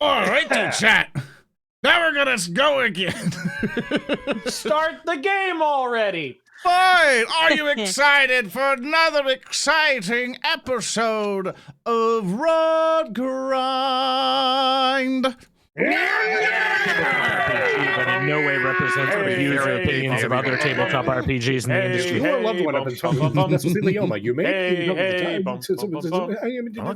All right, then, chat. Now we're gonna go again. Start the game already. Fine. Are you excited for another exciting episode of Rotgrind? But in no way represents the views or opinions of other tabletop RPGs in the industry. Your loved one up until Leoma. You may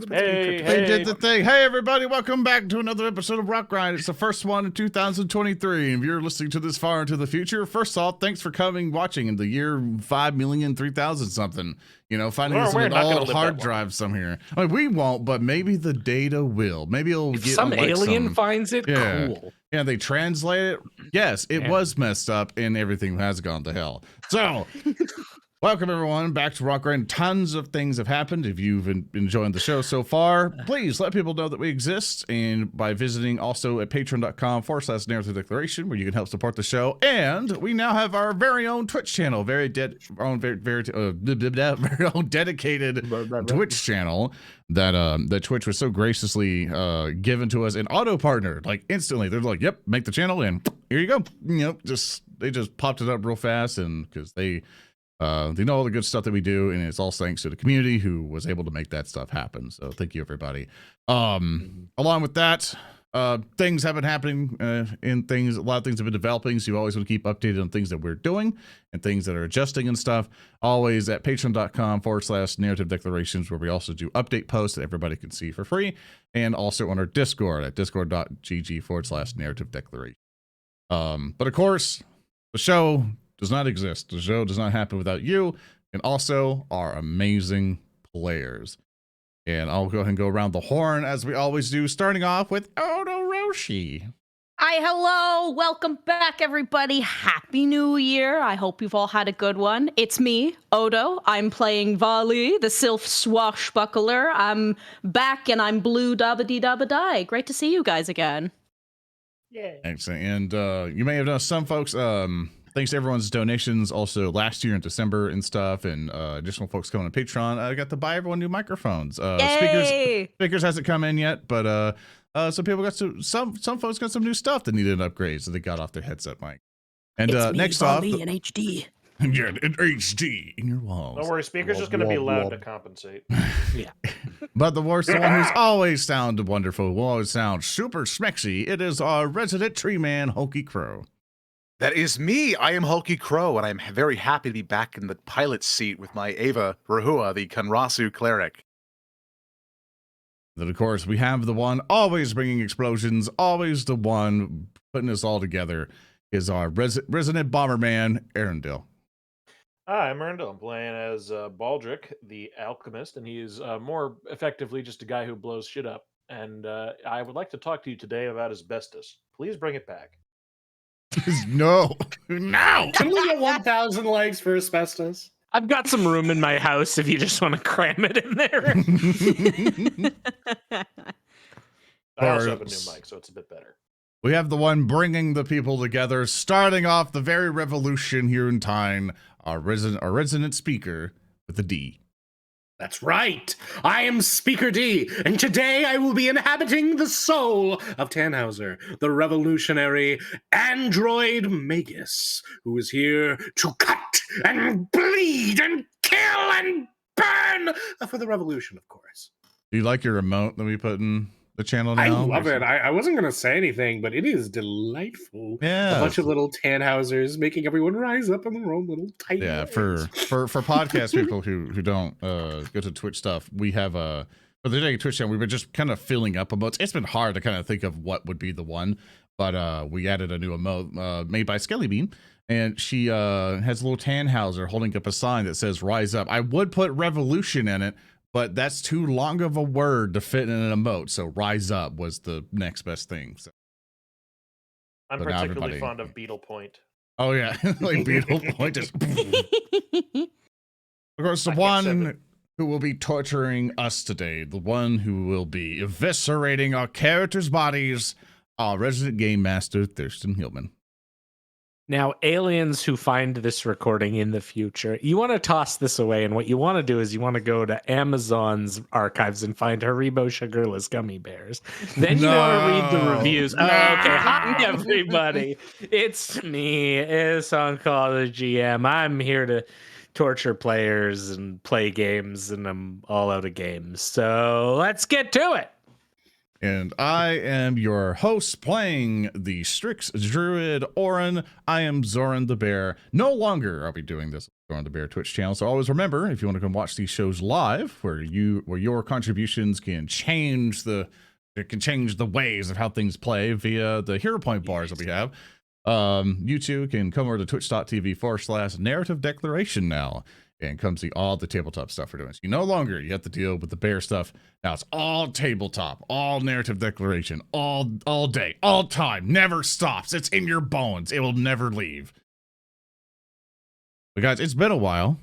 They did the thing. Hey, everybody, welcome back to another episode of Rotgrind. It's the first one in 2023. And if you're listening to this far into the future, first off, thanks for coming, watching in the year 5,000,000,000 something. You know, finding this in an old hard drive somewhere. I mean, we won't, but maybe the data will. Maybe it'll If get some like alien finds it, cool. Yeah, they translate it. Yes, it was messed up and everything has gone to hell. So, welcome everyone back to Rotgrind. Tons of things have happened. If you've been enjoying the show so far, please let people know that we exist. And by visiting also at patreon.com/narrative declaration, where you can help support the show. And we now have our very own Twitch channel, very own dedicated Twitch channel that Twitch was so graciously given to us and auto partnered like instantly. They're like, "Yep, make the channel and here you go." You know, they just popped it up real fast, and because they know all the good stuff that we do, and it's all thanks to the community who was able to make that stuff happen. So thank you, everybody. Along with that, things have been happening in things. A lot of things have been developing, so you always want to keep updated on things that we're doing and things that are adjusting and stuff. Always at patreon.com/narrative declarations, where we also do update posts that everybody can see for free, and also on our Discord at discord.gg/narrative declaration. But of course, the show does not exist. The show does not happen without you and also our amazing players. And I'll go ahead and go around the horn as we always do, starting off with Odoroshi. Hi, hello. Welcome back, everybody. Happy New Year. I hope you've all had a good one. It's me, Odo. I'm playing Valli, the Sylph Swashbuckler. I'm back and I'm blue dabba-dee-dabba-die. Great to see you guys again. Yeah. Excellent. And you may have noticed some folks, thanks to everyone's donations also last year in December and stuff, and additional folks coming on Patreon. I got to buy everyone new microphones. Speakers hasn't come in yet, but some people got some folks got some new stuff that needed an upgrade, so they got off their headset mic. And next off, in HD. Yeah, in HD in your walls. Don't worry, speaker's just going to be loud to compensate. Yeah. But the one who's always sounded wonderful, will always sound super smexy. It is our resident tree man, HulkyKrow. That is me. I am HulkyKrow, and I'm very happy to be back in the pilot seat with my Ava Rehua, the Kanrasu Cleric. Then, of course, we have the one always bringing explosions, always the one putting us all together, is our resident bomberman, Earndil. Hi, I'm Earndil. I'm playing as Baldric, the Alchemist, and he is more effectively just a guy who blows shit up. And I would like to talk to you today about asbestos. Please bring it back. No. Can we get 1,000 likes for asbestos? I've got some room in my house if you just want to cram it in there. I also have a new mic, so it's a bit better. We have the one bringing the people together, starting off the very revolution here in Tyne, our resident speaker with a D. That's right. I am Speaker D, and today I will be inhabiting the soul of Tannhauser, the revolutionary android Magus, who is here to cut and bleed and kill and burn for the revolution, of course. Do you like your remote that we put in the channel now? I love it. I wasn't going to say anything, but it is delightful. Yeah. A bunch of little Tannhausers making everyone rise up in their own little tiny Yeah, ways. for podcast people who don't go to Twitch stuff, we have for the day Twitch channel, we've been just kind of filling up emotes. It's been hard to kind of think of what would be the one, but we added a new emote made by Skellybean, and she has a little Tannhauser holding up a sign that says "Rise Up." I would put revolution in it, but that's too long of a word to fit in an emote, so "Rise Up" was the next best thing. So. I'm But now particularly everybody- fond of Beetle Point. Oh yeah, like Beetle Point. Just... Of course, the I can't say one who will be torturing us today, the one who will be eviscerating our characters' bodies, our resident game master, Thurston Hillman. Now, aliens who find this recording in the future, you want to toss this away, and what you want to do is you want to go to Amazon's archives and find Haribo sugarless gummy bears. Then you want to read the reviews. No. Okay, hi everybody. It's me, it's Uncle the GM. I'm here to torture players and play games, and I'm all out of games. So let's get to it. And I am your host playing the Strix Druid Oran. I am ZoranTheBear. No longer I'll be doing this on the ZoranTheBear Twitch channel. So always remember, if you want to come watch these shows live, where your contributions can change the ways of how things play via the hero point bars that we have. You too can come over to twitch.tv/narrative declaration now and come see all the tabletop stuff we're doing. So you no longer you have to deal with the bear stuff. Now it's all tabletop, all narrative declaration, all day, all time, never stops. It's in your bones. It will never leave. But guys, it's been a while.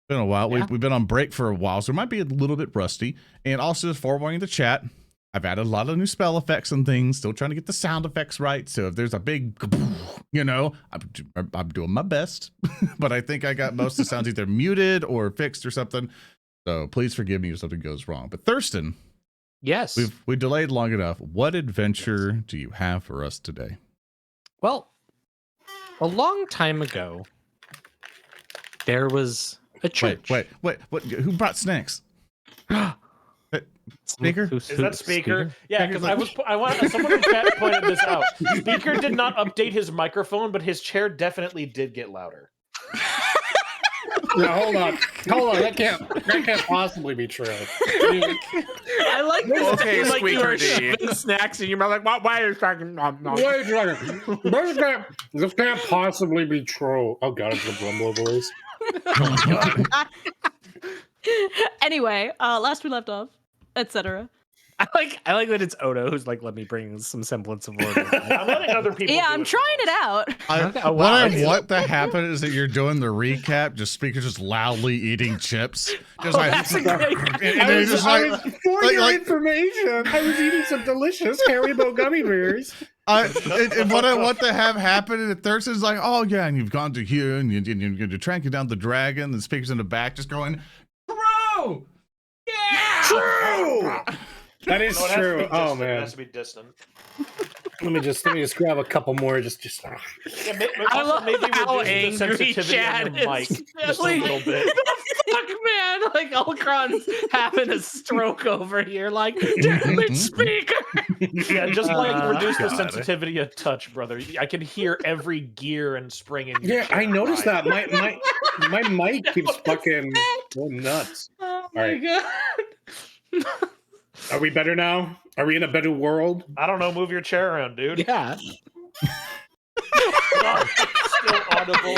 Yeah. We've been on break for a while, so it might be a little bit rusty. And also just forewarning the chat, I've added a lot of new spell effects and things, still trying to get the sound effects right. So if there's a big, I'm doing my best, but I think I got most of the sounds either muted or fixed or something. So please forgive me if something goes wrong. But Thurston, Yes. we delayed long enough. What adventure do you have for us today? Well, a long time ago, there was a church. Wait. What? Who brought snacks? Speaker? Is that Speaker? Yeah, because someone in chat pointed this out. Speaker did not update his microphone, but his chair definitely did get louder. No, hold on. That can't possibly be true. I like this. Okay, like you were Squeaker D. shoving snacks and you're like, why are you talking? No. Wait a second. This can't possibly be true. Oh god, it's the Brumble voice. Anyway, last we left off, etc. I like that it's Odo who's like, let me bring some semblance of order. I'm letting other people. Yeah, do I'm it trying for it us. out. What I want to happen is that you're doing the recap, just Speaker just loudly eating chips. Just like, that's a great- and they're just like, For like- your like- information, I was eating some delicious Haribo gummy bears. and what I want to have happen is that Thurston's like, oh yeah, and you've gone to here and you're tracking down the dragon, and Speaker's in the back just going, Crow! Yeah! True. That is No, it has to be true. distant. Oh It man. has to be distant. Let me just grab a couple more. Just. Yeah, I love maybe how reduce the angry sensitivity Chad on your mic is. just a Like, little bit. the fuck, man? Like, Ulkron's having a stroke over here. Like, damn it, Speaker! Yeah, just reduce the God. sensitivity a touch, brother. I can hear every gear and spring in your Yeah, I chair. noticed that. My mic keeps fucking going nuts. Oh my god. Are we better now? Are we in a better world? I don't know. Move your chair around, dude. Yeah. Still audible.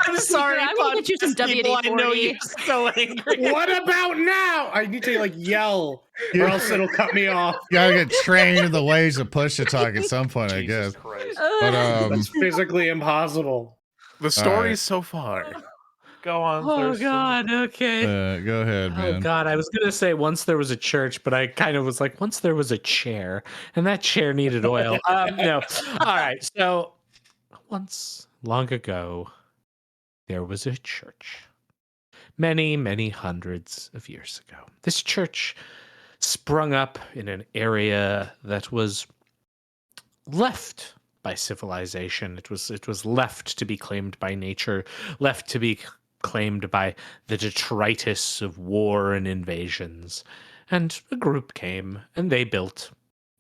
I'm sorry, I'm gonna get you some podcast people. I know WD-40. you're so angry. What about now? I need to yell, or else it'll cut me off. You gotta get trained in the ways of push to talk at some point, I guess. Jesus Christ. But That's physically impossible. The stories so far. Go on, Oh Thurston. god, okay. go ahead, man. Oh god, I was gonna say once there was a church, but I kind of was like, once there was a chair, and that chair needed oil. No. All right, so once long ago, there was a church. Many, many hundreds of years ago. This church sprung up in an area that was left by civilization. It was left to be claimed by nature, left to be claimed by the detritus of war and invasions. And a group came and they built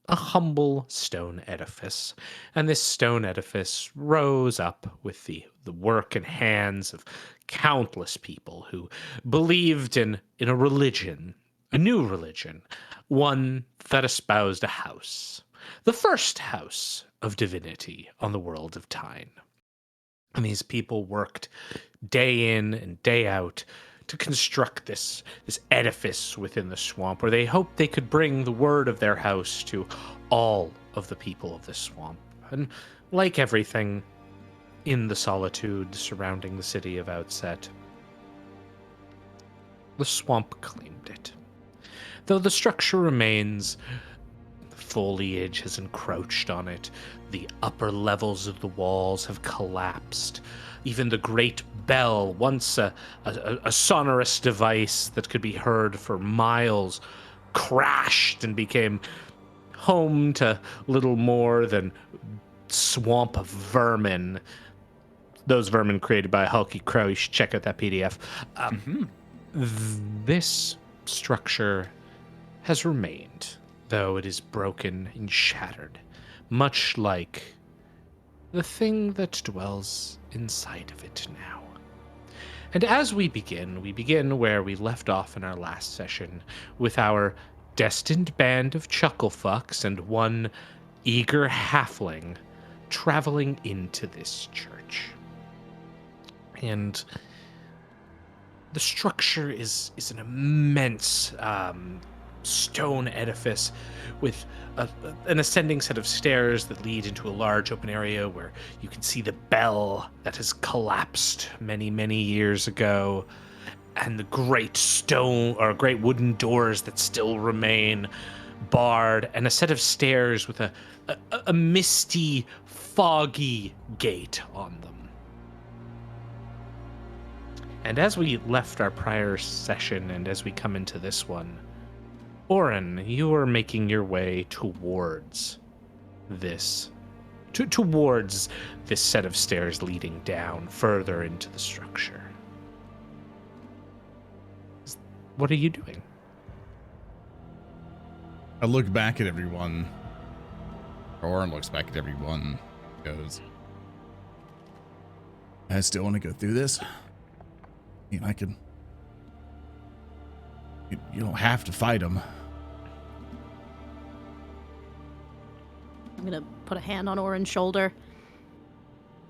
a humble stone edifice. And this stone edifice rose up with the work and hands of countless people who believed in a religion, a new religion, one that espoused a house, the first house of divinity on the world of Tyne. And these people worked day in and day out to construct this edifice within the swamp where they hoped they could bring the word of their house to all of the people of the swamp. And like everything in the solitude surrounding the city of Outset, the swamp claimed it. Though the structure remains foliage has encroached on it. The upper levels of the walls have collapsed. Even the great bell, once a sonorous device that could be heard for miles, crashed and became home to little more than swamp of vermin. Those vermin created by HulkyKrow. You should check out that PDF. This structure has remained, though it is broken and shattered, much like the thing that dwells inside of it now. And as we begin where we left off in our last session, with our destined band of chucklefucks and one eager halfling traveling into this church. And the structure is an immense stone edifice with an ascending set of stairs that lead into a large open area where you can see the bell that has collapsed many, many years ago, and the great stone or great wooden doors that still remain barred, and a set of stairs with a misty, foggy gate on them. And as we left our prior session and as we come into this one, Oran, you are making your way towards this set of stairs leading down further into the structure. What are you doing? I look back at everyone. Oran looks back at everyone. Goes, I still want to go through this. I mean, I can. You don't have to fight them. I'm gonna put a hand on Oran's shoulder.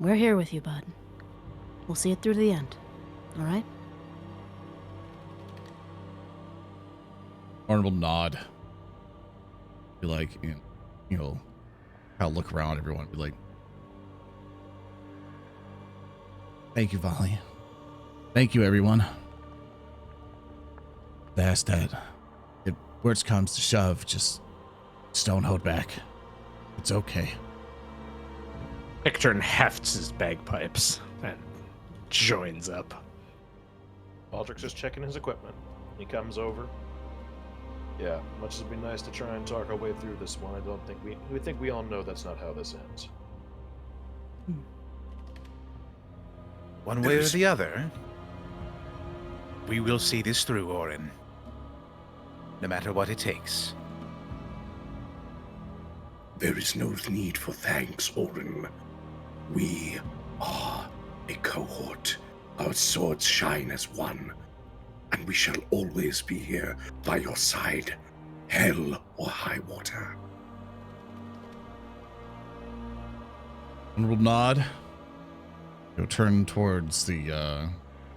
We're here with you, bud. We'll see it through to the end. All right? Oran will nod. Be like, you know, I'll look around everyone. Be like, thank you, Valli. Thank you, everyone. That's that. Worst comes to shove, just don't hold back. It's okay. Victor hefts his bagpipes and joins up. Baldric's just checking his equipment. He comes over. Yeah, much as it'd be nice to try and talk our way through this one, I don't think we think we all know that's not how this ends. One way or the other, we will see this through, Oran. No matter what it takes. There is no need for thanks, Oran. We are a cohort. Our swords shine as one, and we shall always be here by your side, hell or high water. And we'll nod. He'll turn towards the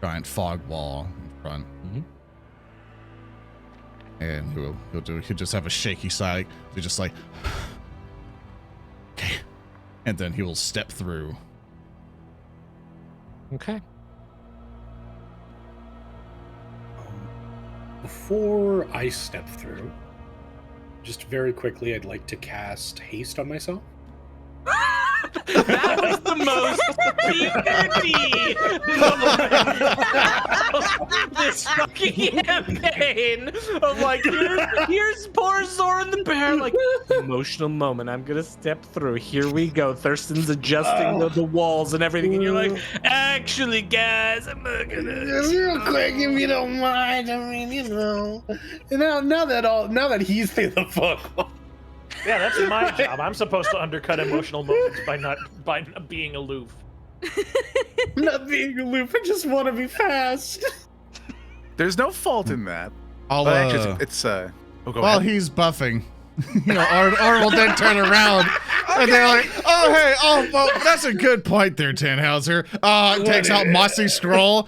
giant fog wall in front. Mm-hmm. And he'll just have a shaky sigh. He'll just like, okay. And then he will step through. Okay. Before I step through, just very quickly, I'd like to cast haste on myself. That was the most PvP this fucking campaign of like, here's poor ZoranTheBear, like, emotional moment. I'm gonna step through. Here we go. Thurston's adjusting the walls and everything, and you're like, actually, guys, I'm not gonna. Just real quick, if you don't mind. I mean, you know, now that he's the fuck. Yeah, that's my job. I'm supposed to undercut emotional moments by not being aloof. Not being aloof. I just want to be fast. There's no fault in that. I'll, But actually, it's go while ahead. he's buffing, Oran will then turn around and they're like, oh, hey, well, that's a good point there, Tannhauser. Takes out Mossy Scroll.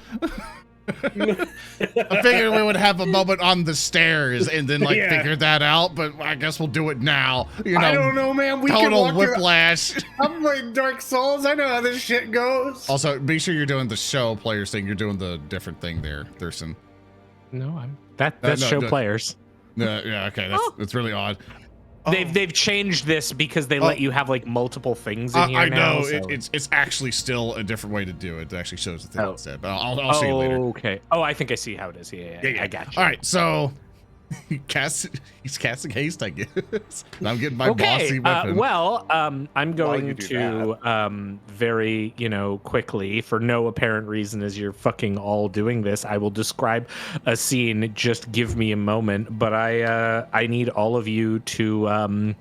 I figured we would have a moment on the stairs and then figure that out, but I guess we'll do it now. You know, I don't know, man. We can total walk whiplash. I'm playing Dark Souls. I know how this shit goes. Also, be sure you're doing the show players thing. You're doing the different thing there, Thurston. No, that's no, show no. players. Yeah, okay, that's really odd. They've changed this because they let you have like multiple things in here I now. know So. it's actually still a different way to do it. It actually shows the thing instead. But I'll see you later. Okay. Oh, I think I see how it is. Yeah. I got you. All right, so he's casting haste, I guess. And I'm getting my bossy weapon. I'm going you do to very, quickly, for no apparent reason as you're fucking all doing this, I will describe a scene. Just give me a moment, but I need all of you to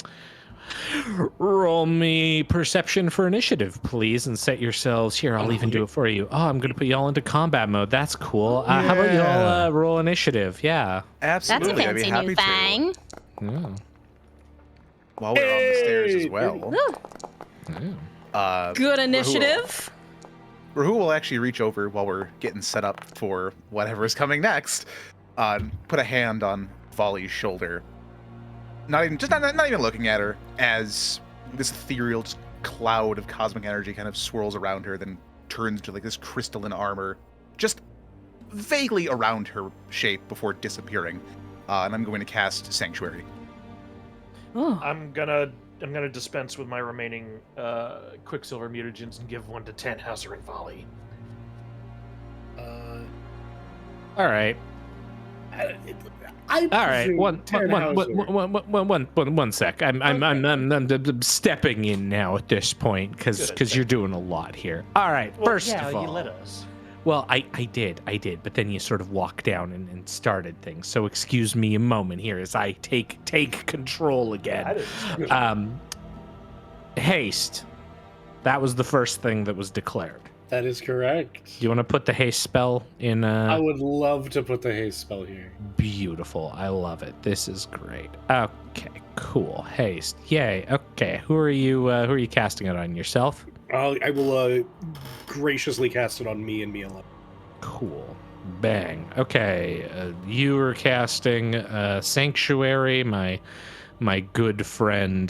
roll me perception for initiative, please, and set yourselves here. I'll even do it for you. Oh, I'm going to put you all into combat mode. That's cool. How about you all roll initiative? Yeah. Absolutely, That's a I'd be fancy happy new to. thing. Yeah. While we're on the stairs as well. Good initiative. Rehua will actually reach over while we're getting set up for whatever's coming next. Put a hand on Valli's shoulder. Not even looking at her, as this ethereal just cloud of cosmic energy kind of swirls around her, then turns to like this crystalline armor, just vaguely around her shape before disappearing. And I'm going to cast Sanctuary. Oh. I'm gonna dispense with my remaining Quicksilver mutagens and give one to Tannhauser and Valli. All right. All right. One sec. I'm stepping in now at this point because you're doing a lot here. All right. First of all, you let us. Well, I did, but then you sort of walked down and started things. So excuse me a moment here as I take control again. Haste. That was the first thing that was declared. That is correct. Do you want to put the haste spell in? I would love to put the haste spell here. Beautiful. I love it. This is great. Okay, cool. Haste. Yay. Okay. Who are you casting it on? Yourself? I will graciously cast it on me and me alone. Cool. Bang. Okay. You are casting Sanctuary, my good friend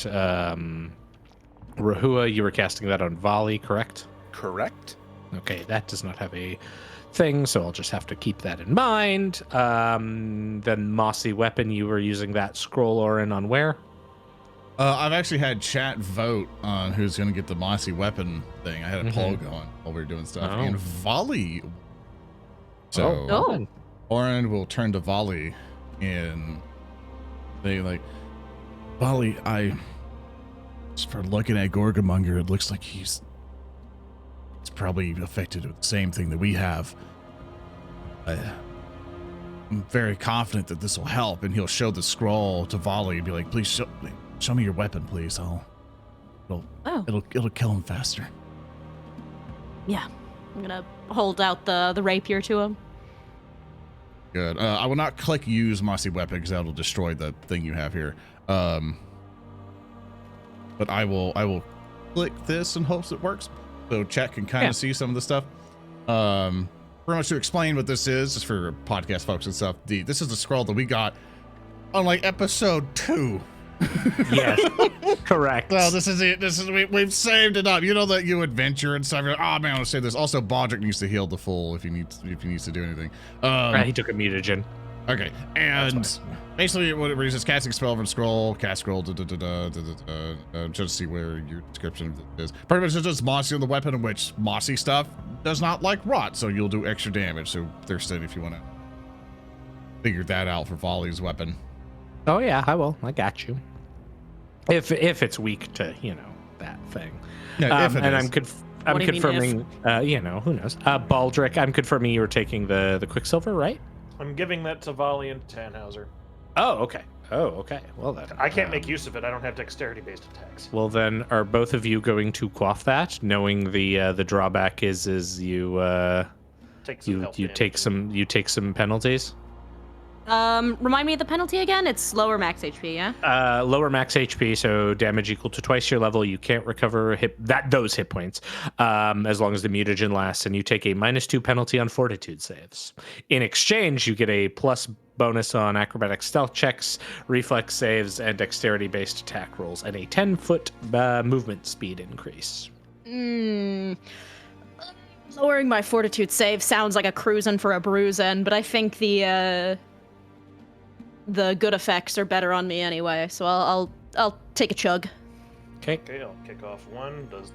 Rehua. You were casting that on Valli, correct? Correct. Okay, that does not have a thing, so I'll just have to keep that in mind. Then Mossy Weapon, you were using that scroll Oran on where? I've actually had chat vote on who's going to get the Mossy Weapon thing. I had a poll going while we were doing stuff. Oh. And Valli. So Oh. Oran will turn to Valli and they Valli, just for looking at Gorgamonger, it looks like he's probably affected with the same thing that we have. I'm very confident that this will help, and he'll show the scroll to Valli and be like, please show me your weapon, please. It'll kill him faster. Yeah. I'm gonna hold out the rapier to him. Good. I will not click use Mossy Weapon because that'll destroy the thing you have here. But I will click this in hopes it works. So chat can kind of see some of the stuff. Pretty much to explain what this is, just for podcast folks and stuff. This is the scroll that we got on episode 2. Yes, correct. Well, this is it. We've saved it up. You know that you adventure and stuff. You're like, oh man, I want to save this. Also, Baldric needs to heal the full if he needs to do anything. He took a mutagen. Okay, and basically what it reads is casting spell from scroll, cast scroll, just to see where your description of it is. Pretty much it's just Mossy on the weapon, in which Mossy stuff does not like rot, so you'll do extra damage. So Thurston, if you want to figure that out for Valli's weapon. Oh yeah, I will. I got you. If it's weak to that thing. Yeah, if it and is. I'm What do you mean confirming. Who knows? Baldric, I'm confirming you were taking the Quicksilver, right? I'm giving that to Valli and Tannhauser. Oh, okay. Well then, I can't make use of it. I don't have dexterity-based attacks. Well then, are both of you going to quaff that, knowing the drawback is you Take some health damage. you take some penalties? Remind me of the penalty again? It's lower max HP, yeah? Lower max HP, so damage equal to twice your level. You can't recover those hit points as long as the mutagen lasts, and you take a -2 penalty on fortitude saves. In exchange, you get a plus bonus on acrobatic stealth checks, reflex saves, and dexterity-based attack rolls, and a 10-foot movement speed increase. Lowering my fortitude save sounds like a cruising for a bruising, but I think the the good effects are better on me anyway. So I'll take a chug. Okay. Okay, I'll kick off one. Does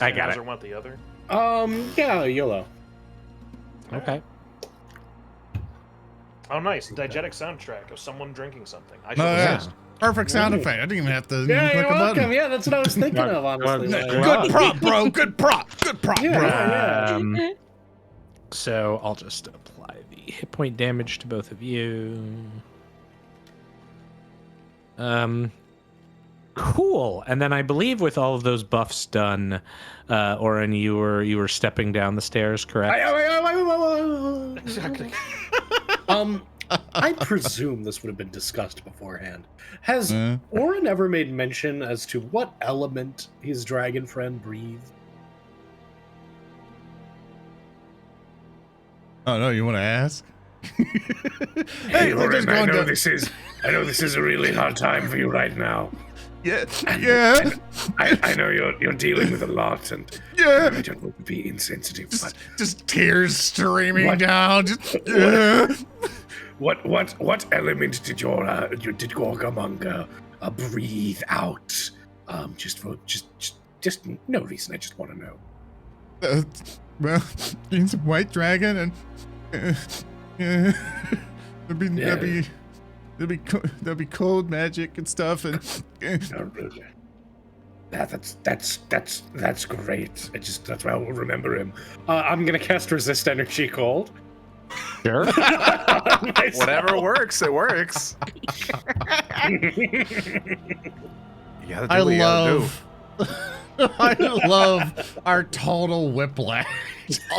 I got Tannhauser it. want the other? Yeah, YOLO. Okay. Oh, nice. Diegetic soundtrack of someone drinking something. I No, shall yeah. assist. Perfect sound effect. I didn't even have to Yeah, click you're a welcome. button. Yeah, that's what I was thinking of, honestly. Well, Like, well, Good prop, bro. Good prop. Good prop, Yeah, bro. yeah. So I'll just apply the hit point damage to both of you. Cool. And then I believe with all of those buffs done, Oran, you were stepping down the stairs, correct? Exactly. I presume this would have been discussed beforehand. Has Uh. Oran ever made mention as to what element his dragon friend breathed? Oh no, you want to ask? Hey, we're just going to. I know this is a really hard time for you right now. Yeah, yeah, I know you're dealing with a lot, and yeah. I don't want to be insensitive, but Just tears streaming What? down. Just, yeah. what element did did Gorgamonga breathe out? Just no reason. I just want to know. Well, being some white dragon and there'd be cold magic and stuff and No, really. That's great. That's why I will remember him. I'm gonna cast Resist Energy Cold. Sure. Whatever works, it works. You gotta do I what you gotta do. I love our total whiplash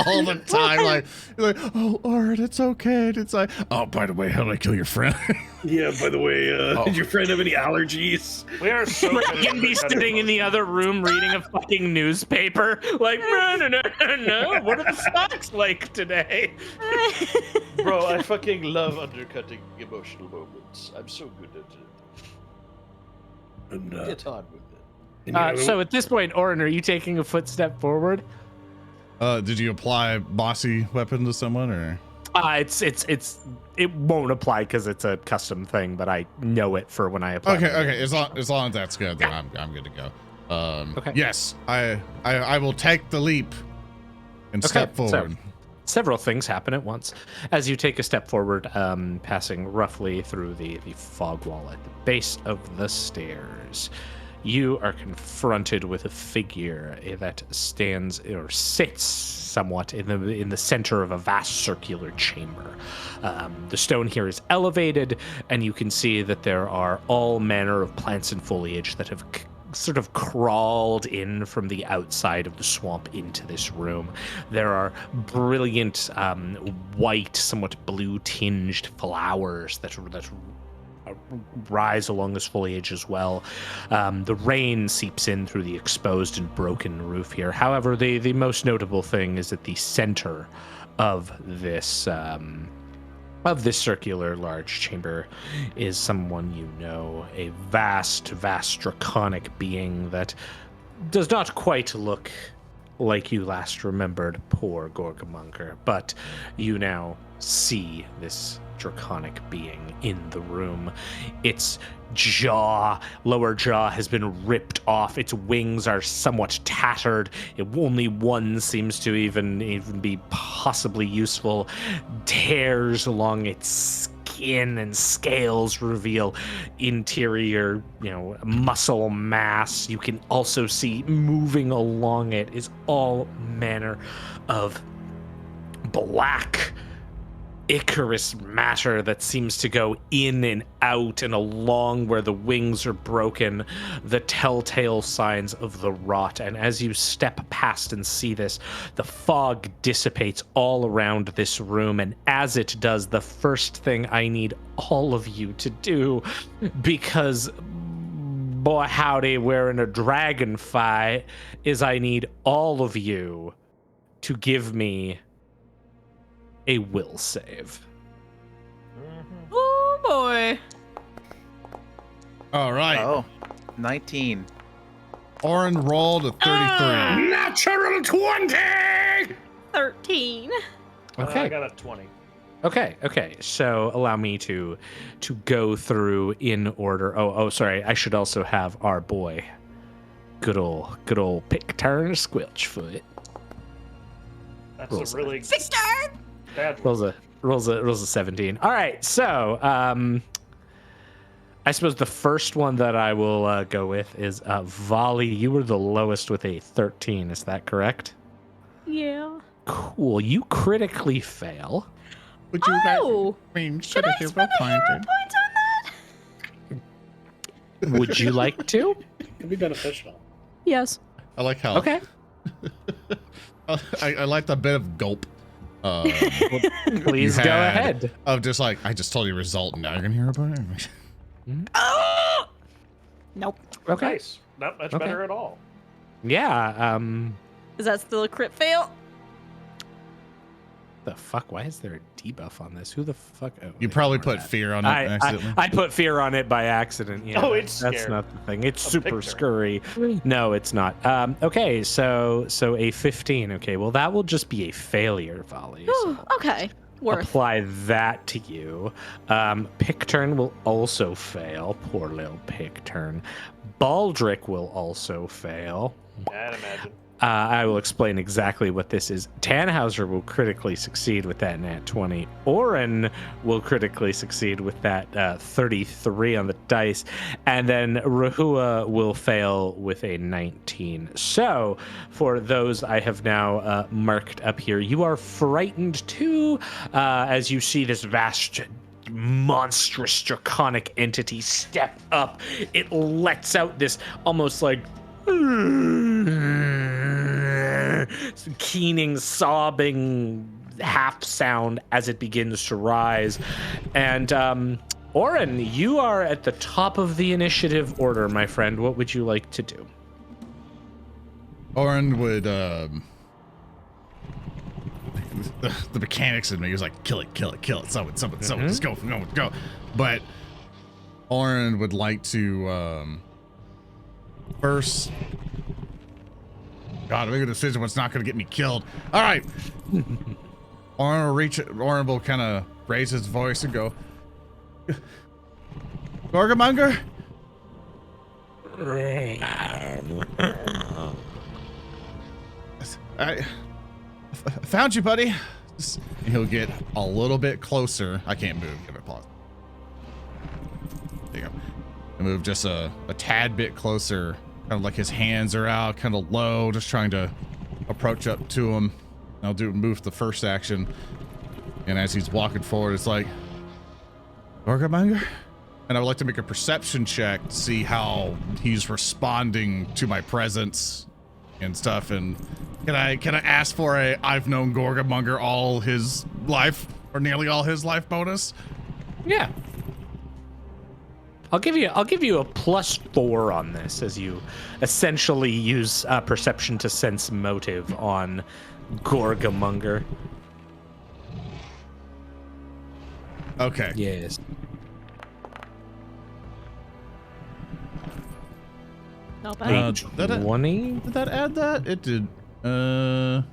all the time. Like, oh, Oran, it's okay. And it's like, oh, by the way, how did I kill your friend? Yeah, by the way, did your friend have any allergies? We are so good at You'd be undercutting sitting in the other room reading a fucking newspaper, like, no, what are the stocks like today? Bro, I fucking love undercutting emotional moments. I'm so good at it. And, Get on with it. So at this point, Oran, are you taking a footstep forward? Did you apply bossy weapon to someone or? It won't apply because it's a custom thing, but I know it for when I apply. Okay. As long as that's good, then I'm good to go. Okay. Yes, I will take the leap and step so- forward. Several things happen at once. As you take a step forward, passing roughly through the fog wall at the base of the stairs, you are confronted with a figure that stands or sits somewhat in the center of a vast circular chamber. The stone here is elevated, and you can see that there are all manner of plants and foliage that have sort of crawled in from the outside of the swamp into this room. There are brilliant white, somewhat blue-tinged flowers that rise along this foliage as well. The rain seeps in through the exposed and broken roof here. However, the most notable thing is at the center of this circular large chamber is someone you know, a vast draconic being that does not quite look like you last remembered poor Gorgamonger, but you now see this draconic being in the room. Its lower jaw has been ripped off. Its wings are somewhat tattered. Only one seems to even be possibly useful. Tears along its skin and scales reveal interior, muscle mass. You can also see moving along it is all manner of black Icarus matter that seems to go in and out and along where the wings are broken, the telltale signs of the rot. And as you step past and see this, the fog dissipates all around this room. And as it does, the first thing I need all of you to do, because boy howdy, we're in a dragon fight, is I need all of you to give me a will save. Oh boy. All right. Oh, 19. Oran rolled a 33. Natural 20! 13. Okay. I got a 20. Okay. So allow me to go through in order. Oh, sorry. I should also have our boy, good old pick turn Squelchfoot. That's Rolls a really Victor! bad Rolls a 17. All right. So I suppose the first one that I will go with is Valli. You were the lowest with a 13. Is that correct? Yeah. Cool. You critically fail. Would you Oh! like Should I spend a hero point on that? Would you like to? Could be beneficial. Yes. I like how. Okay. I like the bit of gulp. Please you go had ahead. Of just like, I just told you the result, and now you're gonna hear about it. Oh! Nope. Okay. Nice. Not much Okay. better at all. Yeah. Is that still a crit fail? The fuck? Why is there a debuff on this? Who the fuck? Oh, You wait, probably ignore put that. fear on it accidentally. I put fear on it by accident. Yeah, Oh, it's that's scared. not the thing. It's A super picture. scurry. No, it's not. Okay, so a 15. Okay, well that will just be a failure, Valli. So Okay. Worth. apply that to you. Pick turn will also fail. Poor little pick turn. Baldric will also fail. I'd imagine. I will explain exactly what this is. Tannhauser will critically succeed with that nat 20. Oran will critically succeed with that 33 on the dice. And then Rehua will fail with a 19. So, for those I have now marked up here, you are frightened too as you see this vast monstrous draconic entity step up. It lets out this almost like keening, sobbing half sound as it begins to rise. And Oran, you are at the top of the initiative order, my friend. What would you like to do? Oran would the mechanics in me was like kill it, someone, just go. But Oran would like to first make a decision what's not gonna get me killed. All right. Oran will kind of raise his voice and go, Gorgamonger? I found you, buddy. And he'll get a little bit closer. I can't move. Give it a pause. There you go. I move just a tad bit closer. Kind of like his hands are out, kind of low, just trying to approach up to him. I'll move the first action. And as he's walking forward, it's like, Gorgamonger? And I would like to make a perception check to see how he's responding to my presence and stuff. And can I ask for a I've known Gorgamonger all his life or nearly all his life bonus? Yeah. I'll give you a +4 on this as you essentially use perception to sense motive on Gorgamonger. Okay. Yes. Not bad. Did 20. Did that add that? It did. That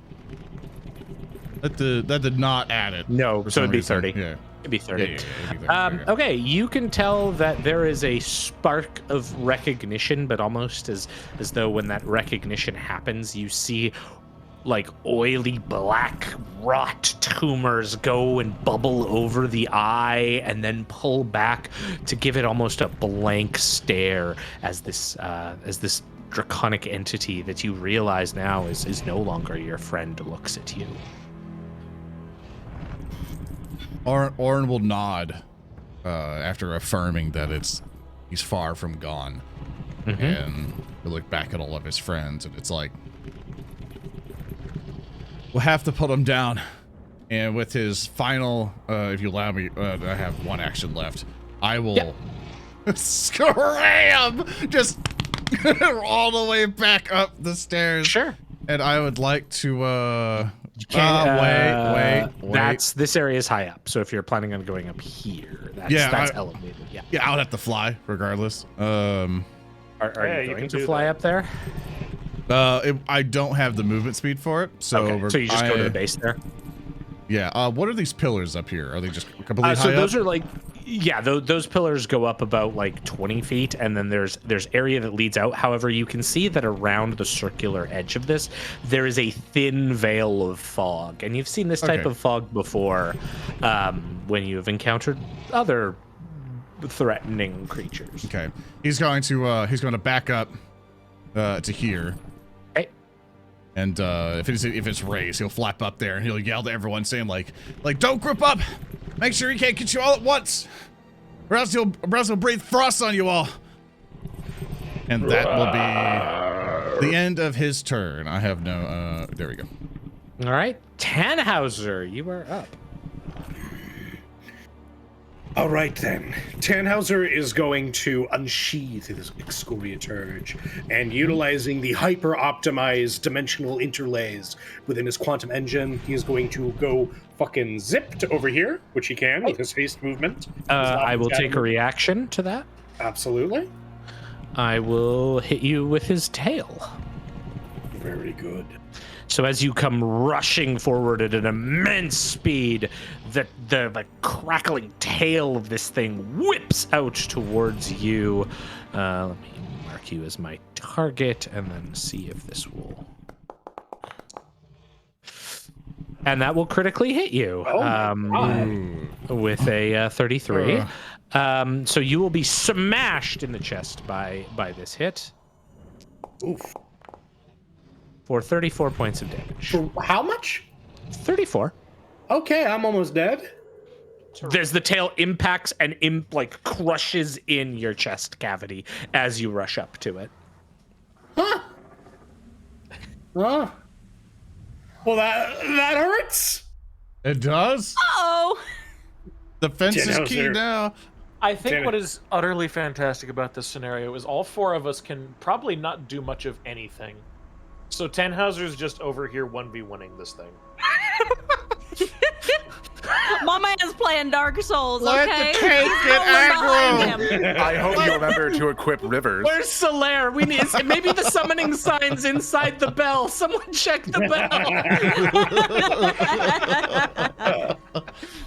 did not add it. No, for so some it'd be reason. 30. Yeah. It'd be 30. It'd be 30. Okay, you can tell that there is a spark of recognition, but almost as though when that recognition happens, you see like oily black rot tumors go and bubble over the eye and then pull back to give it almost a blank stare as this draconic entity that you realize now is no longer your friend looks at you. Oran will nod after affirming that he's far from gone, and he'll look back at all of his friends, and it's like, we'll have to put him down. And with his final, if you allow me, I have one action left. I will scram just all the way back up the stairs. Sure. And I would like to You can't, wait. This area is high up, so if you're planning on going up here, that's elevated. Yeah. Yeah, I would have to fly regardless. Are Yeah, you you going can to do fly that. up there? I don't have the movement speed for it, so Okay, so you just go to the base there. Yeah. What are these pillars up here? Are they just completely So high those up? are like, yeah, those pillars go up about like 20 feet, and then there's area that leads out. However, you can see that around the circular edge of this, there is a thin veil of fog, and you've seen this type Okay. of fog before when you have encountered other threatening creatures. Okay. He's going to back up to here. Okay. And if it's raised, he'll flap up there and he'll yell to everyone saying like don't group up. Make sure he can't get you all at once. Or else he'll breathe frost on you all. And that will be the end of his turn. I have no there we go. All right, Tannhauser, you are up. All right, then. Tannhauser is going to unsheath his excoriaturge, and utilizing the hyper-optimized dimensional interlays within his quantum engine, he is going to go fucking zipped over here, which he can with his haste movement. I will take a reaction to that. Absolutely. I will hit you with his tail. Very good. So as you come rushing forward at an immense speed, the crackling tail of this thing whips out towards you. Let me mark you as my target and then see if this will... And that will critically hit you with a 33. So you will be smashed in the chest by this hit. Oof. For 34 points of damage. For how much? 34. Okay, I'm almost dead. There's the tail impacts and crushes in your chest cavity as you rush up to it. Huh? Huh? Well, that hurts. It does? Oh, The fence is key Tannhauser. now. I think Damn it. what is utterly fantastic about this scenario is all four of us can probably not do much of anything. So Tannhauser's just over here 1v1ing this thing. my man's playing Dark Souls. Let Okay, the tank He's get rolling behind aggro. him. I hope you remember to equip rivers. Where's Solaire? We need maybe the summoning sign's inside the bell. Someone check the bell.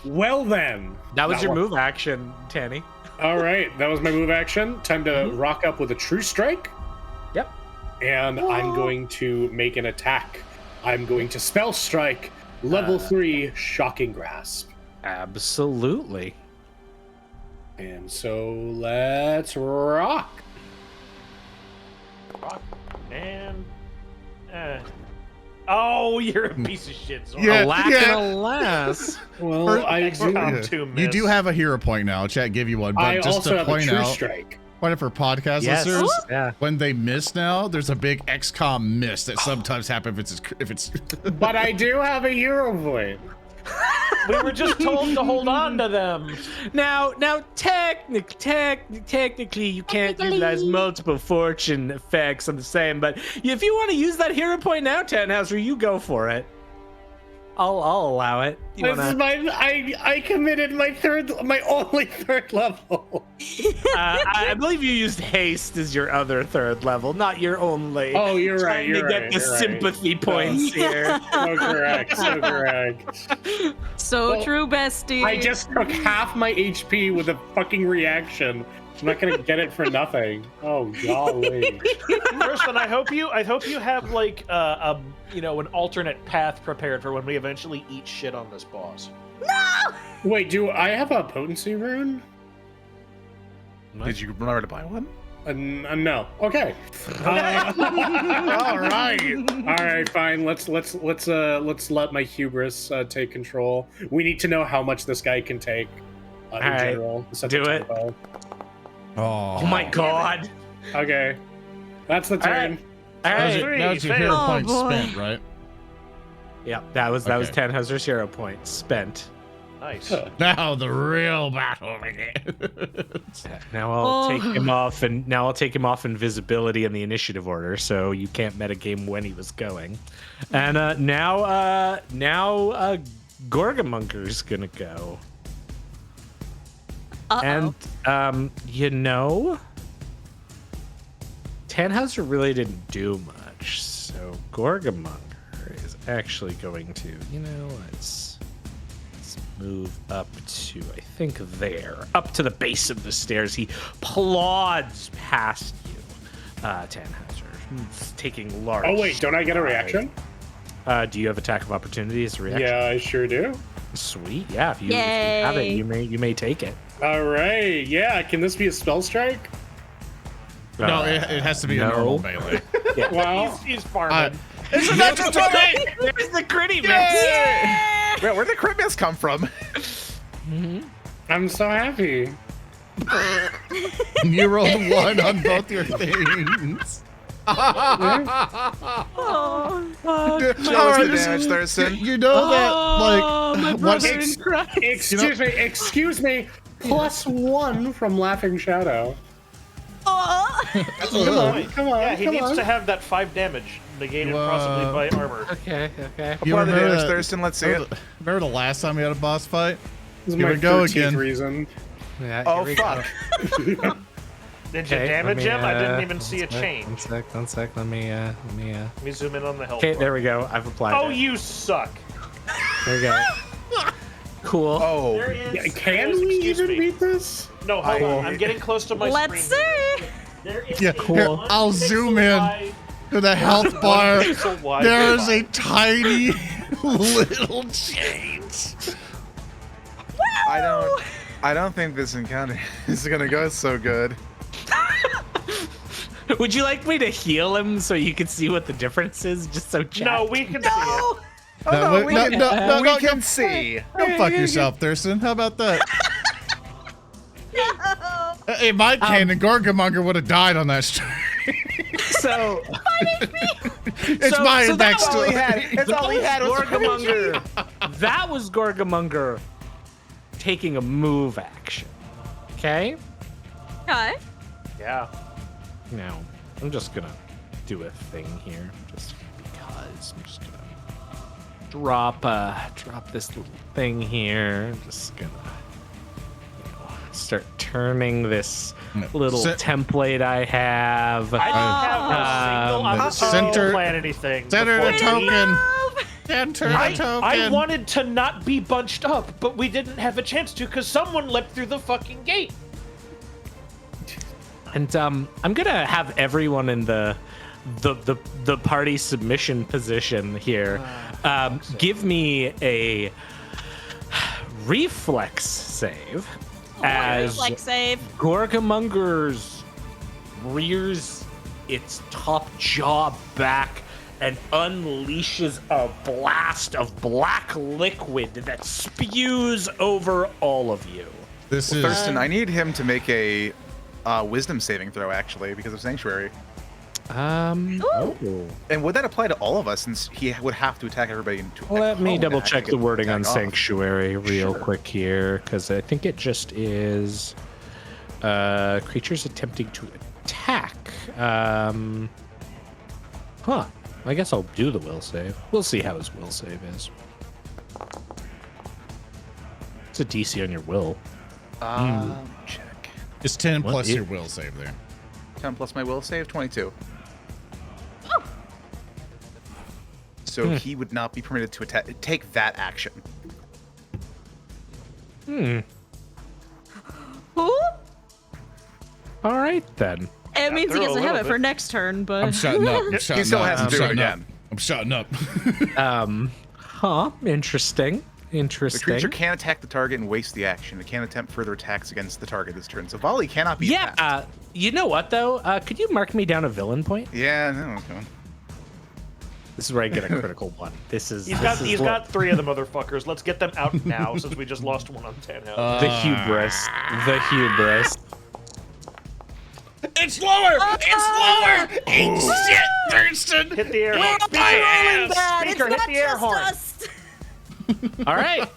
Well then. That was That your one- move action, Tanny. All right, that was my move action. Time to rock up with a true strike. Yep. And I'm going to make an attack. I'm going to spell strike, level 3, shocking grasp. Absolutely. And so let's rock. And oh, you're a piece of shit, Zoran. Yeah, Alack yeah. and alas. Well, I XCOM 2 You miss. do have a hero point now. Chat gave you one, but I just also to have a point true out, strike. point out for podcast Yes. listeners, Yeah. when they miss now, there's a big XCOM miss that sometimes happens if it's. But I do have a hero point. We were just told to hold on to them. Now, technically, you can't utilize multiple fortune effects on the same. But if you want to use that hero point now, Tannhauser, you go for it. I'll allow it. You This wanna- is I committed my only third level. I believe you used haste as your other third level, not your only. Oh, you're right. Trying to get the sympathy points here. So correct. So correct. So Well, true, bestie. I just took half my HP with a fucking reaction. I'm not gonna get it for nothing. Oh golly. Kirsten, I hope you have like an alternate path prepared for when we eventually eat shit on this boss. Wait, do I have a potency rune? Did you remember to buy one? No. Okay. All right. All right. Fine. Let's let my hubris take control. We need to know how much this guy can take. In right. general. Set the Do it. tempo. Oh my god. Okay. That's the turn. All That was right. your, that was your fail. hero Oh, point boy. spent, right? Yeah, that was Okay. Tannhauser's hero point spent. Nice. Now the real battle begins. Now I'll Oh. take him off invisibility in the initiative order, so you can't metagame when he was going. And now Gorgamunker's gonna go. Uh-oh. And Tannhauser really didn't do much, so Gorgamunker is actually going to, let's move up to, I think, there, up to the base of the stairs. He plods past you, Tannhauser, taking large. Oh wait, don't I get a reaction? Do you have attack of opportunity as a reaction? Yeah, I sure do. Sweet. Yeah, if you have it, you may take it. All right. Yeah, can this be a spell strike? No, it has to be a normal melee. Yeah. Well, He's farming. It's a natural 20! There's the critty miss. Yeah! Where did the crit miss come from? I'm so happy. You rolled 1 on both your things. Oh, Show us the damage, Thurston. You know that, my like, brother once, in Christ. Excuse me. +1 from Laughing Shadow. That's a good point. Come on, Yeah, he come needs on. to have that 5 damage negated possibly by armor. Okay. you Apply the remember damage, that- Thurston. Let's see it. Remember the last time we had a boss fight? This is Here my we go 13th again. reason. Yeah, Oh, here we go. fuck. Did you Okay, damage let me, him? I didn't even see a one change. sec. Let me. Let me zoom in on the health Okay, bar. there we go. I've applied Oh, it. you suck. There we go. Cool. Oh, There he is. Yeah, There can he is. we Excuse even me. beat this? No, hold on. I'm getting close to my let's screen. see. There is Yeah, a here, one I'll pixel zoom in wide- to the health bar. pixel wide There is box. a tiny little change. I don't think this encounter is gonna go so good. Would you like me to heal him so you can see what the difference is? Just so chat. No, we can see it. Oh, no, we can see. Go fuck yourself, Thurston. How about that? In my canon, Gorgamonger would have died on that stream. So It's So- my so that next was All he to had. That's all he had was Gorgamonger. That was Gorgamonger taking a move action. Okay? Okay. Yeah. Now, I'm just gonna do a thing here, just because. I'm just gonna drop this little thing here. I'm just gonna start turning this little Sit- template I have. I didn't have a single opportunity Center- to plan anything. Center the before we- token. Enter the I token. wanted to not be bunched up, but we didn't have a chance to because someone leapt through the fucking gate. And I'm gonna have everyone in the party submission position here. Give me a reflex save as Like save. Gorgamonger's rears its top jaw back and unleashes a blast of black liquid that spews over all of you. This is Thurston, I need him to make a wisdom saving throw, actually, because of Sanctuary. And would that apply to all of us, since he would have to attack everybody? Let me and double actually check get the wording on attack off? Sanctuary real Sure. quick here, because I think it just is creatures attempting to attack. I guess I'll do the will save. We'll see how his will save is. It's a DC on your will. Check. it's 10 What? plus It- your will save there. 10 plus my will save, 22. So he would not be permitted to take that action. Who? All right then. It means he through gets a to have little it for bit. next turn, but I'm shutting up. I'm He shutting still up. has I'm to do it shutting up. again. I'm shutting up. Interesting. The Interesting. creature can attack the target and waste the action. It can attempt further attacks against the target this turn. So Valli cannot be attacked. Yeah. You know what though? Could you mark me down a villain point? Yeah, no, okay. This is where I get a critical one. This is He's this is got 3 of the motherfuckers. Let's get them out now since we just lost one on Tannhauser. the hubris. The hubris. It's lower! It's lower! Eat shit, Thurston! Hit the air we're horn. all rolling bad. It's Speaker, hit not the air just horn. us. All right.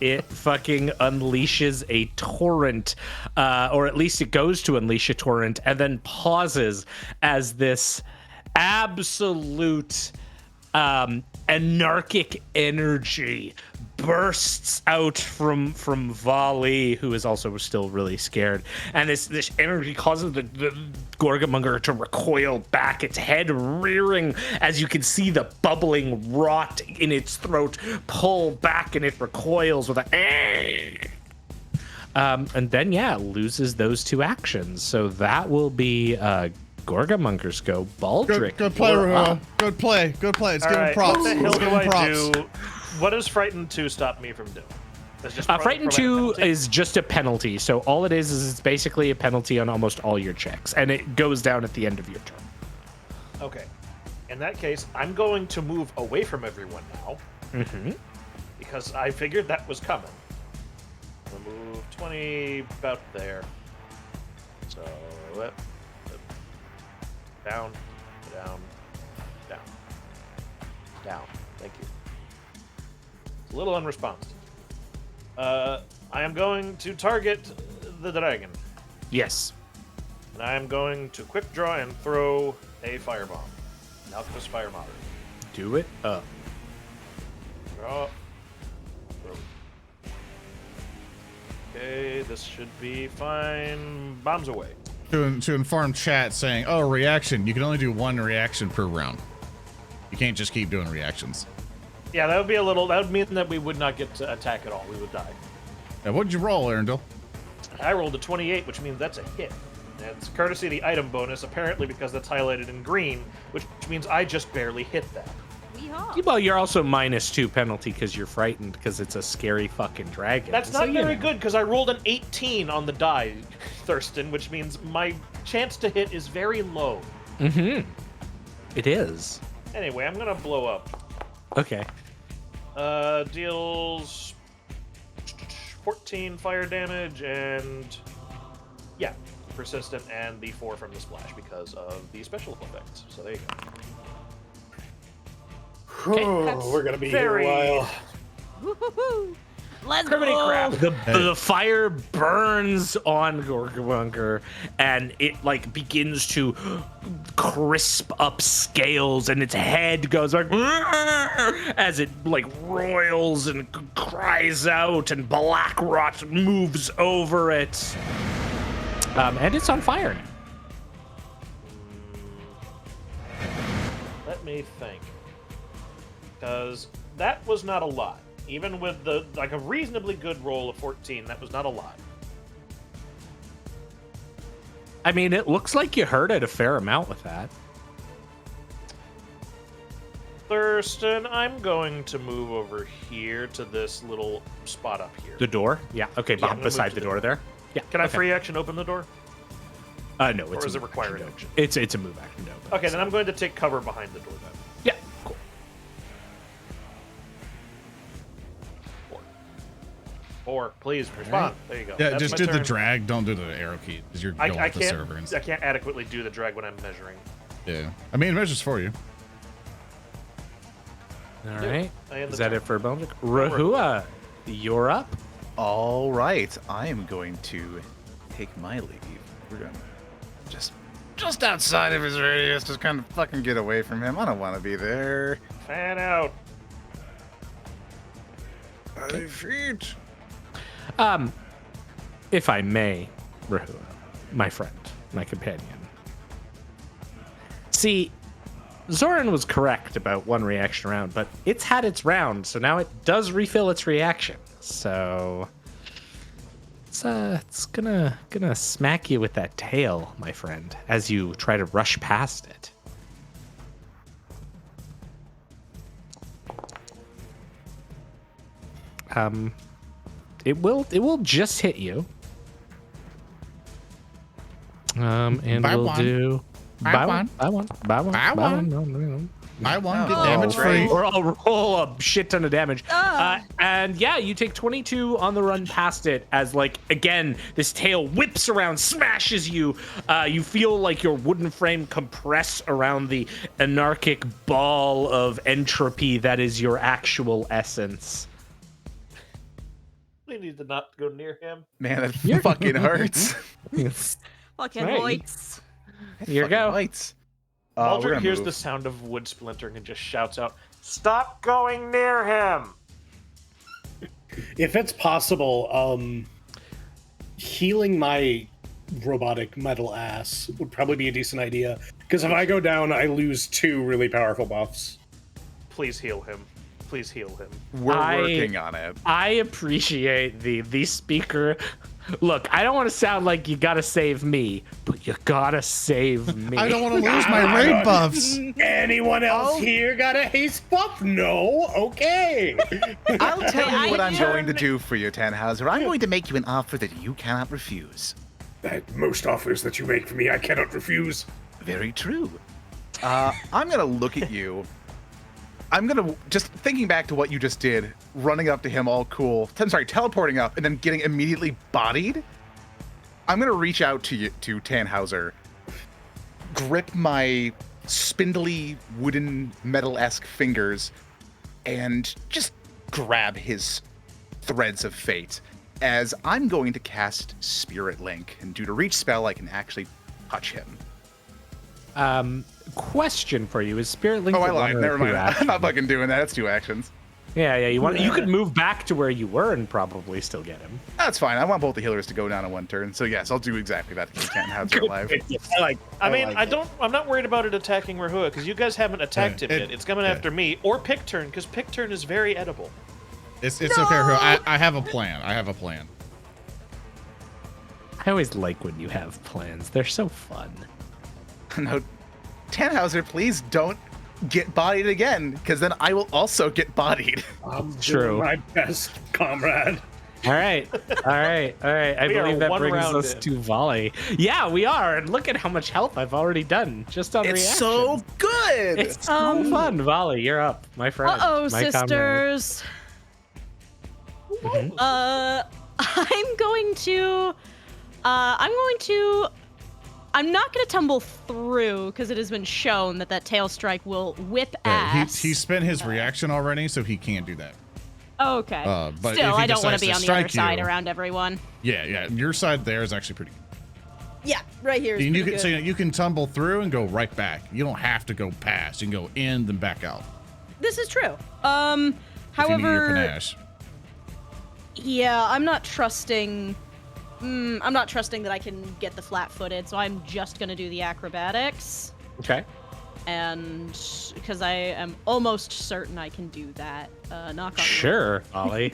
It fucking unleashes a torrent, or at least it goes to unleash a torrent, and then pauses as this absolute anarchic energy bursts out from Valli, who is also still really scared, and this energy causes the Gorgamonger to recoil back, its head rearing as you can see the bubbling rot in its throat pull back, and it recoils with a and then loses those 2 actions. So that will be Gorgamonger's go. Baldric. Good play, Rehua. Good play. It's giving props. What the hell It's do giving I props. do? What does Frighten 2 stop me from doing? That's just Frighten 2 penalty? is just a penalty. So all it is it's basically a penalty on almost all your checks, and it goes down at the end of your turn. Okay. In that case, I'm going to move away from everyone now. Mm-hmm. Because I figured that was coming. I'm gonna move 20 about there. So, down. Thank you. It's a little unresponsive. I am going to target the dragon. Yes. And I am going to quick draw and throw a firebomb. An Alchemist fire moderate. Do it up. Draw. Throw. Okay, this should be fine. Bombs away. To inform chat saying, oh, reaction. You can only do 1 reaction per round. You can't just keep doing reactions. Yeah, that would be a little. That would mean that we would not get to attack at all. We would die. Now, what'd you roll, Earndil? I rolled a 28, which means that's a hit. And it's courtesy of the item bonus, apparently because that's highlighted in green, which means I just barely hit that. Well, you're also -2 penalty because you're frightened because it's a scary fucking dragon. That's not very good because I rolled an 18 on the die, Thurston, which means my chance to hit is very low. Mm-hmm. It is. Anyway, I'm gonna blow up. Okay. Deals 14 fire damage and persistent and the 4 from the splash because of the special effects. So there you go. Oh, we're gonna be here a while. Woo-hoo-hoo. Let's Criminy go. crap. The fire burns on Gorgamonger, and it like begins to crisp up scales, and its head goes like as it like roils and cries out, and black rot moves over it, and it's on fire now. Let me think. Because that was not a lot. Even with a reasonably good roll of 14, that was not a lot. I mean, it looks like you hurt it a fair amount with that. Thurston, I'm going to move over here to this little spot up here. The door? Yeah. Okay, Yeah, I'm gonna beside move the to door the there. Yeah. Can I okay. free action open the door? No, Or it's does a it move require an action. action? It's a move action. No. Okay, then I'm going to take cover behind the door then. Yeah. Cool. 4, please respond. There you go. Yeah, That's just my do the turn. drag. Don't do the arrow key because you're going with the server. And I can't adequately do the drag when I'm measuring. yeah, I mean, it measures for you. All right. I end Is the that turn. it for Baldric? Rehua, you're up. All right, I am going to take my leave. We're going to just outside of his radius, just kind of fucking get away from him. I don't want to be there. Fan out. 5 feet. If I may, Rehua, my friend, my companion. See, Zoran was correct about 1 reaction round, but it's had its round, so now it does refill its reaction. So it's gonna smack you with that tail, my friend, as you try to rush past it. It will just hit you. And Buy we'll one. do Buy one. buy one. No. I want to get Oh. damage free. Or I'll roll a shit ton of damage. And yeah, you take 22 on the run past it as, like, again, this tail whips around, smashes you. You feel like your wooden frame compress around the anarchic ball of entropy that is your actual essence. We need to not go near him. Man, it fucking hurts. Fucking Right. lights. Here you go. Lights. Baldric we're gonna hears move. the sound of wood splintering and just shouts out, "Stop going near him!" If it's possible, healing my robotic metal ass would probably be a decent idea. Because if I go down, I lose 2 really powerful buffs. Please heal him. Please heal him. We're working on it. I appreciate the speaker. Look, I don't want to sound like you gotta save me, but you gotta save me. I don't want to lose my raid buffs. Anyone else here got a haste buff? No? Okay. I'll tell you what I'm turn- going to do for you, Tannhauser. I'm going to make you an offer that you cannot refuse. Most offers that you make for me, I cannot refuse. Very true. I'm going to look at you. I'm going to, just thinking back to what you just did, running up to him all cool, teleporting up and then getting immediately bodied. I'm going to reach out to you, to Tannhauser, grip my spindly wooden metal-esque fingers, and just grab his threads of fate, as I'm going to cast Spirit Link, and due to reach spell, I can actually touch him. Question for you: is Spirit Link? Oh, I a lied. one or Never a mind. two I'm action? not fucking doing that. It's 2 actions. Yeah. You could move back to where you were and probably still get him. That's fine. I want both the healers to go down in 1 turn. So yes, I'll do exactly that to keep Tannhauser alive. I'm not worried about it attacking Rehua because you guys haven't attacked him yet. It's coming after me or Picturn because Picturn is very edible. It's okay, Rehua. I have a plan. I always like when you have plans. They're so fun. No, Tannhauser, please don't get bodied again, because then I will also get bodied. I'm True. doing my best, comrade. All right. I We are believe that one brings round us in. to Valli. Yeah, we are. And look at how much health I've already done just on It's reaction. so good. It's so fun. Valli, you're up, my friend. Uh-oh, my comrade. sisters. Mhm. I'm not going to tumble through because it has been shown that tail strike will whip ass. He spent his reaction already, so he can't do that. Okay. But Still, if he I don't want decides to be to on the other strike side you- around everyone. Yeah. Your side there is actually pretty good. Yeah, right here is And pretty you can good. so you can tumble through and go right back. You don't have to go past. You can go in then back out. This is true. If you need your However, panache. yeah, I'm not trusting that I can get the flat-footed, so I'm just gonna do the acrobatics. Okay. And because I am almost certain I can do that. Knock on wood. Sure, Valli.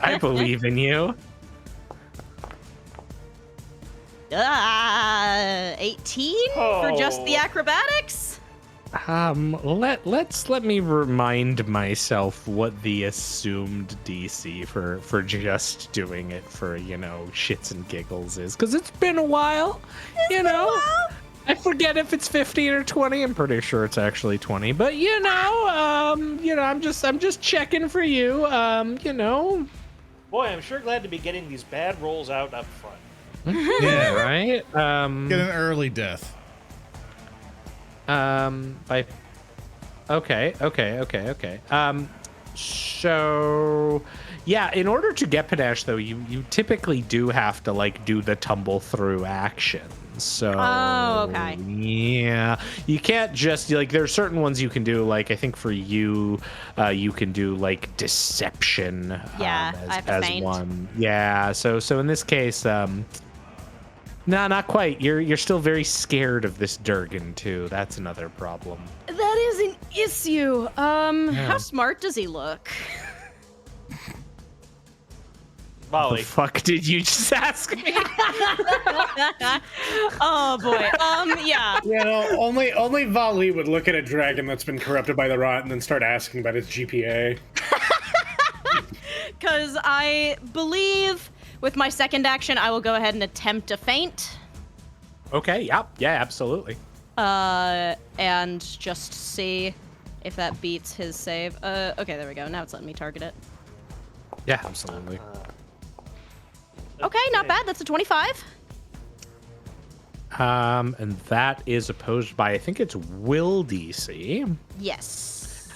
I believe in you. 18 for just the Oh. acrobatics. Let me remind myself what the assumed DC for just doing it for shits and giggles is, because it's been a while. I forget if it's 15 or 20. I'm pretty sure it's actually 20. But I'm just checking for you. Boy, I'm sure glad to be getting these bad rolls out up front. Yeah, right. Get an early death. Okay. So yeah, in order to get panache though, you typically do have to do the tumble through action. So okay. Yeah, you can't just there's certain ones you can do. I think for you, you can do deception. Yeah, I have to as feint. one. Yeah. So in this case, no, not quite. You're still very scared of this Durgan too. That's another problem. That is an issue. How smart does he look? The Valli, fuck did you just ask me? Oh boy. Yeah. Only Valli would look at a dragon that's been corrupted by the rot and then start asking about its GPA. Because I believe with my second action, I will go ahead and attempt to feint. Okay. Yeah, absolutely. And just see if that beats his save. Okay, there we go. Now it's letting me target it. Yeah, absolutely. Okay, not bad. That's a 25. And that is opposed by, I think it's Will DC, Yes.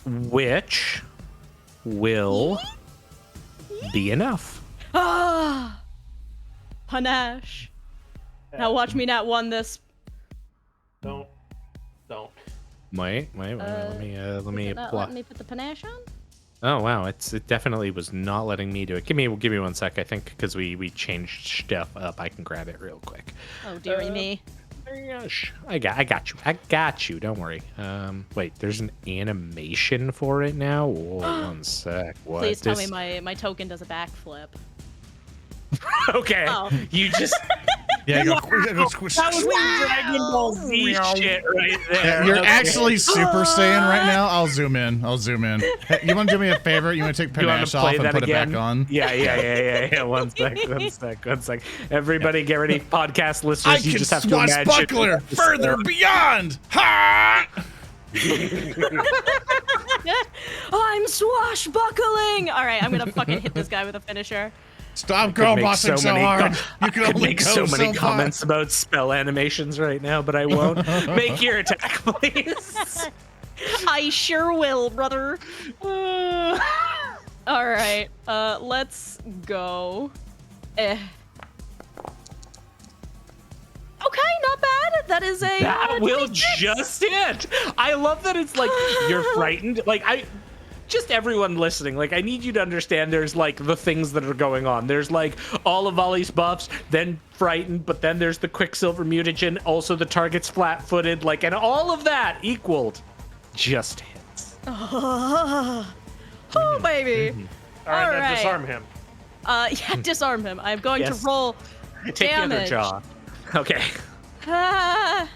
which will be enough. Ah! Panache. Now watch me not won this. don't. Wait. Let me Is it not apply. letting me put the panache on? Oh wow, it definitely was not letting me do it. Give me 1 sec. I think because we changed stuff up, I can grab it real quick. Oh dearie me. Gosh, I got you. Don't worry. Wait, there's an animation for it now. Whoa, 1 sec. What? Please tell me my token does a backflip. Okay, Oh. you just. Yeah, go That was some Dragon Ball Z shit right there. You're Okay. actually Super Saiyan right now. I'll zoom in. Hey, you want to do me a favor? You want to take You want panache to off play and that put again? it back on? Yeah. 1 sec. Everybody, get ready. Podcast listeners, I you can just have to imagine. swashbuckler further beyond. Ha! I'm swashbuckling. All right, I'm gonna fucking hit this guy with a finisher. Stop girl bossing so hard. You can only make go so many far. comments about spell animations right now, but I won't. Make your attack, please. I sure will, brother. All right, let's go. Okay, not bad. That is a That will 26. just hit. I love that it's like you're frightened. Like just everyone listening, like I need you to understand there's like the things that are going on. There's like all of Valli's buffs, then frightened, but then there's the Quicksilver mutagen, also the target's flat-footed, like, and all of that equaled just hits. Oh, baby. All right, All then right. disarm him. Yeah, disarm him. I'm going Yes. to roll Take the other damage. jaw. Okay. Ah.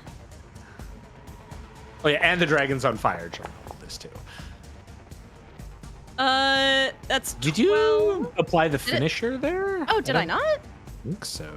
Oh yeah, and the dragon's on fire during all this too. That's 12. Did you apply the finisher there? Oh, did I not? think so.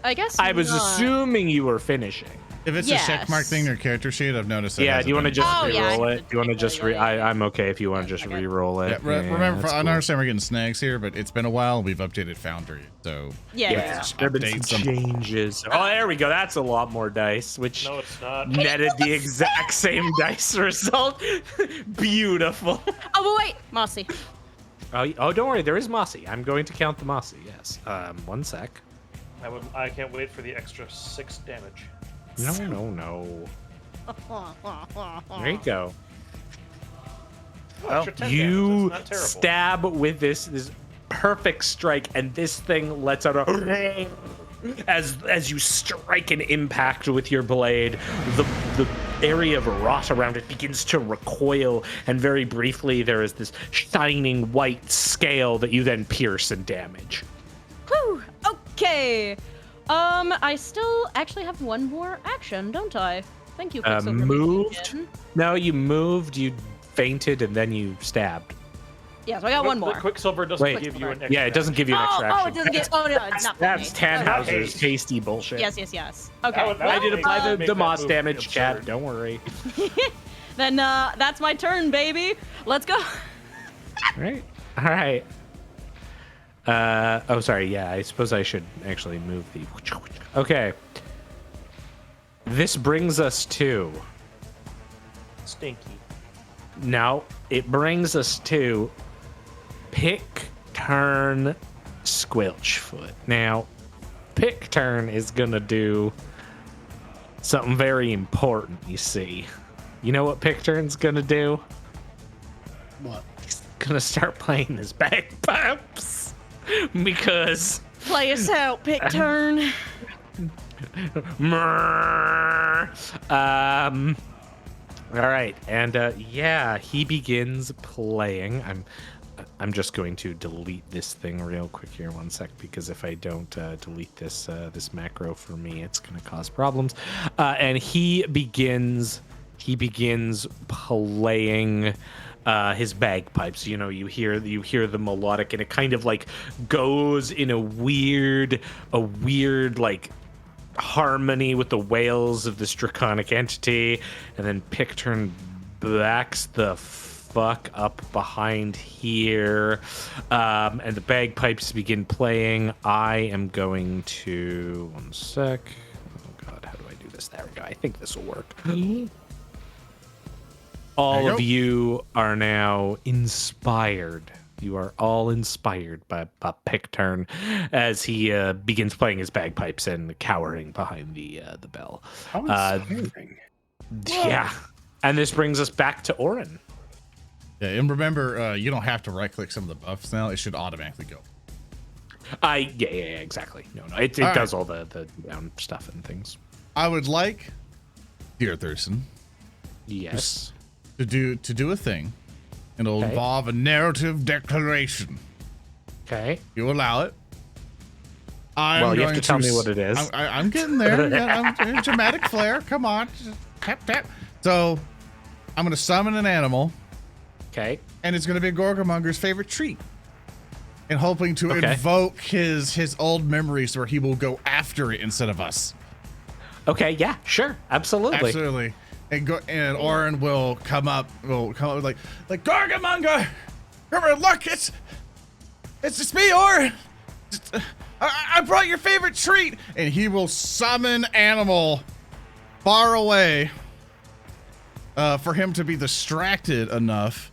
I guess I was not. assuming you were finishing. If it's Yes. a checkmark thing in your character sheet, I've noticed that. Yeah, do you want to just Oh, yeah, re-roll I it? Do you want to just yeah. I'm okay if you want to just Okay. re-roll it. Yeah, remember, that's I cool. understand we're getting snags here, but it's been a while. We've updated Foundry, so Yeah. Yeah, Just there have been update some some- changes. Oh, there we go. That's a lot more dice, which No, it's not. netted the exact same dice result. Beautiful. Oh, but wait, Mossy. Oh, don't worry. There is Mossy. I'm going to count the Mossy. Yes. 1 sec. I can't wait for the extra 6 damage. No. There you go. Extra 10 You damage. That's not terrible. stab with this perfect strike, and this thing lets out a as you strike and impact with your blade. The area of rot around it begins to recoil, and very briefly there is this shining white scale that you then pierce and damage. Whew. Okay. I still actually have one more action, don't I? Thank you, Quicksilver Moved? Magician. No, you moved, you fainted, and then you stabbed. Yeah, so I got one more. The Quicksilver doesn't Wait. give you an extra. Yeah, it doesn't give you an extra Oh, action. it doesn't get. Oh, no, it's not. for That's me. Tannhauser's Okay. tasty bullshit. Yes. Okay. That I would did make- apply make the that moss move damage, chat. absurd. Don't worry. Then that's my turn, baby. Let's go. All right. Oh, sorry. Yeah, I suppose I should actually move the. Okay. This brings us to. Stinky. Now, it brings us to Pick Turn Squelchfoot. Now, Pick Turn is going to do something very important, you see. You know what Pick Turn's going to do? What? He's going to start playing his bagpipes. Because. Play us out, pick turn. All right, and yeah, he begins playing. I'm just going to delete this thing real quick here, 1 sec, because if I don't delete this this macro for me, it's going to cause problems. And he begins playing his bagpipes. You know, you hear the melodic, and it kind of like goes in a weird like harmony with the wails of this draconic entity, and then Pickturn backs the fuck up behind here, and the bagpipes begin playing. I am going to 1 sec. Oh god, how do I do this? There we go. I think this will work. All of you are now inspired. You are all inspired by Pickturn as he begins playing his bagpipes and cowering behind the bell. How inspiring. Yeah. And this brings us back to Oran. Yeah, and remember, you don't have to right-click some of the buffs now. It should automatically go. Yeah, exactly. No, it does all the down stuff and things. I would like, dear Thurston, Yes. to do a thing. It'll involve a narrative declaration. Okay. You allow it. Well, you have to tell me what it is. I'm getting there. Yeah, dramatic flair. Come on. Just tap, tap. So, I'm going to summon an animal. Okay. And it's going to be Gorgamonger's favorite treat. And hoping to invoke his old memories where he will go after it instead of us. Okay, yeah, sure. Absolutely. And Oran will come up like Gorgamonger! Look, it's me, Oran! I brought your favorite treat! And he will summon animal far away for him to be distracted enough.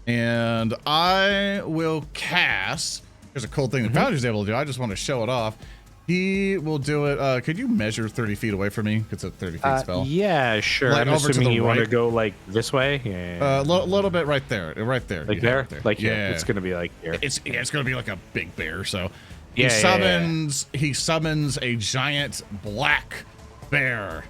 And I will cast. There's a cool thing the Founder's able to do. I just want to show it off. He will do it. Could you measure 30 feet away from me? It's a 30 feet spell. Yeah, sure. Like I'm over to assuming the you want to right? go like this way. Yeah. Little bit right there. Like there? Yeah, right there. Like yeah. It's gonna be like here. It's gonna be like a big bear. So He summons a giant black bear.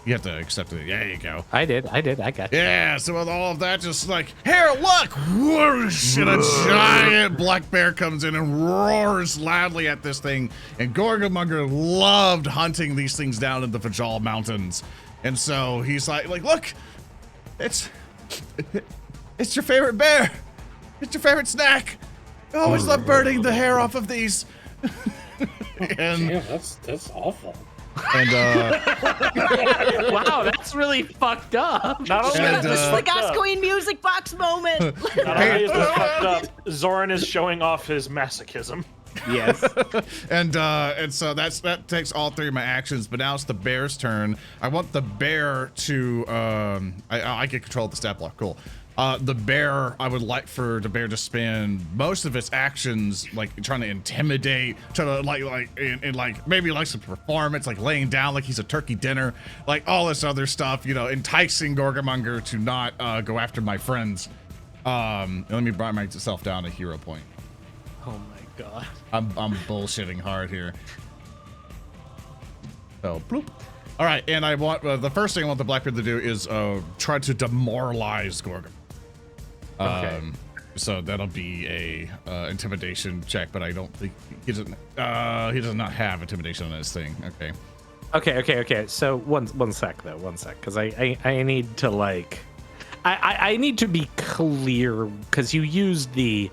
You have to accept it. There you go. I did. I got you. Yeah, so with all of that, just like, here, look! Whoosh! And a giant black bear comes in and roars loudly at this thing. And Gorgamonger loved hunting these things down in the Fajal Mountains. And so he's like, look! It's your favorite bear! It's your favorate snack! I always love burning the hair off of these. And Damn, that's awful. And wow, that's really fucked up. Not only is this The fucked up, Gascoigne music box moment. not only is this fucked up, Zoran is showing off his masochism. Yes. and so that takes all three of my actions, but now it's the bear's turn. I want the bear to I get control of the stat block. Cool. The bear, I would like for the bear to spend most of its actions like trying to intimidate, trying to like maybe like some performance, like laying down like he's a turkey dinner, like all this other stuff, you know, enticing Gorgamonger to not go after my friends. Let me bring myself down a hero point. Oh my god. I'm bullshitting hard here. So, bloop. All right, and I want the first thing I want the Blackbeard to do is try to demoralize Gorgon. Okay. So that'll be a intimidation check, but I don't think he doesn't. He does not have intimidation on his thing. Okay. Okay. So one sec, because I need to like, I need to be clear because you used the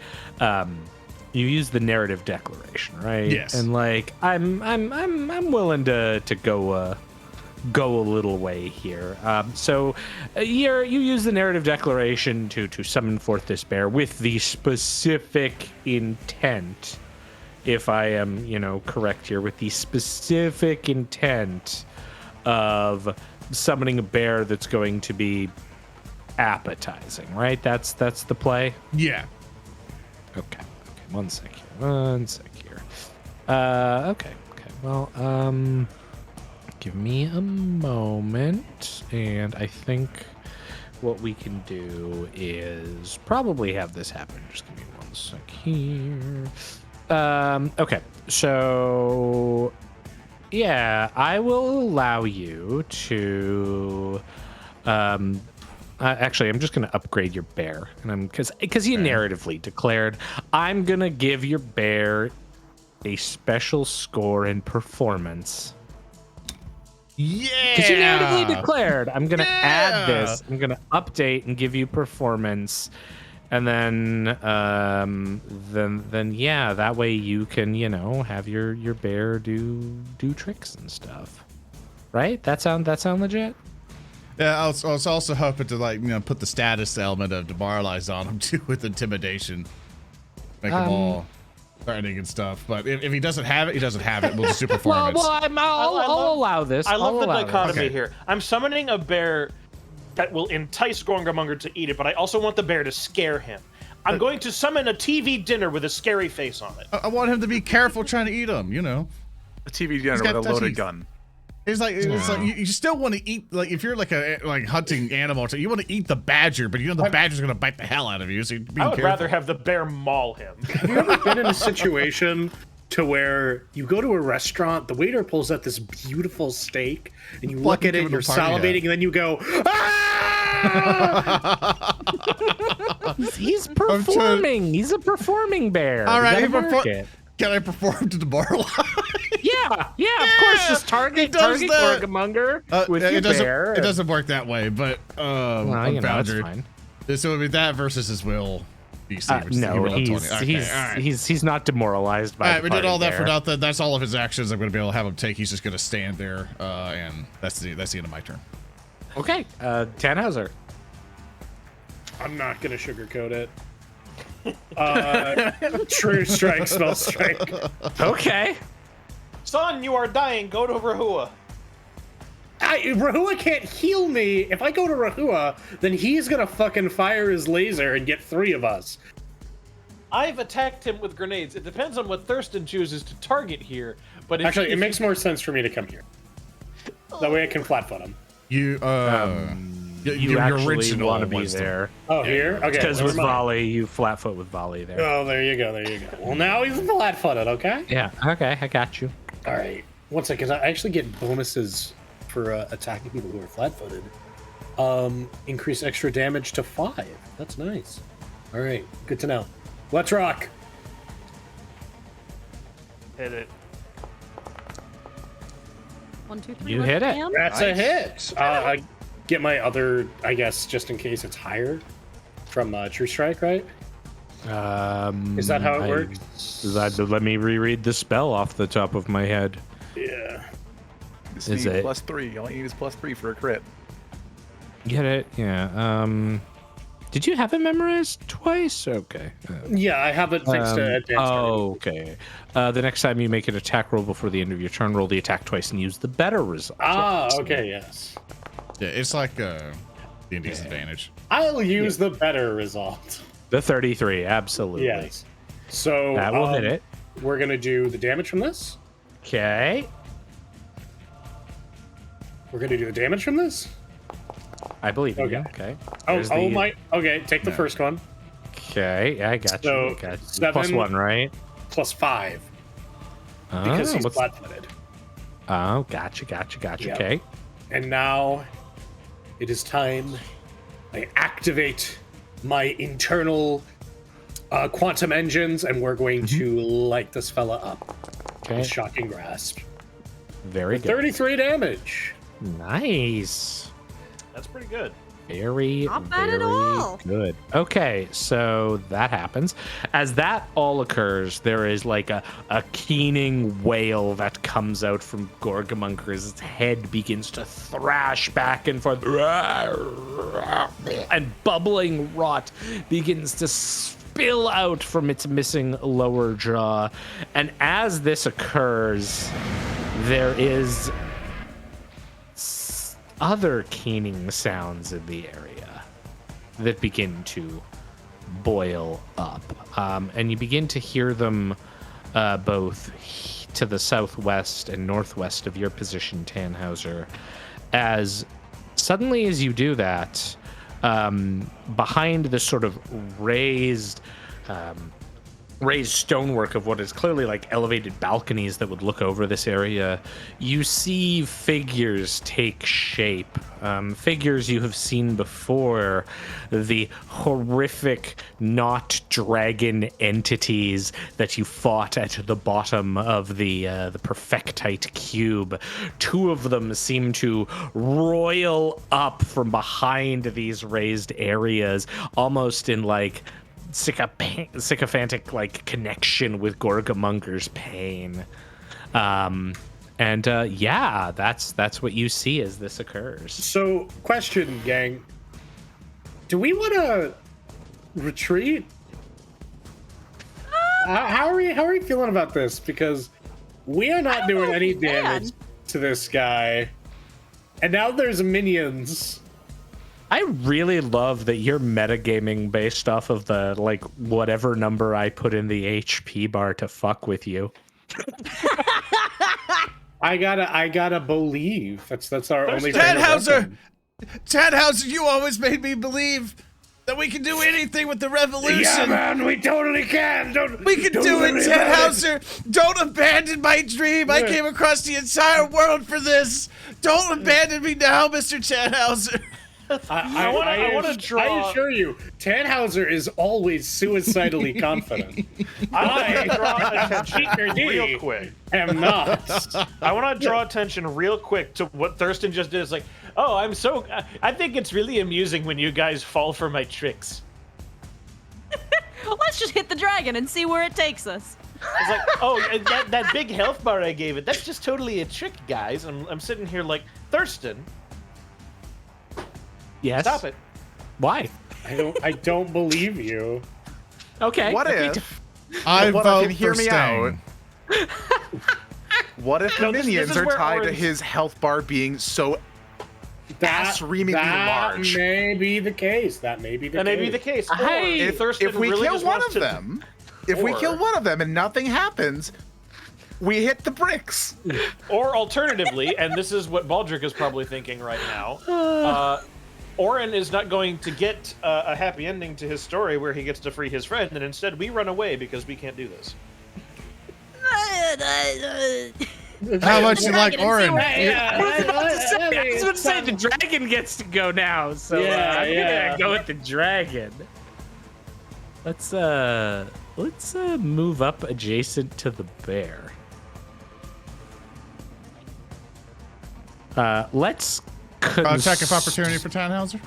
narrative declaration, right? Yes. And like, I'm willing to go a little way here. So you use the narrative declaration to summon forth this bear with the specific intent, if I am, correct here, with the specific intent of summoning a bear that's going to be appetizing, right? That's the play? Yeah. Okay. One sec here. Okay. Well, give me a moment, and I think what we can do is probably have this happen. Just give me one sec here. Okay, so yeah, I will allow you to. Actually, I'm just gonna upgrade your bear, and because you narratively declared, I'm gonna give your bear a special score in performance. Yeah. Because you narratively declared, I'm gonna add this. I'm gonna update and give you performance, and then yeah, that way you can have your bear do tricks and stuff. Right? That sound legit? Yeah. I was also hoping to put the status element of demoralize on him too with intimidation, make him all threatening and stuff. But if he doesn't have it, he doesn't have it. We'll just do performance. I'll allow this. I love the dichotomy Okay. here. I'm summoning a bear that will entice Gorgamonger to eat it, but I also want the bear to scare him. I'm going to summon a TV dinner with a scary face on it. I want him to be careful trying to eat him. A TV dinner got with a loaded teeth. gun. It's like you still want to eat, like if you're like hunting animals, you want to eat the badger, but you know the badger's gonna bite the hell out of you. So I would rather have the bear maul him. Have you ever been in a situation to where you go to a restaurant, the waiter pulls out this beautiful steak, and you look at it, you're salivating, and then you go, ah! He's performing. He's a performing bear. All right, Can I perform to demoralize? Yeah, of course. Just target Gorgamonger with your bear. It doesn't work that way, but it's fine. So it'd be that versus his will DC. No, he's not demoralized by. All right, the we did all that there. for nothing. That's all of his actions. I'm going to be able to have him take. He's just going to stand there, and that's the end of my turn. Okay, Tannhauser. I'm not gonna sugarcoat it. True strike, spell strike. Okay. Son, you are dying. Go to Rehua. Rehua can't heal me. If I go to Rehua, then he's gonna fucking fire his laser and get 3 of us. I've attacked him with grenades. It depends on what Thurston chooses to target here. But Actually, it makes more sense for me to come here. That way I can flatfoot him. You actually want to be there. Oh, here? Okay. Because with Valli, you flatfoot with Valli there. Oh, there you go. Well, now he's flat-footed, okay? Yeah, okay, I got you. All right. One second, because I actually get bonuses for attacking people who are flat-footed. Increase extra damage to 5. That's nice. All right, good to know. Let's rock. Hit it. 1, 2, 3. You hit it. Bam. That's a hit. I get my other, I guess, just in case it's higher from True Strike, right? Is that how it works? Let me reread the spell off the top of my head. Yeah. Is it +3? All you need is +3 for a crit. Get it? Yeah. Did you have it memorized twice? Okay. Yeah, I have it fixed to advanced. Okay. The next time you make an attack roll before the end of your turn, roll the attack twice and use the better result. Okay, yes. Yeah, it's like D&D's advantage. I'll use the better result. The 33, absolutely. Yes. So that will hit it. We're gonna do the damage from this. Okay. We're gonna do the damage from this. I believe you. Okay. Okay. Okay, take the first one. Okay, yeah, I got you. So, Okay. 7 +1, right? +5. Because he's flat-footed. Oh, gotcha. Yep. Okay. And now it is time I activate my internal quantum engines, and we're going to light this fella up. Okay. With Shocking Grasp. Very good. 33 damage. Nice. That's pretty good. Very, Not bad at very all. good. Okay, so that happens. As that all occurs, there is like a keening wail that comes out from Gorgamonger's head, begins to thrash back and forth, and bubbling rot begins to spill out from its missing lower jaw. And as this occurs, there is other keening sounds in the area that begin to boil up. And you begin to hear them both to the southwest and northwest of your position, Tannhauser. As suddenly as you do that, behind this sort of raised stonework of what is clearly like elevated balconies that would look over this area, you see figures take shape. Figures you have seen before, the horrific not dragon entities that you fought at the bottom of the Perfectite cube. 2 of them seem to roil up from behind these raised areas, almost in like sycophantic like connection with Gorgamonger's pain. Yeah, that's what you see as this occurs. So, question, gang. Do we want to retreat? How are we feeling about this? Because we are not doing any damage to this guy, and now there's minions. I really love that you're metagaming based off of the like whatever number I put in the HP bar to fuck with you. I gotta believe. That's our only. Tannhauser! Tannhauser, you always made me believe that we can do anything with the revolution. Yeah, man, we totally can. We can do it, Tannhauser. Don't abandon my dream. I came across the entire world for this. Don't abandon me now, Mr. Tannhauser. I want to draw. I assure you, Tannhauser is always suicidally confident. I want to draw attention real quick. Am not. I want to draw attention real quick to what Thurston just did. It's like, oh, I think it's really amusing when you guys fall for my tricks. Let's just hit the dragon and see where it takes us. It's like, oh, that big health bar I gave it, that's just totally a trick, guys. I'm sitting here like, Thurston, Yes. stop it. Why? I don't believe you. Okay. What if? I what vote if, hear for me out. staying. What if the No, this minions is are where tied to Oran's- his health bar being so ass-reamingly large? That may be the case. That may be the That case. may be the case. Hey, Or Thurston If we really kill just one wants of to- them, if we kill Or- one of them and nothing happens, we hit the bricks. Or alternatively, and this is what Baldric is probably thinking right now, Oran is not going to get a happy ending to his story where he gets to free his friend, and instead we run away because we can't do this. How much you like Oran? I was about to say the dragon gets to go now, so I'm gonna go with the dragon. Let's move up adjacent to the bear. Let's Attack of opportunity for Tannhauser?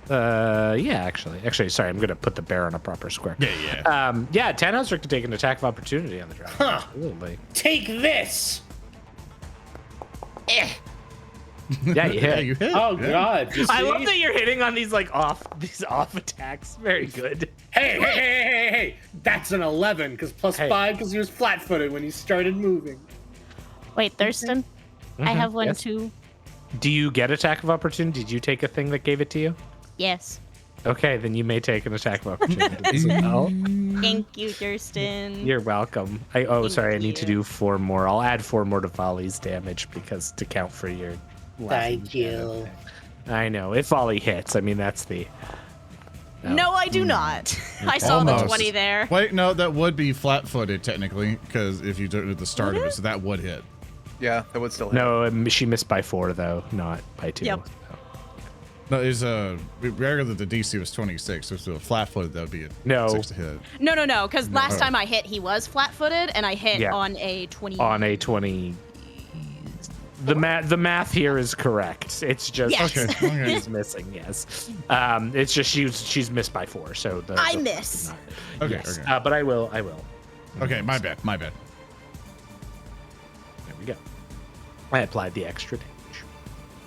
yeah, actually, sorry, I'm gonna put the bear on a proper square. Yeah. Yeah, Tannhauser can take an attack of opportunity on the dragon. Huh. Absolutely. Take this. Yeah, you Yeah, hit. you hit. Oh Yeah. God! You I see? love that you're hitting on these off attacks. Very good. Hey! That's an 11 because plus Hey. 5 because he was flat-footed when he started moving. Wait, Thurston, I have one Yes. too. Do you get attack of opportunity? Did you take a thing that gave it to you? Yes. Okay, then you may take an attack of opportunity as well. Thank you, Thurston. You're welcome. Sorry, I need to do 4 more. I'll add 4 more to Valli's damage because to count for your. Thank you. I know. If Valli hits, I mean that's the. No, I do not. I saw the Almost. 20 there. Wait, no, that would be flat-footed technically, because if you do it at the start of it, so that would hit. Yeah, that would still hit. No, she missed by 4 though, not by 2. Yep. No, is rather that the DC was 26, so if it was flat-footed, that would be a No. 6 to hit. No, because last Oh. time I hit, he was flat-footed, and I hit Yeah. on a 20. On a 20. The math here is correct. It's just Yes. Okay. she's missing. Yes, it's just she's missed by 4. So I miss. Okay, Yes, okay. but I will. Okay, my bad. There we go. I applied the extra damage.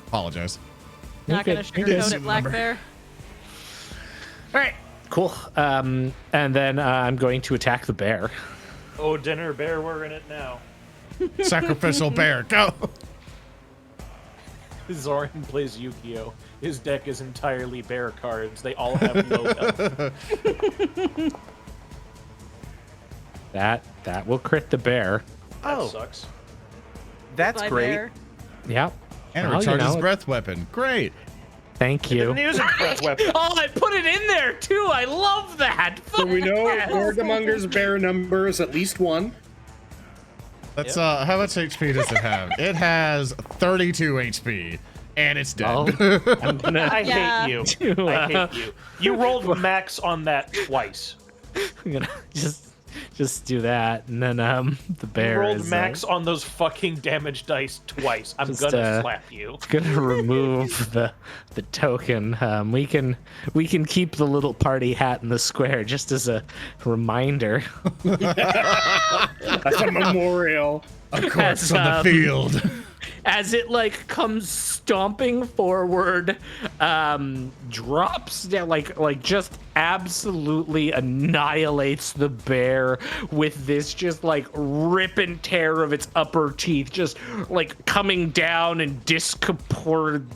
Apologize. Not You're gonna good. You're sugarcoat good. it, Black Bear. All right, cool. And then I'm going to attack the bear. Oh, dinner bear, we're in it now. Sacrificial bear, go! Zoran plays Yu-Gi-Oh! His deck is entirely bear cards. They all have low health. That will crit the bear. That sucks. That's Bye, great. Bear. Yep. And Well, you recharges know, breath weapon. Great. Thank you. Didn't use a breath weapon. Oh, I put it in there too. I love that. So we know Yes. Gorgamonger's bear number is at least 1. Let's how much HP does it have? It has 32 HP, and it's dead. Oh, I'm gonna. I Yeah. hate you. To, I hate you. You rolled max on that twice. I'm gonna just do that, and then the You bear rolled is max on those fucking damage dice twice. I'm Just, gonna slap you. gonna remove the token. We can keep the little party hat in the square just as a reminder. That's a memorial. A corpse As, on the field. As it like comes stomping forward, drops down, like just absolutely annihilates the bear with this just like rip and tear of its upper teeth, just like coming down and dismembering,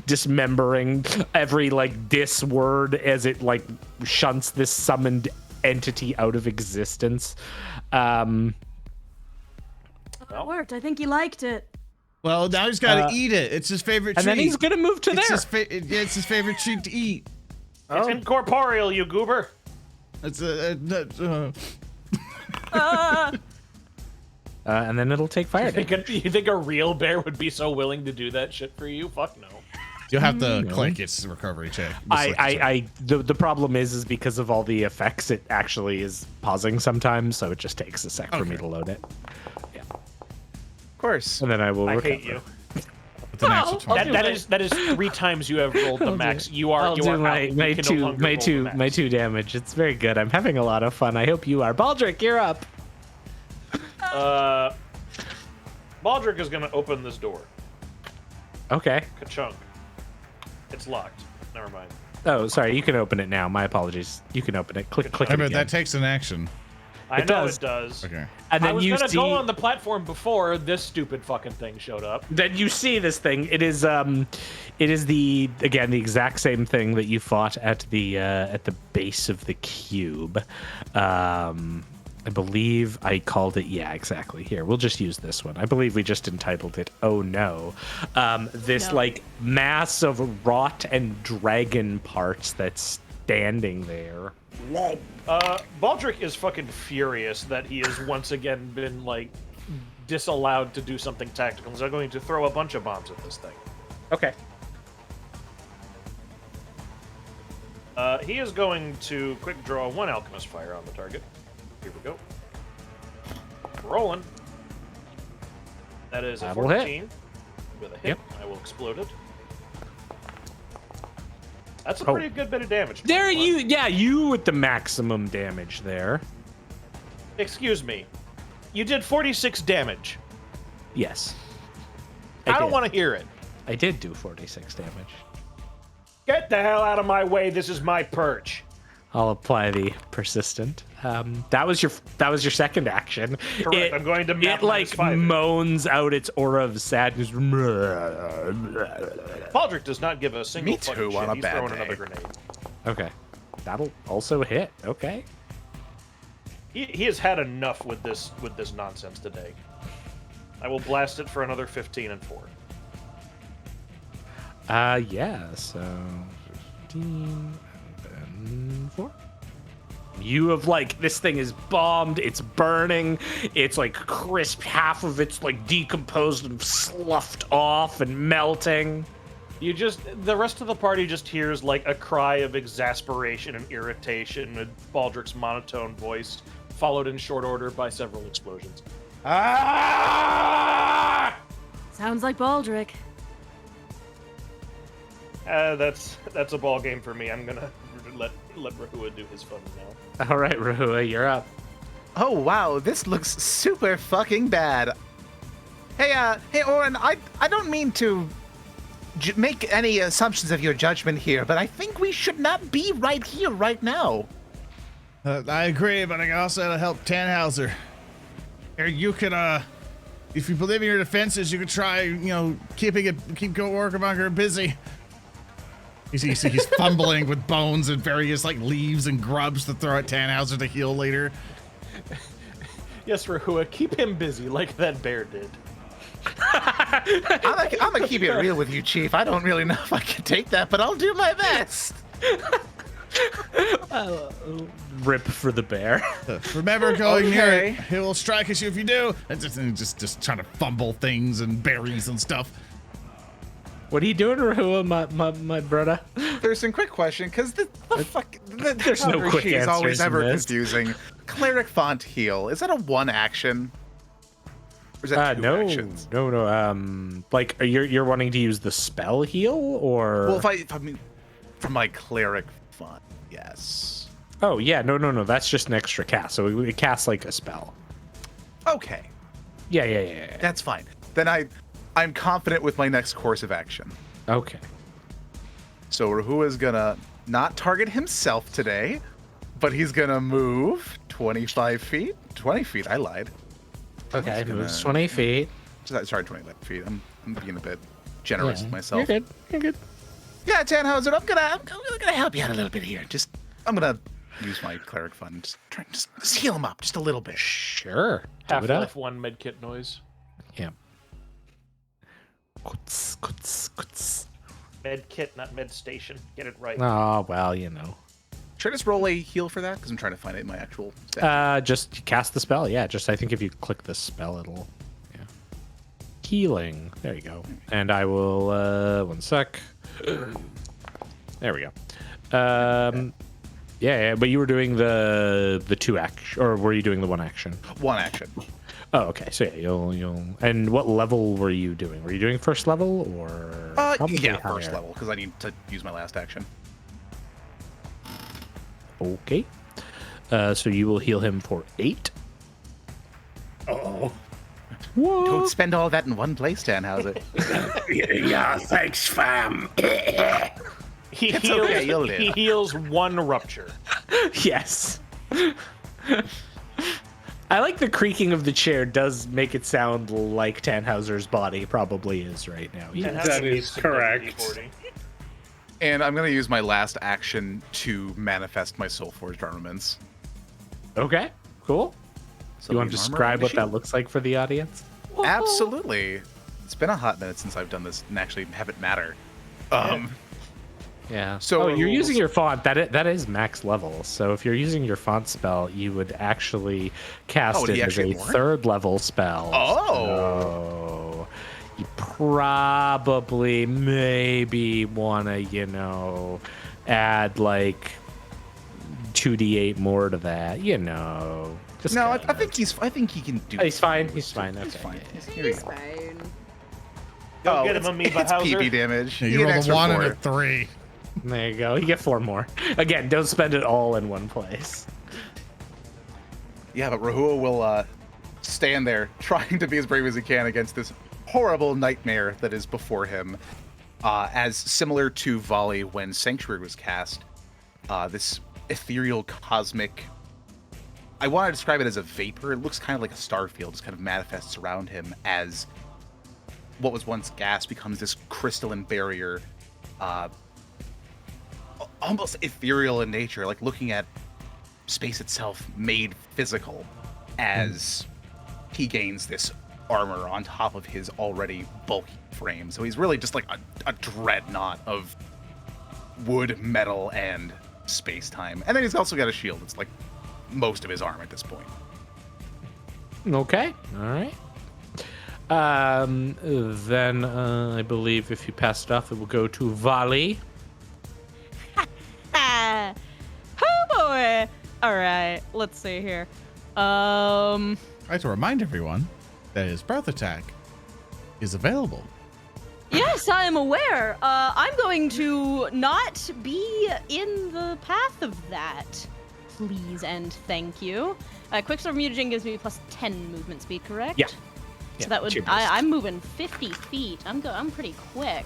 dismembering every like dis word as it like shunts this summoned entity out of existence. It worked. I think he liked it. Well, now he's got to eat it. It's his favorite treat. And then he's gonna move to it's there. It's his favorite treat to eat. It's incorporeal, you goober. It's And then it'll take fire. You think a real bear would be so willing to do that shit for you? Fuck no. You'll have to click its recovery check. The problem is because of all the effects, it actually is pausing sometimes, so it just takes a sec for me to load it. Yeah. Of course. And then I will. I recover. hate you. With an actual target. That is 3 times you have rolled the max. You are I'll you do are out. You my can no longer roll the max. 2 damage. It's very good. I'm having a lot of fun. I hope you are. Baldric, you're up. Baldric is gonna open this door. Okay. Ka-chunk. It's locked. Never mind. Oh, sorry. You can open it now. My apologies. You can open it. Click it Remember, again. that takes an action. I know does. it does. Okay. And I then was you gonna see. go on the platform before this stupid fucking thing showed up. Then you see this thing. It is the exact same thing that you fought at the base of the cube. I believe I called it. Yeah, exactly. Here, we'll just use this one. I believe we just entitled it "Oh No." This like mass of rot and dragon parts that's standing there. Baldric is fucking furious that he has once again been like disallowed to do something tactical. So I'm going to throw a bunch of bombs at this thing. Okay. He is going to quick draw 1 Alchemist Fire on the target. Here we go. Rolling. That is a That'll 14 hit. with a hit. Yep. I will explode it. That's a pretty good bit of damage. There you with the maximum damage there. Excuse me. You did 46 damage. Yes. I don't want to hear it. I did do 46 damage. Get the hell out of my way. This is my perch. I'll apply the persistent. That was your second action. Correct. I'm going to map it like -5. moans out its aura of sadness. Baldric does not give a single Me too, fucking shit. on a He's bad throwing day. another grenade. Okay, that'll also hit. Okay. He has had enough with this nonsense today. I will blast it for another 15 and 4. Yeah. So 15 and 4. You have like this thing is bombed, it's burning, it's like crisp, half of it's like decomposed and sloughed off and melting. The rest of the party just hears like a cry of exasperation and irritation with Baldric's monotone voice, followed in short order by several explosions. Ah! Sounds like Baldric. That's a ball game for me. I'm gonna let Rehua do his fun now. All right, Rehua, you're up. Oh wow, this looks super fucking bad. Hey Oran, I don't mean to make any assumptions of your judgment here, but I think we should not be right here right now. I agree, but I can also help Tannhauser. Or you could, if you believe in your defenses, you could try, keep Warcamonger busy. He's fumbling with bones and various like leaves and grubs to throw at Tannhauser to heal later. Yes, Rehua, keep him busy like that bear did. I'm gonna keep it real with you, Chief. I don't really know if I can take that, but I'll do my best. Rip for the bear. Remember going near it. He will strike at you if you do. And just trying to fumble things and berries and stuff. What are you doing, Rehua, my brother? There's some quick question, because the There's no quick sheet is always answers in ever this. confusing. Cleric font heal. Is that a 1 action? Or is that 2 actions? No. Like, you're wanting to use the spell heal, or? Well, if I mean, from my cleric font, yes. Oh yeah, no. That's just an extra cast. So we cast like a spell. Okay, Yeah. that's fine. Then I'm confident with my next course of action. Okay. So Rehua is gonna not target himself today, but he's gonna move 25 feet. 20 feet. I lied. Okay. gonna- Moves 20 feet. Sorry, 25 feet. I'm being a bit generous with myself. You're good. Yeah, Tannhauser, I'm gonna help you out a little bit here. I'm gonna use my cleric fund. Just heal him up just a little bit. Sure. Do it up. Half-Life 1 medkit noise. Yeah. Kuts, kuts, kuts. Medkit, not med station. Get it right. Oh, well, you know. Should I just roll a heal for that? Because I'm trying to find it in my actual stat. Just cast the spell. Yeah, just I think if you click the spell, it'll. Yeah. Healing. There you go. And I will. 1 sec. There we go. Yeah, but you were doing the 2 action, or were you doing the 1 action? 1 action. Oh, okay. So yeah, you'll. And what level were you doing? Were you doing first level or? Probably Yeah, higher? first level, because I need to use my last action. Okay. So you will heal him for 8. Oh, Don't spend all that in one place, Tannhauser. yeah, thanks, fam. He It's heals, okay, you'll live. he heals 1 rupture. Yes. I like the creaking of the chair does make it sound like Tannhauser's body probably is right now. And Yes. That needs is to correct. D40. And I'm going to use my last action to manifest my soul-forged armaments. Okay, cool. So You want to the armor describe and what the that shield. looks like for the audience? Absolutely. It's been a hot minute since I've done this and actually have it matter. Yeah. So- So you're using your font. That is max level. So if you're using your font spell, you would actually cast Oh, do it you as actually a have more? 3rd level spell. Oh. So you probably maybe want to, add like 2d8 more to that. Just No, I kinda- think he can do. He's fine. do He's it. fine. He's Okay. fine. Yeah, Here we He's go. fine. Go get him, it's Amoeba it's Hauser. PP damage. Yeah, You you get an roll a extra 1 and 4. a 3. There you go. You get 4 more. Again, don't spend it all in one place. Yeah, but Rehua will stand there trying to be as brave as he can against this horrible nightmare that is before him. As similar to Valli when Sanctuary was cast, this ethereal cosmic. I want to describe it as a vapor. It looks kind of like a star field, just kind of manifests around him as what was once gas becomes this crystalline barrier, almost ethereal in nature, like looking at space itself made physical as he gains this armor on top of his already bulky frame. So he's really just like a dreadnought of wood, metal, and space-time. And then he's also got a shield. It's like most of his arm at this point. Okay. All right. Then I believe if you pass it off, it will go to Valli. Oh boy. All right. Let's see here. I'd like to remind everyone that his breath attack is available. Yes, I am aware. I'm going to not be in the path of that. Please and thank you. Quicksilver Mutagen gives me plus 10 movement speed, correct? Yeah. So that would it's your best. I'm moving 50 feet. I'm pretty quick.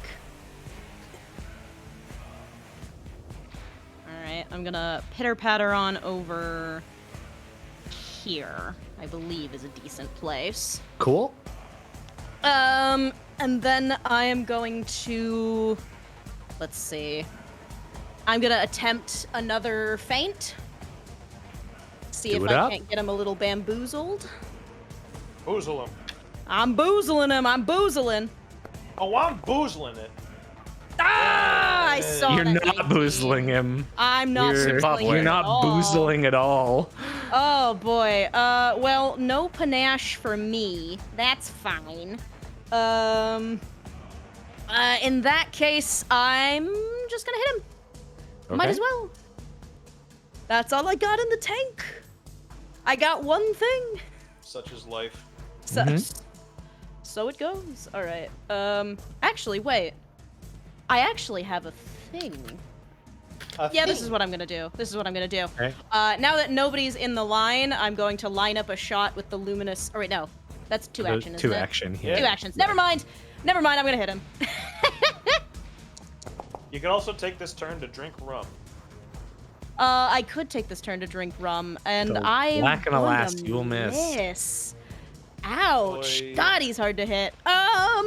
All right, I'm gonna pitter patter on over here. I believe is a decent place. Cool. And then I am going to, let's see. I'm gonna attempt another feint. See Do if it I up. can't get him a little bamboozled. Boozle him. I'm boozling him. I'm boozling. Oh, I'm boozling it. Ah! I saw You're that not 18. boozling him. I'm not You're, boozling you're him not at all. boozling at all. Oh boy. Well, no panache for me. That's fine. In that case, I'm just gonna hit him. Might Okay. as well. That's all I got in the tank. I got one thing. Such is life. So, Mhm. so it goes. All right. Actually, wait. I actually have a thing. Yeah, this is what I'm gonna do. This is what I'm gonna do. Okay. Now that nobody's in the line, I'm going to line up a shot with the luminous. Or wait, no, that's two action. Two isn't it? action. Yeah. Two actions. Never mind. Never mind. I'm gonna hit him. You can also take this turn to drink rum. I could take this turn to drink rum, and So, I'm black and gonna alas, you will miss. Ouch! Boy. God, he's hard to hit. All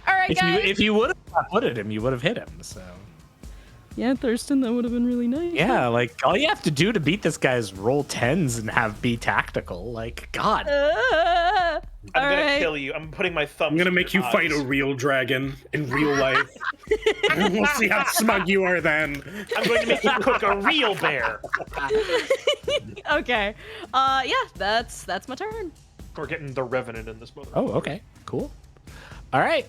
right, If guys. you would have put at him, you would have hit him. So Yeah, Thurston, that would have been really nice. Yeah, like all you have to do to beat this guy is roll 10s and be tactical. Like, God. I'm All gonna right. kill you. I'm putting my thumb. I'm gonna make you fight a real dragon in real life. And we'll see how smug you are then. I'm going to make you cook a real bear. Okay. Yeah, that's my turn. We're getting the Revenant in this moment. Oh, okay. Cool. All right.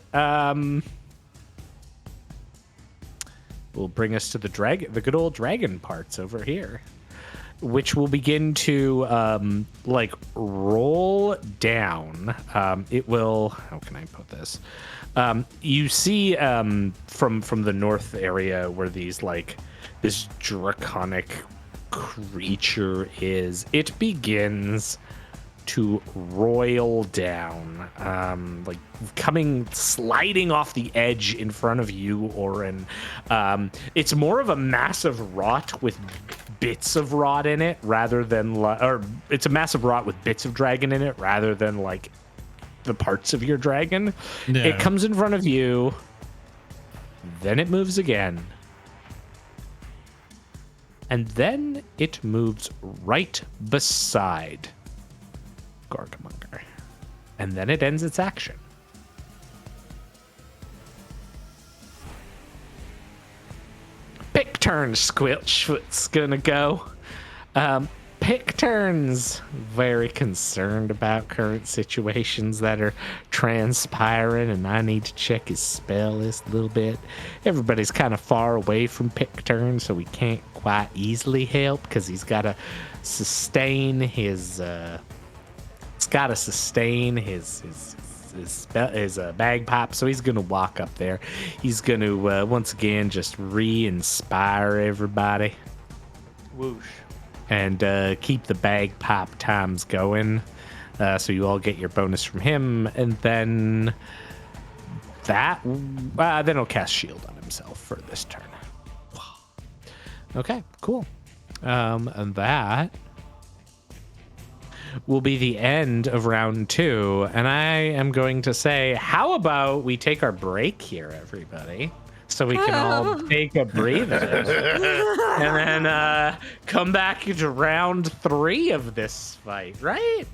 Will bring us to the good old dragon parts over here, which will begin to roll down. It will. How can I put this? You see from the north area where this draconic creature is. It begins to roil down, sliding off the edge in front of you, Oran. It's more of a massive rot with bits of rot in it rather than it's a massive rot with bits of dragon in it rather than like the parts of your dragon. Yeah. It comes in front of you, then it moves again, and then it moves right beside Gorgamonger. And then it ends its action. Pick turn, Squelchfoot's gonna go. Pick turns, very concerned about current situations that are transpiring, and I need to check his spell list a little bit. Everybody's kind of far away from Pick turn, so we can't quite easily help because he's got to sustain his. It's got to sustain his bagpipe, so he's gonna walk up there. He's gonna once again just re-inspire everybody. Whoosh. And keep the bagpipe times going, so you all get your bonus from him, and then then he'll cast shield on himself for this turn. Okay, cool. And that will be the end of round 2, and I am going to say, how about we take our break here, everybody? So we can all take a breather and then come back to round 3 of this fight, right?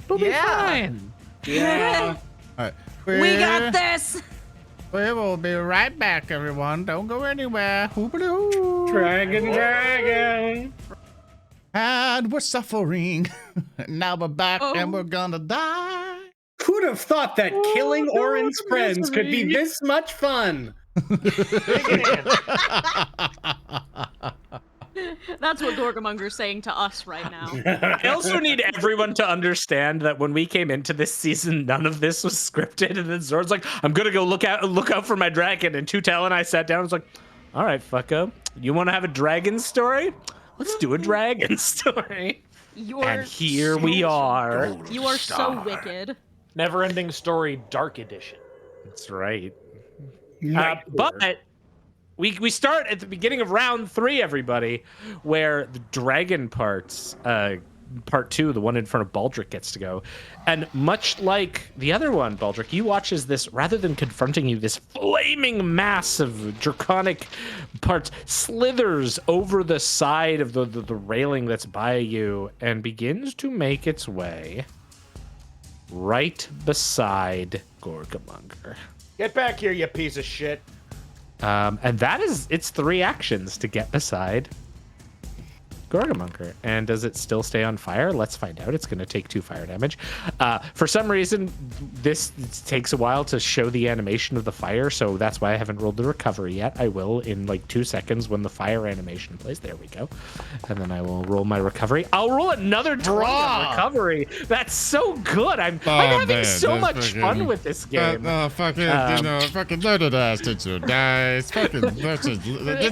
We'll be fine. Yeah. All right. We got this. We will be right back, everyone. Don't go anywhere. Hoop-a-doo. Dragon. And we're suffering. Now we're back and we're gonna die. Who'd have thought that killing Oran's friends could be this much fun? That's what Gorgamonger's saying to us right now. I also need everyone to understand that when we came into this season, none of this was scripted. And then Zor's like, I'm going to go look out for my dragon. And Tutel and I sat down and was like, all right, fucko, you want to have a dragon story? Let's do a dragon story. And here we are. You are so wicked. Never-ending story, Dark Edition. That's right. But we start at the beginning of round 3, everybody, where the dragon parts, part 2, the one in front of Baldric, gets to go. And much like the other one, Baldric, you watch as this, rather than confronting you, this flaming mass of draconic parts slithers over the side of the railing that's by you and begins to make its way right beside Gorgamonger. Get back here, you piece of shit. And it's 3 actions to get beside Gorgamonger. And does it still stay on fire? Let's find out. It's going to take 2 fire damage. For some reason, this takes a while to show the animation of the fire, so that's why I haven't rolled the recovery yet. I will in like 2 seconds when the fire animation plays. There we go. And then I will roll my recovery. I'll roll another draw recovery. That's so good. I'm having so much fun with this game. Fucking loaded ass to dice. Fucking it's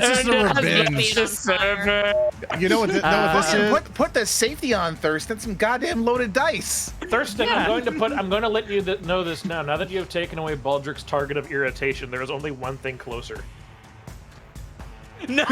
just a revenge. You know what this is? Put the safety on, Thurston. Some goddamn loaded dice. Thurston, I'm going to let you know this now. Now that you have taken away Baldric's target of irritation, there is only one thing closer. No.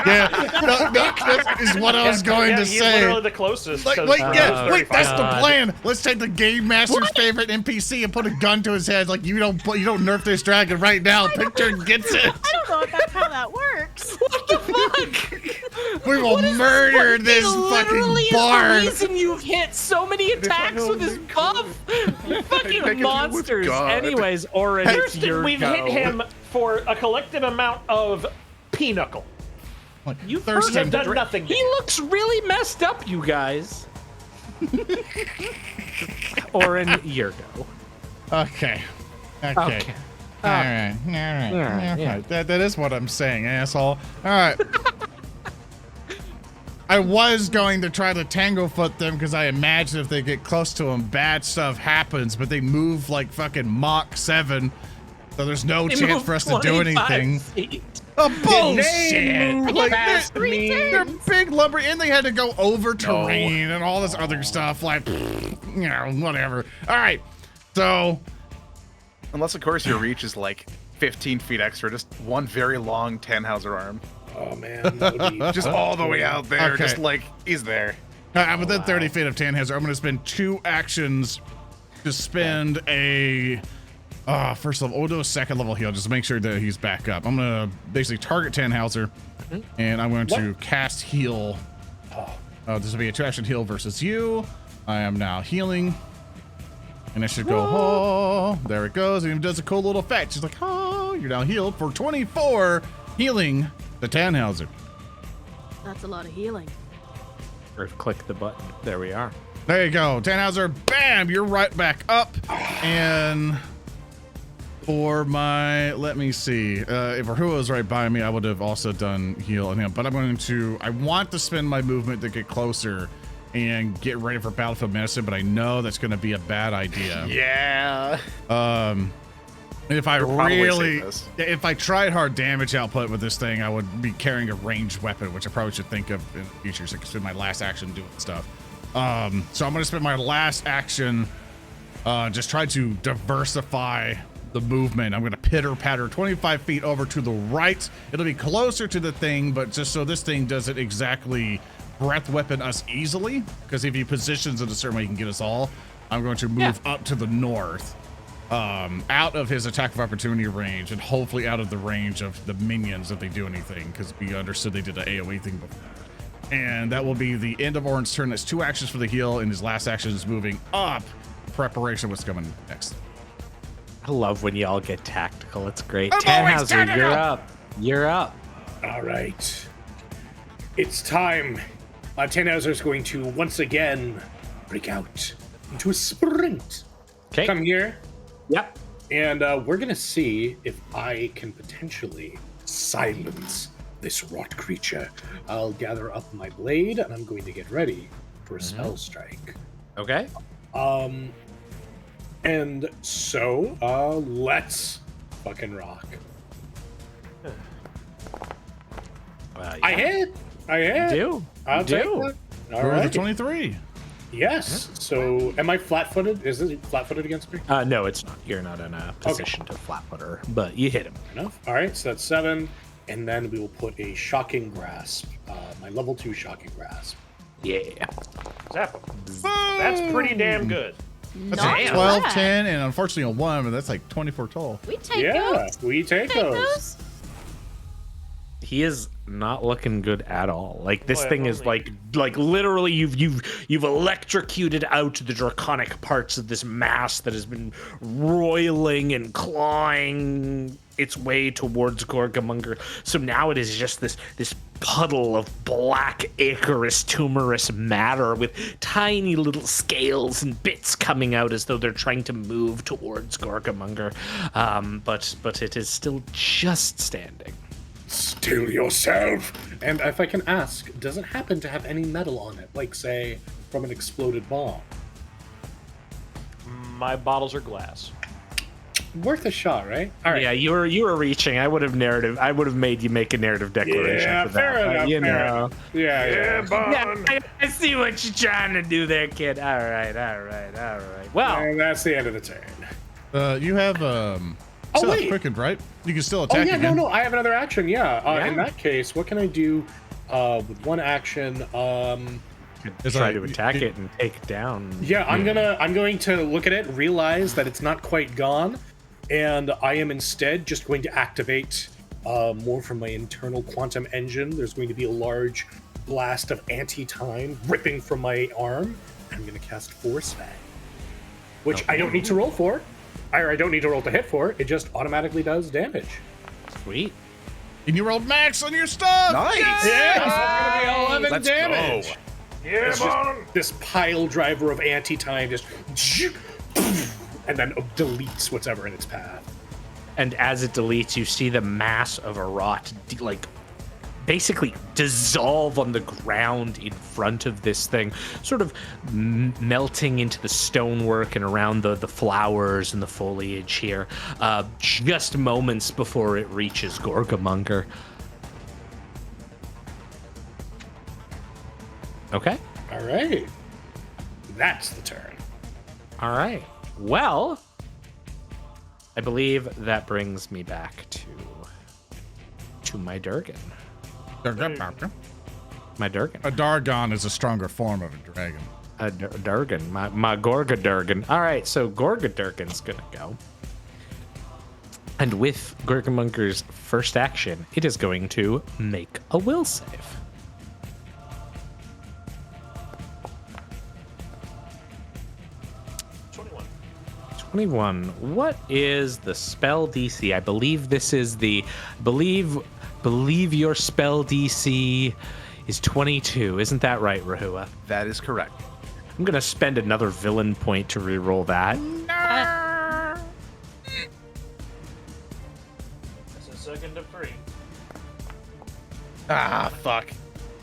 Yeah, no, that is what I was going to he's say. literally the closest. Like, 'cause, wait, uh, yeah, wait, that's the God. plan. Let's take the game master's favorite NPC and put a gun to his head. Like, you don't nerf this dragon right now. Picture gets it. I don't know if that's how that works. What the fuck? We will murder this literally fucking bard. is the reason you've hit so many attacks with his buff. You fucking monsters. God. Anyways, Oran, it's your We've go. hit him for a collective amount of pinochle. Like, You thirsty. have done nothing. He looks really messed up, you guys. Oran, your go. Okay. Okay. Okay. All right. yeah. That is what I'm saying, asshole. All right. I was going to try to tanglefoot them because I imagine if they get close to them, bad stuff happens, but they move like fucking Mach 7, so there's no They chance moved for us to do 25 anything. feet. Oh, bullshit! move Like, past me. they're big lumber, and they had to go over terrain and all this other stuff. Like, you know, whatever. All right, so Unless, of course, your reach is like 15 feet extra, just one very long Tannhauser arm. Oh man, that would be Just all the way out there, Okay. just like, he's there. I'm within 30 feet of Tannhauser. I'm going to spend 2 actions to spend a first level, Odo's second level heal, just to make sure that he's back up. I'm going to basically target Tannhauser, and I'm going to cast heal. This will be a 2-action heal versus you. I am now healing. And it should go, oh, there it goes. And it does a cool little effect. She's like, oh, you're now healed for 24, healing the Tannhauser. That's a lot of healing. Or click the button. There we are. There you go. Tannhauser, bam, you're right back up. And for my, let me see. If Rehua was right by me, I would have also done heal on him. But I want to spend my movement to get closer and get ready for Battlefield Medicine, but I know that's going to be a bad idea. Yeah. If I You'll probably really, save this. if I tried hard damage output with this thing, I would be carrying a ranged weapon, which I probably should think of in the future. So I can spend my last action doing stuff. So I'm going to spend my last action, just try to diversify the movement. I'm going to pitter patter 25 feet over to the right. It'll be closer to the thing, but just so this thing doesn't exactly breath weapon us easily, because if he positions it a certain way, he can get us all. I'm going to move up to the north, out of his attack of opportunity range, and hopefully out of the range of the minions if they do anything, because we understood they did an AoE thing before. And that will be the end of Oran's turn. That's 2 actions for the heal, and his last action is moving up. Preparation of what's coming next. I love when y'all get tactical. It's great. I'm always Tannhauser, tactical. you're up. You're up. all right. It's time. Tannhauser is going to once again break out into a sprint. Okay. Come here, Yep. and we're gonna see if I can potentially silence this rot creature. I'll gather up my blade, and I'm going to get ready for a spell strike. Okay. And so, let's fucking rock. I hit. I hit. Do. I'll take do. that. All Roll the right. 23. Yes. So, am I flat-footed? Is it flat-footed against me? No, it's not. You're not in a position to flat foot her, but you hit him. Enough. All right. So that's 7, and then we will put a shocking grasp. My level 2 shocking grasp. Yeah. Zap. That's pretty damn good. That's Not a 12, bad. 10, and unfortunately a 1, but that's like 24 total. We take Yeah, those. we take Take those. those. He is not looking good at all. Like this Boy, thing if is only. like literally you've electrocuted out the draconic parts of this mass that has been roiling and clawing its way towards Gorgamonger. So now it is just this puddle of black ichorous tumorous matter with tiny little scales and bits coming out as though they're trying to move towards Gorgamonger. But it is still just standing. Still yourself. And if I can ask, does it happen to have any metal on it, like say from an exploded bomb? My bottles are glass. Worth a shot, right? All right. Yeah, you were reaching. I would have made you make a narrative declaration Yeah, for that. fair but, enough. you fair know. enough. Yeah. Yeah, I see what you're trying to do there, kid. All right. Well, And that's the end of the turn. You have Oh, Still wait. quickened, right? You can still Oh, attack yeah, again. no, I have another action, yeah. Yeah. In that case, what can I do with one action? It's Try like- to attack it and take down. Yeah, I'm going to look at it, realize that it's not quite gone, and I am instead just going to activate more from my internal quantum engine. There's going to be a large blast of anti-time ripping from my arm. I'm going to cast Force Fang, which I don't need to roll for, or I don't need to roll to hit for. It just automatically does damage. Sweet. And you rolled max on your stuff. Nice. Yeah, it's going to be 11 Let's damage. go. Yeah, It's just this pile driver of anti-time just and then deletes whatever in its path. And as it deletes, you see the mass of a rot basically dissolve on the ground in front of this thing, sort of melting into the stonework and around the flowers and the foliage here, just moments before it reaches Gorgamonger. Okay. All right. That's the turn. All right. Well, I believe that brings me back to my Durgan. My Durgan. A Dargon is a stronger form of a dragon. A Durgan. My Gorga Durgan. All right, so Gorga Durgan's gonna go. And with Gorgamonger's first action, it is going to make a will save. 21. What is the spell DC? I believe this is the believe your spell DC is 22. Isn't that right, Rehua? That is correct. I'm gonna spend another villain point to reroll that. That's a second of 3. Ah, fuck.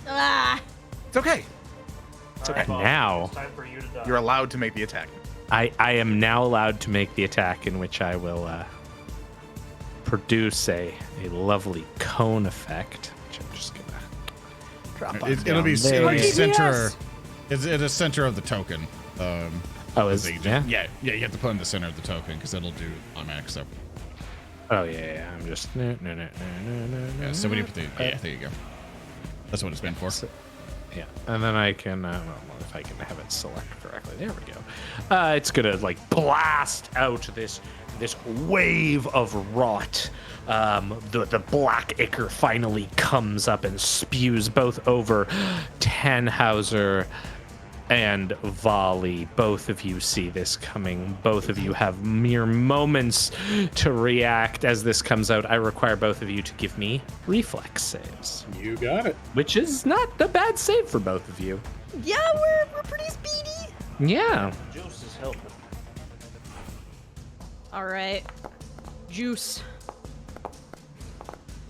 Ah, It's okay. And now It's time for you to die. You're allowed to make the attack. I am now allowed to make the attack, in which I will produce a lovely cone effect, which I'm just gonna drop on It'll be down it'll be there. center. It's in the center of the token. Oh, is you it? just- Yeah. yeah. You have to put in the center of the token because it'll do automatic stuff. Oh yeah. I'm just no. Yeah. So when you put the there you go. That's what it's been for. Yeah, and then I can, well, if I can have it select correctly, there we go. It's gonna blast out this wave of rot. The black ichor finally comes up and spews both over Tannhauser and Valli. Both of you see this coming. Both of you have mere moments to react as this comes out. I require both of you to give me reflex saves, You got it. which is not a bad save for both of you. yeah, we're pretty speedy. Yeah. Juice is helping. All right. Juice.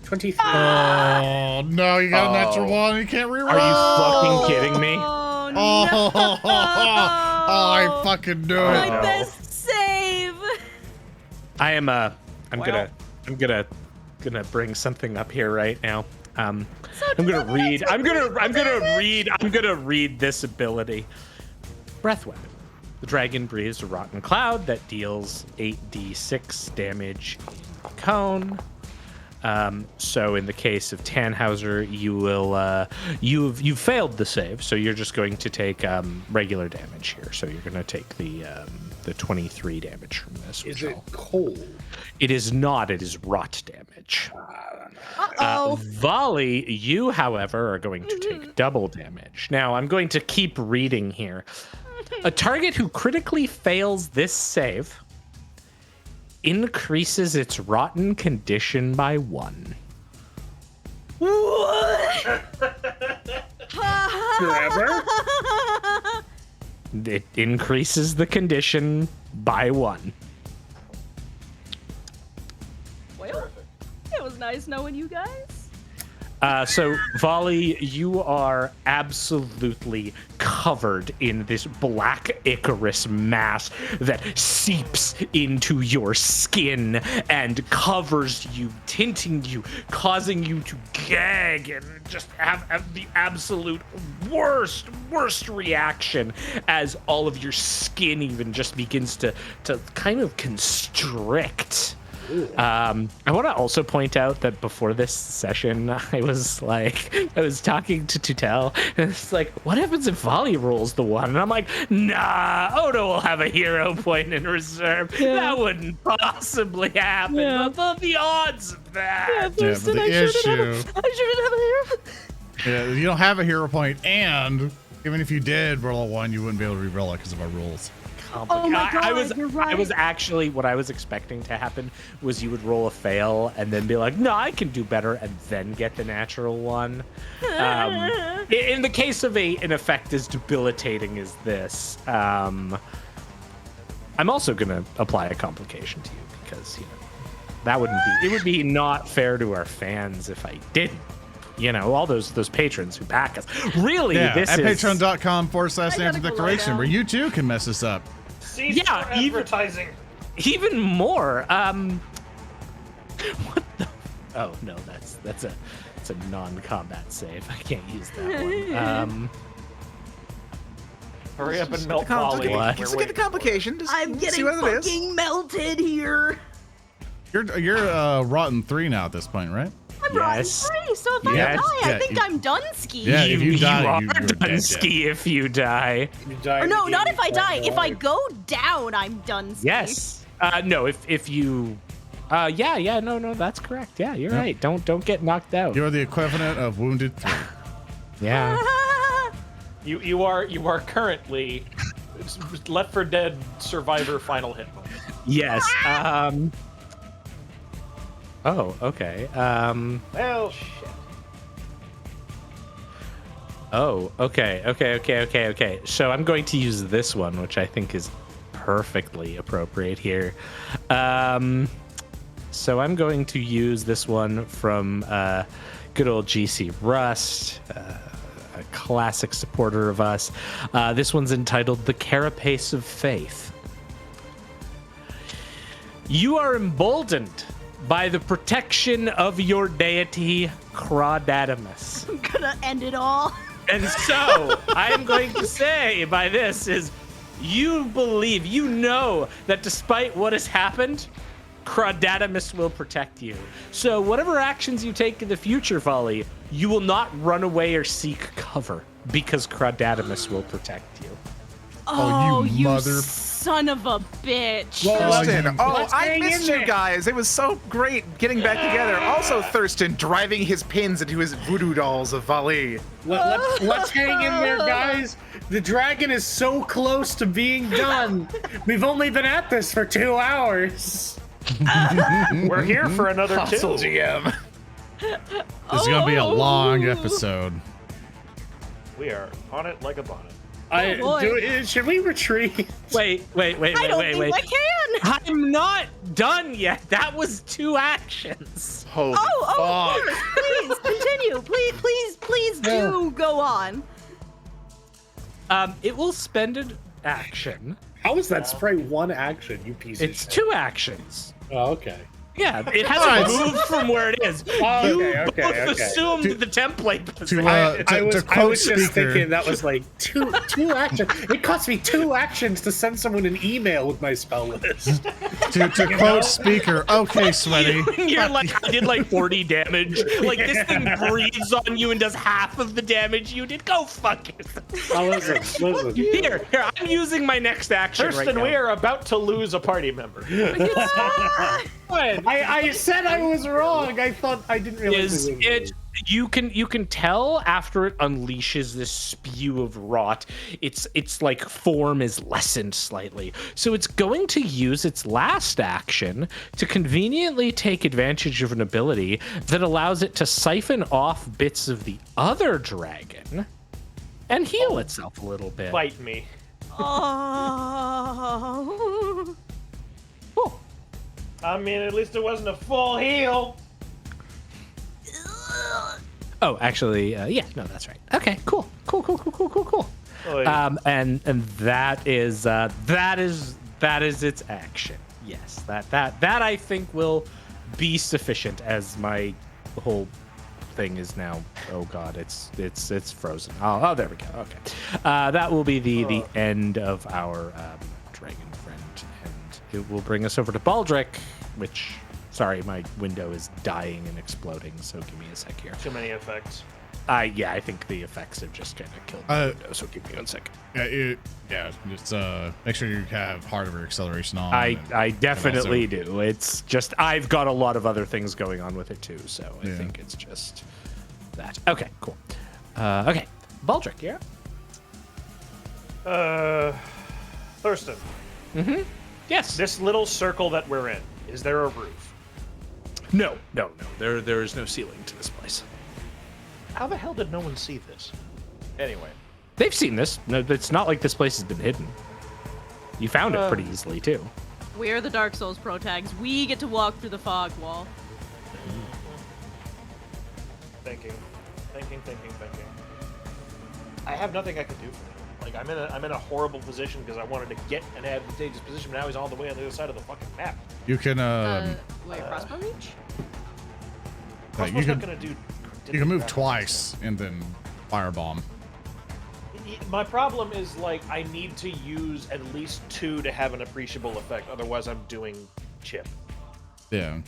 23. Oh no! You got a natural one. You can't reroll. Are you fucking kidding me? Oh, Oh, no. I fucking knew My it. best save. I am I'm gonna bring something up here right now. I'm gonna read this ability. Breath weapon. The dragon breathes a rotten cloud that deals 8d6 damage in cone. So in the case of Tannhauser, you will you've failed the save, so you're just going to take regular damage here. So you're going to take the 23 damage from this. Is which it cold? It is not. It is rot damage. Uh-oh. Valli, you, however, are going to take double damage. Now, I'm going to keep reading here. A target who critically fails this save increases its rotten condition by 1. Forever? It increases the condition by 1. Well, it was nice knowing you guys. So, Valli, you are absolutely covered in this black Icarus mass that seeps into your skin and covers you, tinting you, causing you to gag and just have the absolute worst reaction as all of your skin even just begins to kind of constrict. I want to also point out that before this session, I was talking to Tutel, and it's like, what happens if Valli rolls the 1? And I'm like, nah, Odo will have a hero point in reserve. That wouldn't possibly happen. Yeah. The odds of that. Yeah, Thurston, the I shouldn't issue- have a hero. Yeah, you don't have a hero point, and even if you did roll a 1, you wouldn't be able to re-roll it because of our rules. Oh my God, you're right. I was actually, what I was expecting to happen was you would roll a fail and then be like, no, I can do better, and then get the natural 1. In the case of an effect as debilitating as this, I'm also going to apply a complication to you because, that wouldn't be, it would be not fair to our fans if I didn't. All those patrons who back us. Really, Yeah, this at is patreon.com/Nancy go Declaration, lie where you too can mess us up. Cease for advertising. even more. What the? Oh no, that's a non-combat save. I can't use that one. Hurry up and melt Just Valli. Just look at the complication. Just I'm see getting what it is. fucking melted here. You're rotten 3 now at this point, right? I'm Yes. rotten 3, so if Yes. I die, Yeah, I think I'm done ski. Yeah, if you die, are you're dead, done dead. ski if you die. Or no, not if I die. If I go down, I'm done ski. Yes. No, if you. No, that's correct. Yeah, you're Yep. right. Don't get knocked out. You're the equivalent of wounded 3. Yeah. You are currently Left 4 Dead survivor final hit point. Yes. Oh, okay. Well, shit. Oh, okay. So I'm going to use this one, which I think is perfectly appropriate here. So I'm going to use this one from good old GC Rust, a classic supporter of us. This one's entitled The Carapace of Faith. You are emboldened by the protection of your deity, Crawdadamus. I'm gonna end it all. And so, I am going to say by this is, you believe, you know that despite what has happened, Crawdadamus will protect you. So whatever actions you take in the future, Valli, you will not run away or seek cover, because Crawdadamus will protect you. Oh, you mother- son of a bitch. Thurston, Let's I hang missed in you there. guys. It was so great getting back together. Also, Thurston driving his pins into his voodoo dolls of Valli. Let's hang in there, guys. The dragon is so close to being done. We've only been at this for 2 hours. We're here for another 2. Hostile GM. This is going to be a long episode. We are on it like a bonnet. Should we retreat? Wait. I don't think I can. I'm not done yet. That was 2 actions. Holy Oh, fuck. of course. Please continue. Please do go on. It will spend an action. How is that spray 1 action, you piece It's of shit? 2 actions. Oh, okay. Yeah, it hasn't moved from where it is. Oh, You okay, both okay. assumed the template was To, there. I was quote just speaker, thinking that was like two actions. It cost me 2 actions to send someone an email with my spell list. to quote speaker, okay, sweaty. You're like, I did like 40 damage. Like, this thing breathes on you and does half of the damage you did. Go fuck yourself. Oh, listen. Here, I'm using my next action Thurston, right now. we are about to lose a party member. I said I was wrong. I thought I didn't realize Is it was it you can tell after it unleashes this spew of rot, its like form is lessened slightly. So it's going to use its last action to conveniently take advantage of an ability that allows it to siphon off bits of the other dragon and heal itself a little bit. Bite me. Oh. I mean, at least it wasn't a full heal. Oh, actually, yeah, no, that's right. Okay, cool. Oh, yeah. And that is its action. Yes, that I think will be sufficient, as my whole thing is now. Oh god, it's frozen. Oh, there we go. Okay, that will be the end of our dragon friend, and it will bring us over to Baldric, which Sorry, my window is dying and exploding, so give me a sec here. Too many effects. Yeah, I think the effects have just kind of killed the window, so give me 1 second. Just make sure you have hardware acceleration on. I definitely also- do. It's just I've got a lot of other things going on with it too, so I Yeah. think it's just that. Okay, cool. Okay, Baldric, yeah. Thurston, Yes. this little circle that we're in, is there a roof? No. There is no ceiling to this place. How the hell did no one see this? Anyway. They've seen this. No, it's not like this place has been hidden. You found it pretty easily too. We're the Dark Souls pro tags. We get to walk through the fog wall. Thinking. I have nothing I can do for him. Like I'm in a horrible position because I wanted to get an advantageous position, but now he's all the way on the other side of the fucking map. You can Wait, crossbow reach? Crossbow's you not can gonna do. you can move twice and then firebomb. My problem is like I need to use at least 2 to have an appreciable effect. Otherwise, I'm doing chip. Yeah.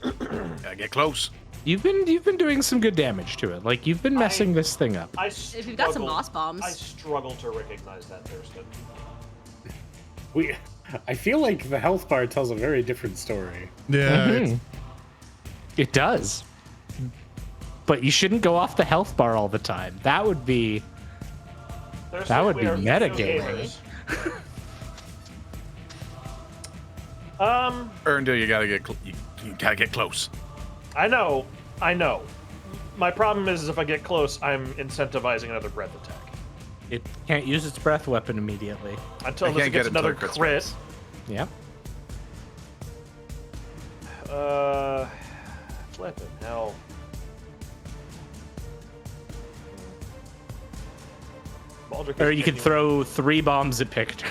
Gotta get close. You've been doing some good damage to it. Like you've been messing this thing up. If you've got some moss bombs. I struggle to recognize that, Thurston. I feel like the health bar tells a very different story. Yeah. Mhm. It does. But you shouldn't go off the health bar all the time. That would be Thurston, That would we be are metagaming. Earndil, you gotta get you gotta get close. I know. My problem is if I get close, I'm incentivizing another breath attack. It can't use its breath weapon immediately. Until I this can't gets get it until another it crits crit. once. Yep. Flippin' hell. Baldric Or is you could genuine. throw 3 bombs at Pictor.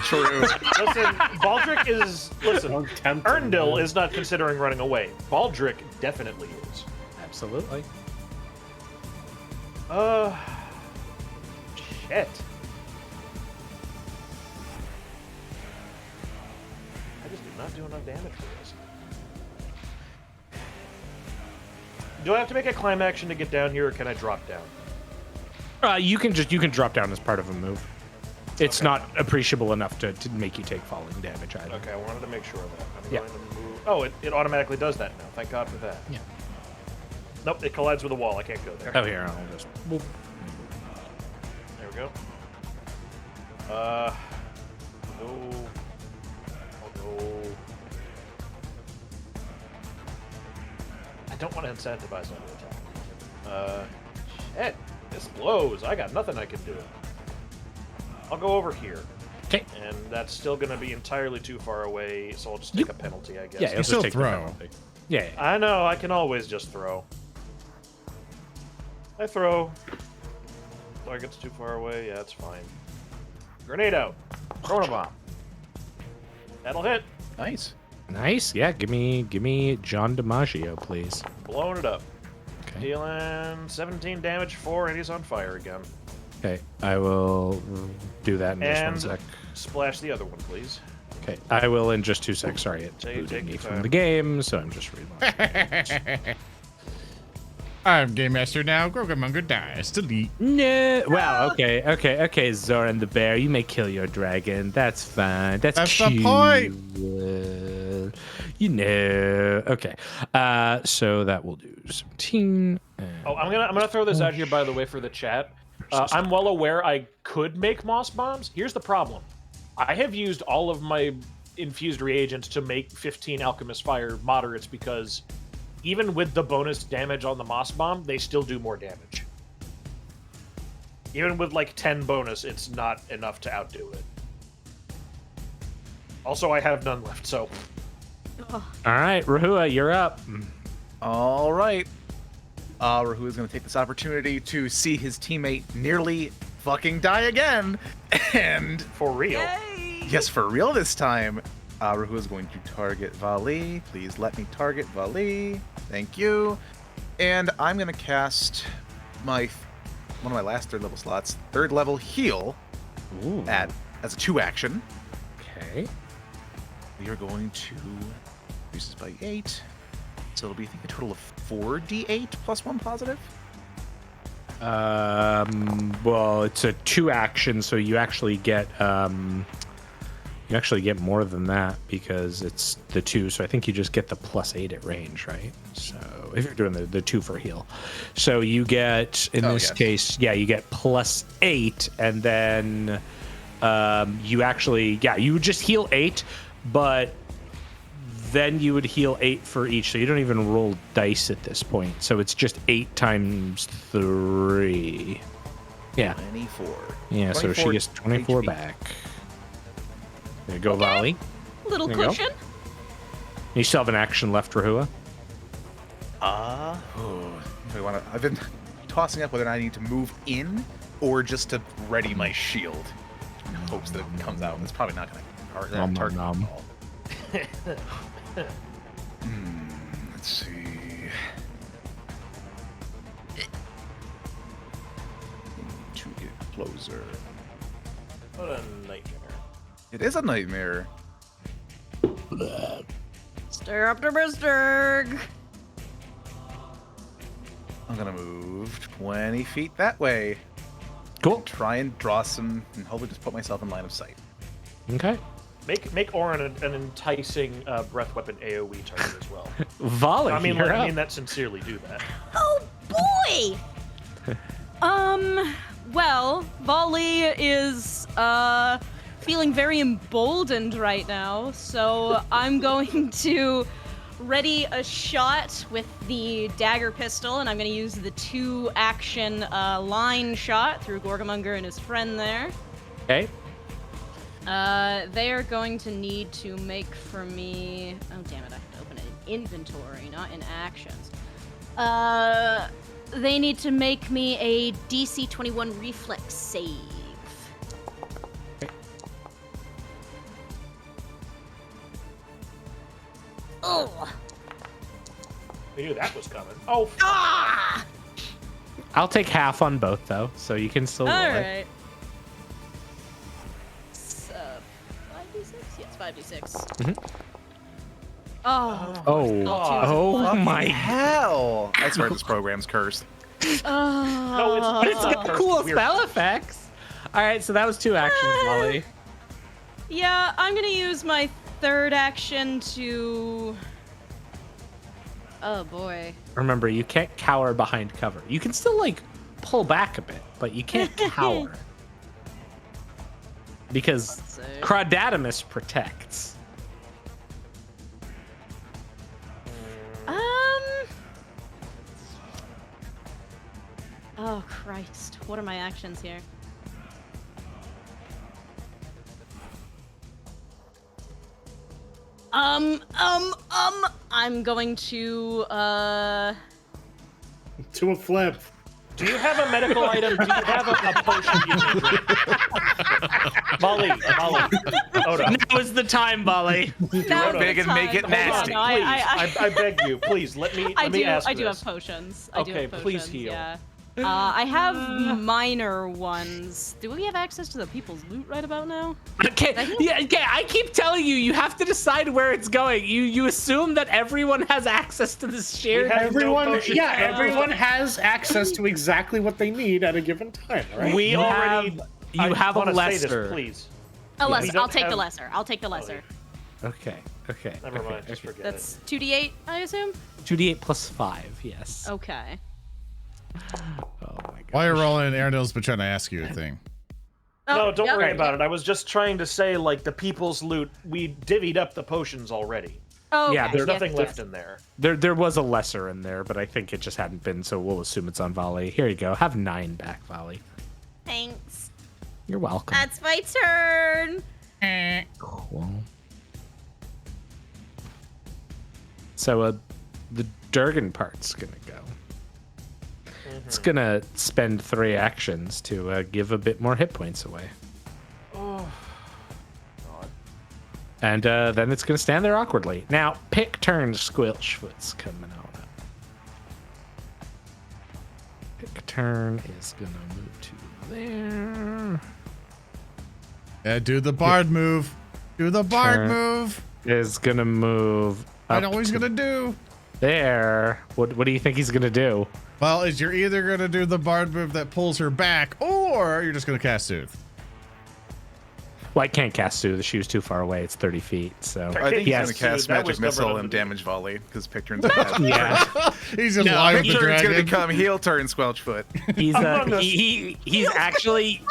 True. Listen, Baldric is. Listen, Don't tempt him, Earndil man. is not considering running away. Baldric definitely is. Absolutely. Shit. I just did not do enough damage for this. Do I have to make a climb action to get down here, or can I drop down? You can drop down as part of a move. It's not appreciable enough to make you take falling damage either. Okay, I wanted to make sure of that. I'm Yeah. going to move. Oh, it automatically does that now. Thank God for that. Yeah. Nope, it collides with a wall. I can't go there. Oh, here, I'll just. Boop. There we go. No. Oh no. I don't want to incentivize another attack. Shit. This blows. I got nothing I can do. I'll go over here. Okay. And that's still going to be entirely too far away, so I'll just take a penalty, I guess. Yeah, you'll still just take the throw. penalty. Yeah. I know, I can always just throw. I throw. Target's too far away, yeah, it's fine. Grenade out. Throwing a bomb. That'll hit. Nice. Nice. Yeah. Give me John DiMaggio, please. Blowing it up. Okay. Dealing 17 damage, 4, and he's on fire again. Okay. I will do that in just 1 And sec. splash the other one, please. Okay. I will in just 2 secs. Sorry, it Take booted me your from time. the game, so I'm just reloading. I'm Game Master now. Grogamonger dies. Delete. No. Wow. Okay. ZoranTheBear, you may kill your dragon. That's fine. That's the cute. point. You know. Okay. So that will do 17. Oh, I'm gonna throw this out here, by the way, for the chat. I'm well aware I could make moss bombs. Here's the problem. I have used all of my infused reagents to make 15 Alchemist Fire moderates because even with the bonus damage on the moss bomb, they still do more damage. Even with like 10 bonus, it's not enough to outdo it. Also, I have none left, so... All right, Rehua, you're up. All right. Rehua is going to take this opportunity to see his teammate nearly fucking die again. And For real. yes, for real this time, Rehua is going to target Valli. Please let me target Valli. Thank you. And I'm going to cast one of my last 3rd level slots, 3rd level heal Ooh. as a 2 action. Okay. we are going to increase this by 8. So it'll be, I think, a total of 4d8 plus 1 positive. Well, it's a 2 action, so you actually get more than that because it's the 2. So I think you just get the +8 at range, right? So if you're doing the 2 for heal, so you get in this case, you get +8, and then you actually, you would just heal 8, but then you would heal 8 for each, so you don't even roll dice at this point. So it's just 8 times 3. Yeah. 24. Yeah, so she gets 24 HP. back. There you go, Valli. Little There you go. cushion. You still have an action left, Rehua. I've been tossing up whether I need to move in or just to ready my shield. In hopes that it comes out. It's probably not going to target nom. at all. Let's see. To get closer. What a nightmare. It is a nightmare. Stay optimistic. I'm gonna move 20 feet that way. Cool. Try and draw some, and hopefully just put myself in line of sight. Okay. Make Oran an enticing breath weapon AoE target as well. Valli, I mean you're up. that sincerely. Do that. Oh boy. Well, Valli is feeling very emboldened right now, so I'm going to ready a shot with the dagger pistol, and I'm going to use the 2 action line shot through Gorgamonger and his friend there. Okay. They are going to need to make for me. Oh damn it! I have to open it in inventory, not in actions. They need to make me a DC 21 reflex save. Okay. Oh. I knew that was coming. Oh. Ah! I'll take half on both though, so you can still roll All it. right. 5d6? Yes, 5d6. Mhm. Oh. Oh my Hell! I swear this program's cursed. No, it's It's got cool spell effects. All right, so that was 2 actions, Valli. Yeah, I'm gonna use my 3rd action to. Oh boy. Remember, you can't cower behind cover. You can still like pull back a bit, but you can't cower because Let's see. Crawdadamus protects. Oh Christ! What are my actions here? I'm going to To a flip. Do you have a medical item? Do you have a potion you can drink? Valli. Odo. Now is the time, Valli. Now big and make it Hold on, nasty. no, I beg you, please let me ask I do this. have potions. Okay, please heal. Yeah. I have minor ones. Do we have access to the people's loot right about now? Okay, I keep telling you, you have to decide where it's going. You assume that everyone has access to this shared. Everyone potions. has access to exactly what they need at a given time, right? We already. You have a wanna say this, lesser. please. A We lesser. don't I'll take the have- lesser. I'll take the lesser. Okay. Never mind. Just forget That's 2d8, I assume. 2d8 plus 5. Yes. Okay. Oh my god. While you're rolling, Earndil's been trying to ask you a thing. No, don't yep. worry about it. I was just trying to say, like, the people's loot, we divvied up the potions already. Oh, Yeah, okay. There's Yes, nothing left in there. There was a lesser in there, but I think it just hadn't been, so we'll assume it's on Valli. Here you go. Have 9 back, Valli. Thanks. You're welcome. That's my turn. Cool. So the Durgan part's gonna go. It's gonna spend 3 actions to give a bit more hit points away. Oh, God. And then it's gonna stand there awkwardly. Now, pick turn, Squelchfoot's coming on up. Pick turn is gonna move to there. Yeah, do the bard move. Do the bard move. is gonna move. I up know what he's to gonna do. there. What do you think he's gonna do? Well, is you're either gonna do the bard move that pulls her back, or you're just gonna cast Soothe. Well, I can't cast Soothe. She was too far away. It's 30 feet. So I think he's Yes. going to cast That was Magic Missile stubborn and of me. damage Volley, because Picture's going to have yeah, He's in No, line with the Picture's going to dragon. become heel turn Squelchfoot. he's Among us. he's actually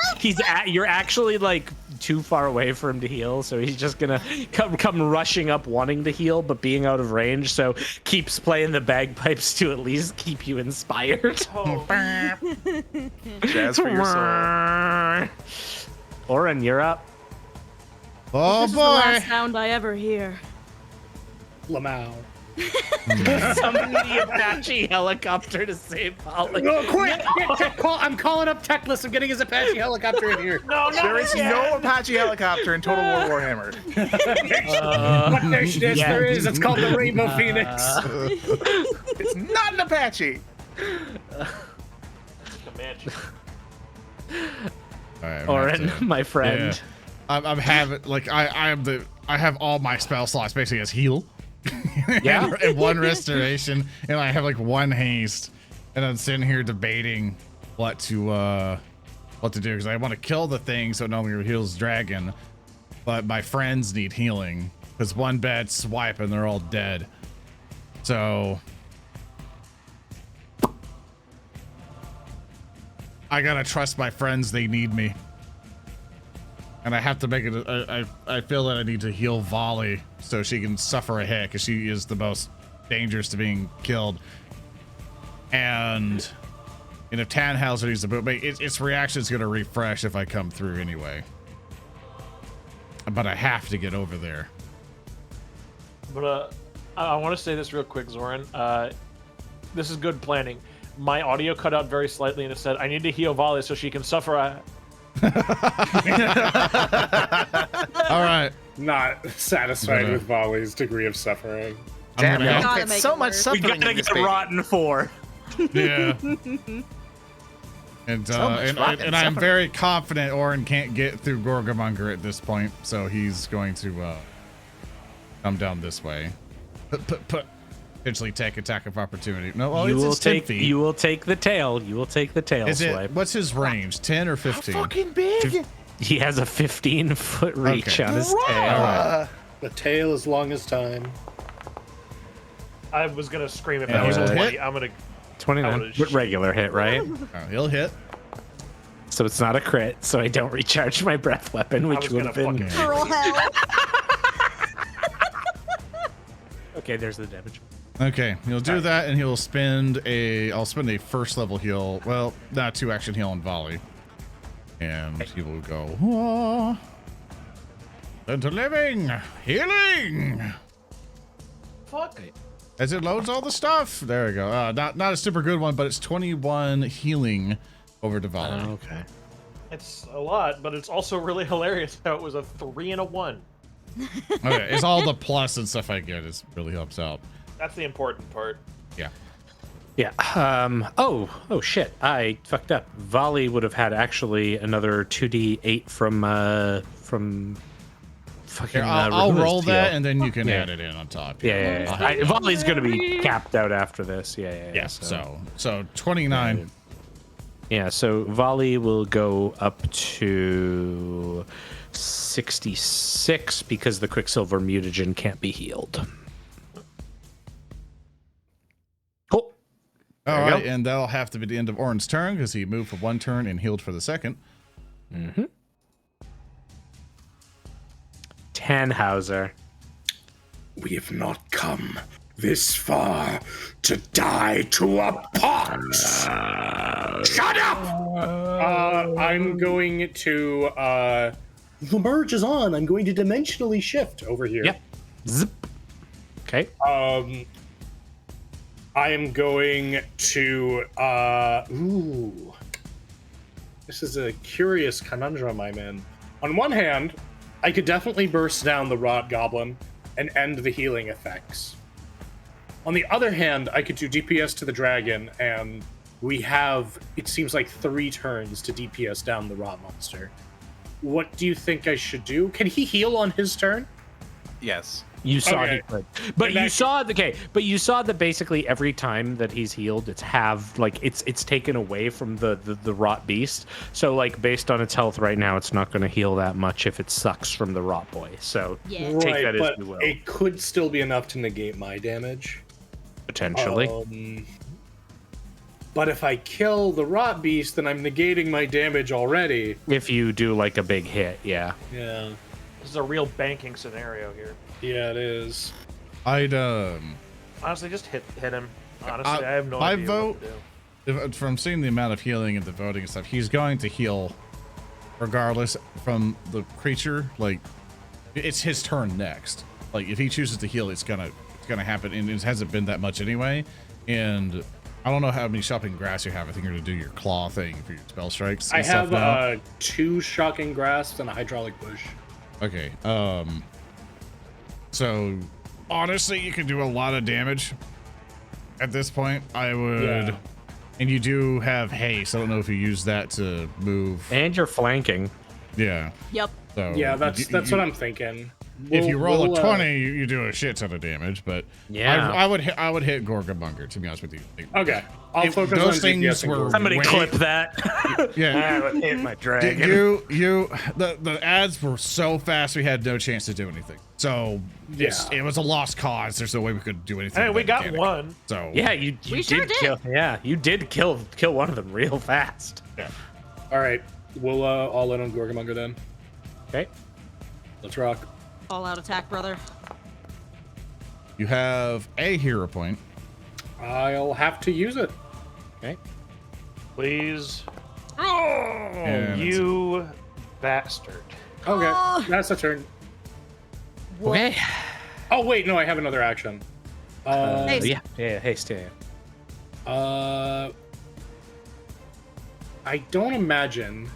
you're actually like too far away for him to heal, so he's just gonna come rushing up wanting to heal but being out of range, so keeps playing the bagpipes to at least keep you inspired. Oh, Jazz for your soul. Oran, you're up. Oh This is the last boy! sound I ever hear. Lamau. Summon the Apache helicopter to save Valli. No, quick! I'm calling up Techless. I'm getting his Apache helicopter in here. no, There is no Apache helicopter in Total War Warhammer. What yes, yeah. there is. It's called the Rainbow Phoenix. It's not an Apache. Comanche. All right, I'm gonna Oran, have to- my friend. Yeah. I'm having like I have all my spell slots basically as heal. Yeah. and one restoration, and I have like one haste, and I'm sitting here debating what to do because I want to kill the thing so it no longer heals dragon, but my friends need healing because one bad swipe and they're all dead. So I gotta trust my friends; they need me. And I have to make it. I feel that I need to heal Valli so she can suffer a hit because she is the most dangerous to being killed. And if Tannhauser needs to boot, its reaction is going to refresh if I come through anyway. But I have to get over there. But I want to say this real quick, Zoran. This is good planning. My audio cut out very slightly, and it said, "I need to heal Valli so she can suffer a." All right. Not satisfied Gonna- with Volley's degree of suffering. Damn gonna it! have- Gotta It's make so it much work. We suffering gotta in this get baby. rotten 4. Yeah. And So much fucking and I'm suffering. very confident Oran can't get through Gorgamonger at this point, so he's going to come down this way. Potentially take attack of opportunity. No, well, You will it's 10 take feet. you will take the tail. You will take the tail Is swipe. it? What's his range? 10 or 15? Fucking big. He has a 15-foot reach Okay. on his tail. Alright. The tail as long as time. I was gonna scream if And that was he a will 20. hit? I'm gonna. 29. Oh, But regular hit, right? He'll hit. So it's not a crit, so I don't recharge my breath weapon, which was would have gonna been... fucking- Girl hell. Okay, there's the damage. Okay, he'll do that, and he'll spend I'll spend a first level heal. Well, not 2 action heal on Valli. And he will go, "Ah, into living, healing. Fuck. As it loads all the stuff. There we go. Not a super good one, but it's 21 healing over to Valli. Okay. It's a lot, but it's also really hilarious how it was a 3 and a 1. Okay, it's all the plus and stuff I get. It really helps out. That's the important part. Yeah. Yeah. Oh shit. I fucked up. Valli would have had actually another 2d8 from fucking. Here, I'll Rehua's roll that, deal. and then you can Yeah. add it in on top. Yeah. I'll have- Valli's gonna be capped out after this. Yeah. Yeah. So 29. Yeah, so Valli will go up to 66 because the Quicksilver mutagen can't be healed. Cool. All you right, go. and that'll have to be the end of Oran's turn because he moved for 1 turn and healed for the second. Mm-hmm. Tannhauser. We have not come this far to die to a pox. Shut up! I'm going to. The merge is on. I'm going to dimensionally shift over here. Yep. Zip. Okay. I am going to. Ooh. This is a curious conundrum I'm in. On one hand, I could definitely burst down the Rot Goblin and end the healing effects. On the other hand, I could do DPS to the dragon, and we have, it seems like 3 turns to DPS down the Rot monster. What do you think I should do? Can he heal on his turn? Yes. You saw Okay. he could, but In that you saw but you saw that basically every time that he's healed, it's taken away from the rot beast. So like based on its health right now, it's not going to heal that much if it sucks from the rot boy. So Yeah. take Right, that as but you will. it could still be enough to negate my damage. Potentially. But if I kill the rot beast, then I'm negating my damage already. If you do like a big hit, yeah. Yeah. This is a real banking scenario here. Yeah, it is. I'd Honestly, just hit him. Honestly, I have no my idea vote- what to do. from seeing the amount of healing and the voting and stuff, he's going to heal regardless from the creature. Like, it's his turn next. Like, if he chooses to heal, it's gonna happen, and it hasn't been that much anyway. And I don't know how many shopping grass you have. I think you're gonna do your claw thing for your spell strikes. I And stuff have now. 2 shocking grasps and a hydraulic push. Okay. So honestly, you can do a lot of damage at this point. I would. Yeah. And you do have haste. I don't know if you use that to move. And you're flanking. Yeah. Yep. So Yeah, that's what I'm thinking. If you roll We'll, a 20, you do a shit ton of damage. But Yeah. I would hit Gorgamonger, to be honest with you. Okay, I'll If focus those on things DPS and were- Gorgon. Somebody Wait. clip that. Yeah. I would hit my Did dragon. the ads were so fast we had no chance to do anything. So it was a lost cause. There's no way we could do anything. Hey, with we that got mechanic. one. So Yeah, you We did sure did. kill. Yeah, you did kill one of them real fast. All right, we'll all in on Gorgamonger then. Okay. Let's rock. All out attack, brother. you have a hero point. I'll have to use it. Okay. Please. And You bastard. Okay, Oh. that's a turn. Okay. Oh wait, no, I have another action. Haste. Yeah. Haste. Yeah. I don't imagine.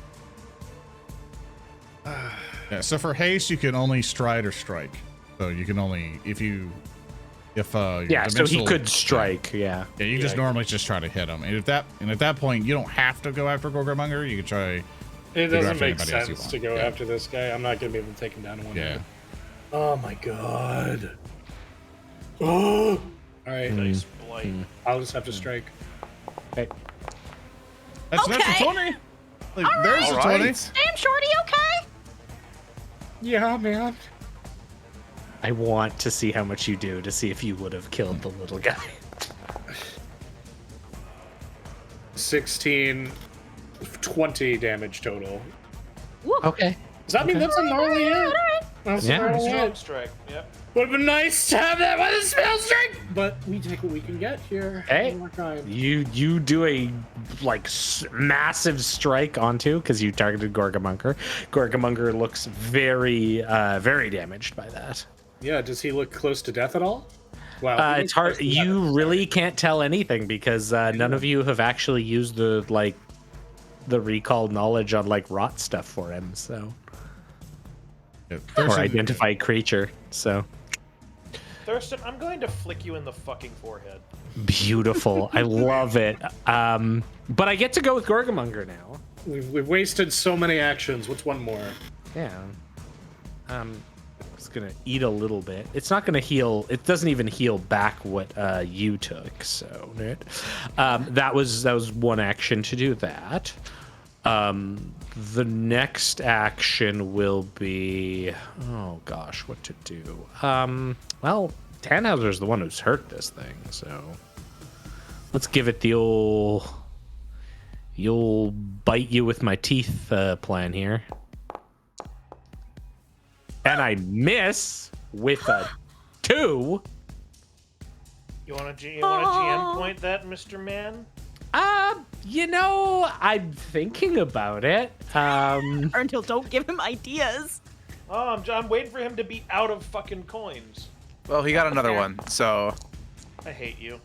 Yeah, so for haste, you can only stride or strike. So you can only if your Yeah. So he dimensional- could strike. Yeah. Yeah, you just normally just try to hit him, and at that point you don't have to go after Gorgamonger. You can try. It go doesn't after make anybody else you sense want. to go Yeah. after this guy. I'm not gonna be able to take him down in one Yeah. hit. Oh my god. Oh. All right, Nice blight. I'll just have to strike. Okay. That's a Okay. 20. Like, there's All a 20. right. Damn, Shorty, okay? Yeah, man. I want to see how much you do to see if you would have killed the little guy. 16, 20 damage total. Okay. Does that mean that's a gnarly hit? That's Yeah. a gnarly Strong hit. strike. Yep. Would have been nice to have that with a spell strike, but we take what we can get here. Hey. One more time. You do a massive strike onto because you targeted Gorgamonger. Gorgamonger looks very very damaged by that. Yeah, does he look close to death at all? Wow. he It's looks hard. close to death. You really can't tell anything because none of you have actually used the recall knowledge on rot stuff for him. So Yeah, or Thurston- identify creature. So Thurston, I'm going to flick you in the fucking forehead. beautiful. I love it. But I get to go with Gorgamonger now. We've wasted so many actions. What's one more? Yeah. It's gonna eat a little bit. It's not gonna heal. It doesn't even heal back what you took. So right. That was one action to do that. The next action will be, oh gosh, what to do? Well, Tannhauser's the one who's hurt this thing, so let's give it the old "you'll bite you with my teeth" plan here. And I miss with a 2. You want to GM point that, Mr. Man? I'm thinking about it. Earndil, don't give him ideas. Oh, I'm waiting for him to be out of fucking coins. Well, he got another one, so I hate you.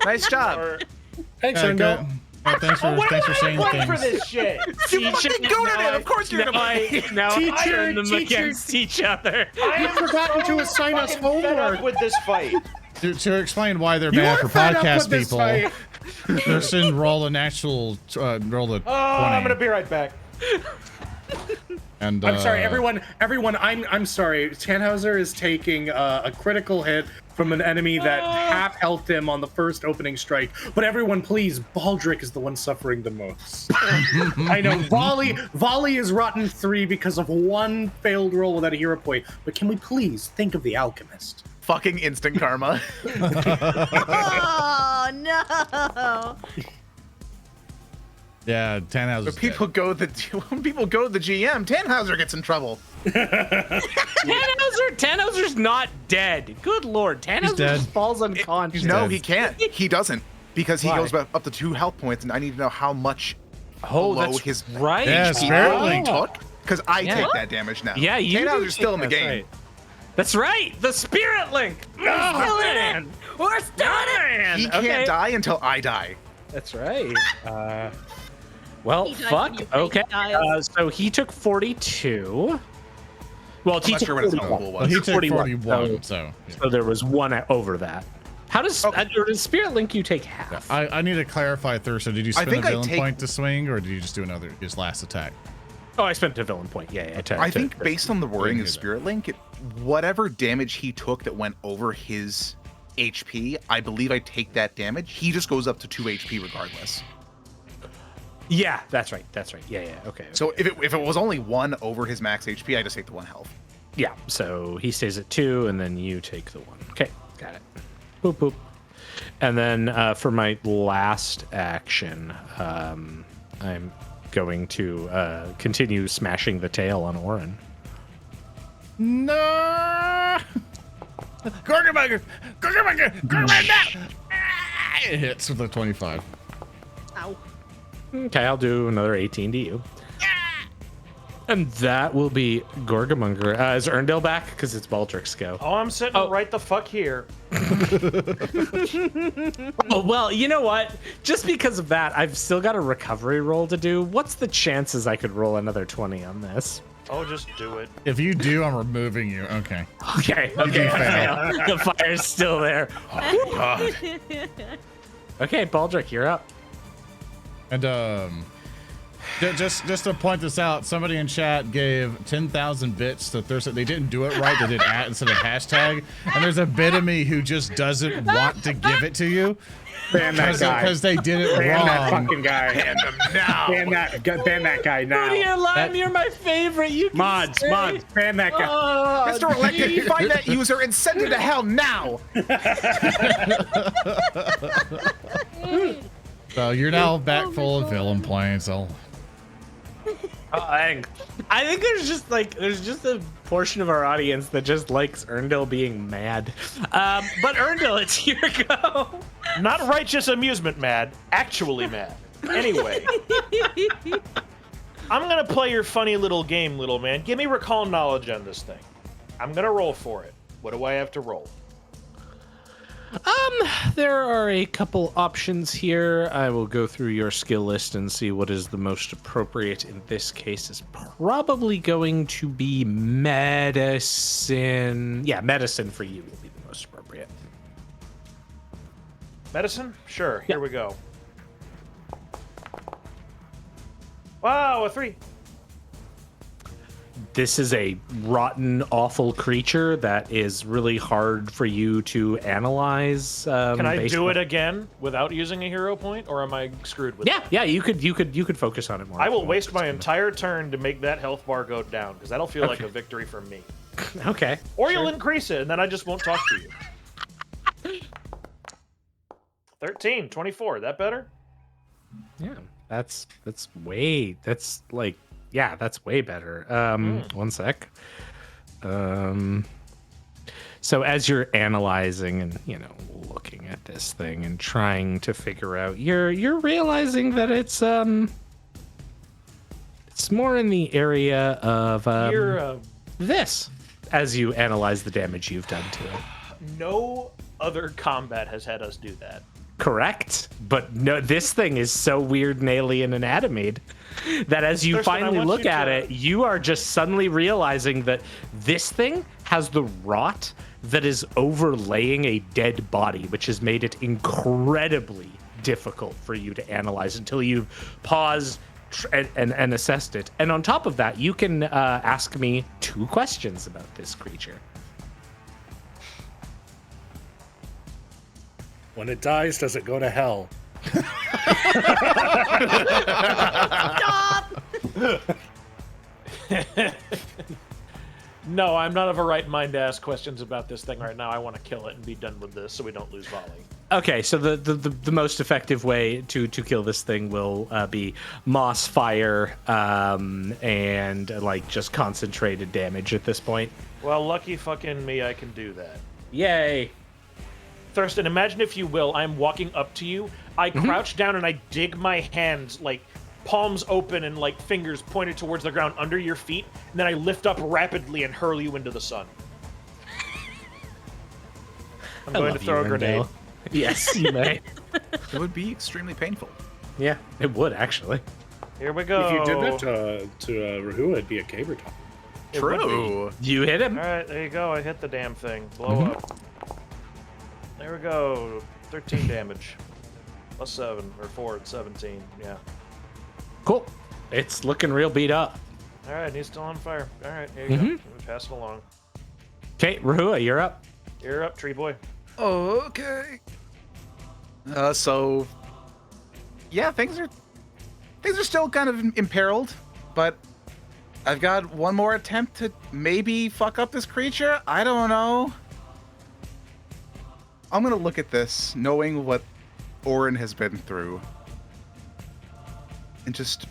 nice job. Or, Thanks, Yeah, Earndil. go- thanks for saying wait for things. this shit. You fucking goaded it. Of course you're gonna play. Now I Teacher, turn them teacher. against each other. I You've forgotten to assign us fucking fed up homework. with this fight. To explain why they're You bad are for fed up podcast with this people, fight. Thurston roll a natural, roll a 20. Oh, I'm gonna be right back. And I'm sorry, everyone. I'm sorry. Tannhauser is taking a critical hit from an enemy that half helped him on the first opening strike. But everyone, please, Baldric is the one suffering the most. I know Valli is rotten 3 because of one failed roll without a hero point. But can we please think of the Alchemist? Fucking instant karma. Oh no! Yeah, Tannhauser. When people go to the GM, Tannhauser gets in trouble. Tannhauser's not dead. Good lord, Tannhauser just falls unconscious. No, he can't. He doesn't because he goes up to 2 health points, and I need to know how much below his right. Yeah, HP he took because I take that damage now. Yeah, you Tannhauser's still in the game. Right. That's right. The Spirit Link. We're still in it. We're still in it. He can't die until I die. That's right. Well, He dies fuck. when you Okay. dies. So he took 42. Well, I'm he not took sure what his 41. total Well, was. he took 41, 41, so. Yeah. So there was one over that. How does or does Spirit Link you take half? I need to clarify, Thurso. Did you spend a think I villain take- point to swing, or did you just do his last attack? Oh, I spent a villain point. Yeah. I think based on the wording Yeah, of Spirit Link, whatever damage he took that went over his HP, I believe I take that damage. He just goes up to 2 HP regardless. Yeah, that's right. Yeah. Okay. So if it was only 1 over his max HP, I just take the 1 health. Yeah, so he stays at 2, and then you take the 1. Okay, got it. Boop, boop. And then for my last action, I'm going to continue smashing the tail on Oran. No! Gorgamager! It hits with a 25. Ow. Okay, I'll do another 18 to you. And that will be Gorgamonger. Is Earndil back? Because it's Baldric's go. Oh, I'm sitting right the fuck here. Oh, well, you know what? Just because of that, I've still got a recovery roll to do. What's the chances I could roll another 20 on this? Oh, just do it. If you do, I'm removing you. Okay. Okay. The fire's still there. Oh, God. Okay, Baldric, you're up. And just to point this out, somebody in chat gave 10,000 bits to Thurso. They didn't do it right. They did @ instead of hashtag. And there's a bit of me who just doesn't want to give it to you. Ban that guy. Because they did it Ban that wrong. fucking guy. Ban them now. Ban that guy now. Rudy or Lime, you're my favorite. You can Mods, stay. ban that guy. Oh, Mr. Elected, find that user and send him to hell now. So you're now back full of villain points. I think there's just a portion of our audience that just likes Earndil being mad. But Earndil, it's your go. Not righteous amusement mad, actually mad. Anyway. I'm going to play your funny little game, little man. Give me recall knowledge on this thing. I'm going to roll for it. What do I have to roll? There are a couple options here. I will go through your skill list and see what is the most appropriate. In this case, is probably going to be medicine. Yeah, medicine for you will be the most appropriate. Medicine? Sure. Here we go. Wow, a 3. This is a rotten, awful creature that is really hard for you to analyze. Can I do it again without using a hero point, or am I screwed with that? Yeah, you could focus on it more. I will waste my entire turn to make that health bar go down, because that'll feel like a victory for me. Okay. Or you'll increase it, and then I just won't talk to you. 13, 24. That better? Yeah, that's way better. One sec. So as you're analyzing and looking at this thing and trying to figure out, you're realizing that it's more in the area of this as you analyze the damage you've done to it. No other combat has had us do that. Correct, but no, this thing is so weird and alien and animated that as you Thurston, finally look at it, you are just suddenly realizing that this thing has the rot that is overlaying a dead body, which has made it incredibly difficult for you to analyze until you've paused and assessed it. And on top of that, you can ask me 2 questions about this creature. When it dies, does it go to hell? Stop! No, I'm not of a right mind to ask questions about this thing right now. I want to kill it and be done with this so we don't lose Valli. Okay, so the most effective way to kill this thing will be moss fire and like just concentrated damage at this point. Well, lucky fucking me, I can do that. Yay! Thurston, imagine if you will, I'm walking up to you, I crouch down and I dig my hands, like, palms open and, like, fingers pointed towards the ground under your feet, and then I lift up rapidly and hurl you into the sun. I'm going to throw a grenade. Yes, you may. It would be extremely painful. Yeah, it would, actually. Here we go. If you did that to Rehua, it'd be a caber top. It would be. True. You hit him. All right, there you go. I hit the damn thing. Blow up. There we go. 13 damage. Plus 7, or 4, it's 17. Yeah. Cool. It's looking real beat up. All right, he's still on fire. All right, here you go. We'll pass it along. Okay, Rehua, you're up. You're up, tree boy. Okay. So, yeah, things are still kind of imperiled, but I've got one more attempt to maybe fuck up this creature. I don't know. I'm gonna look at this, knowing what Oran has been through, and just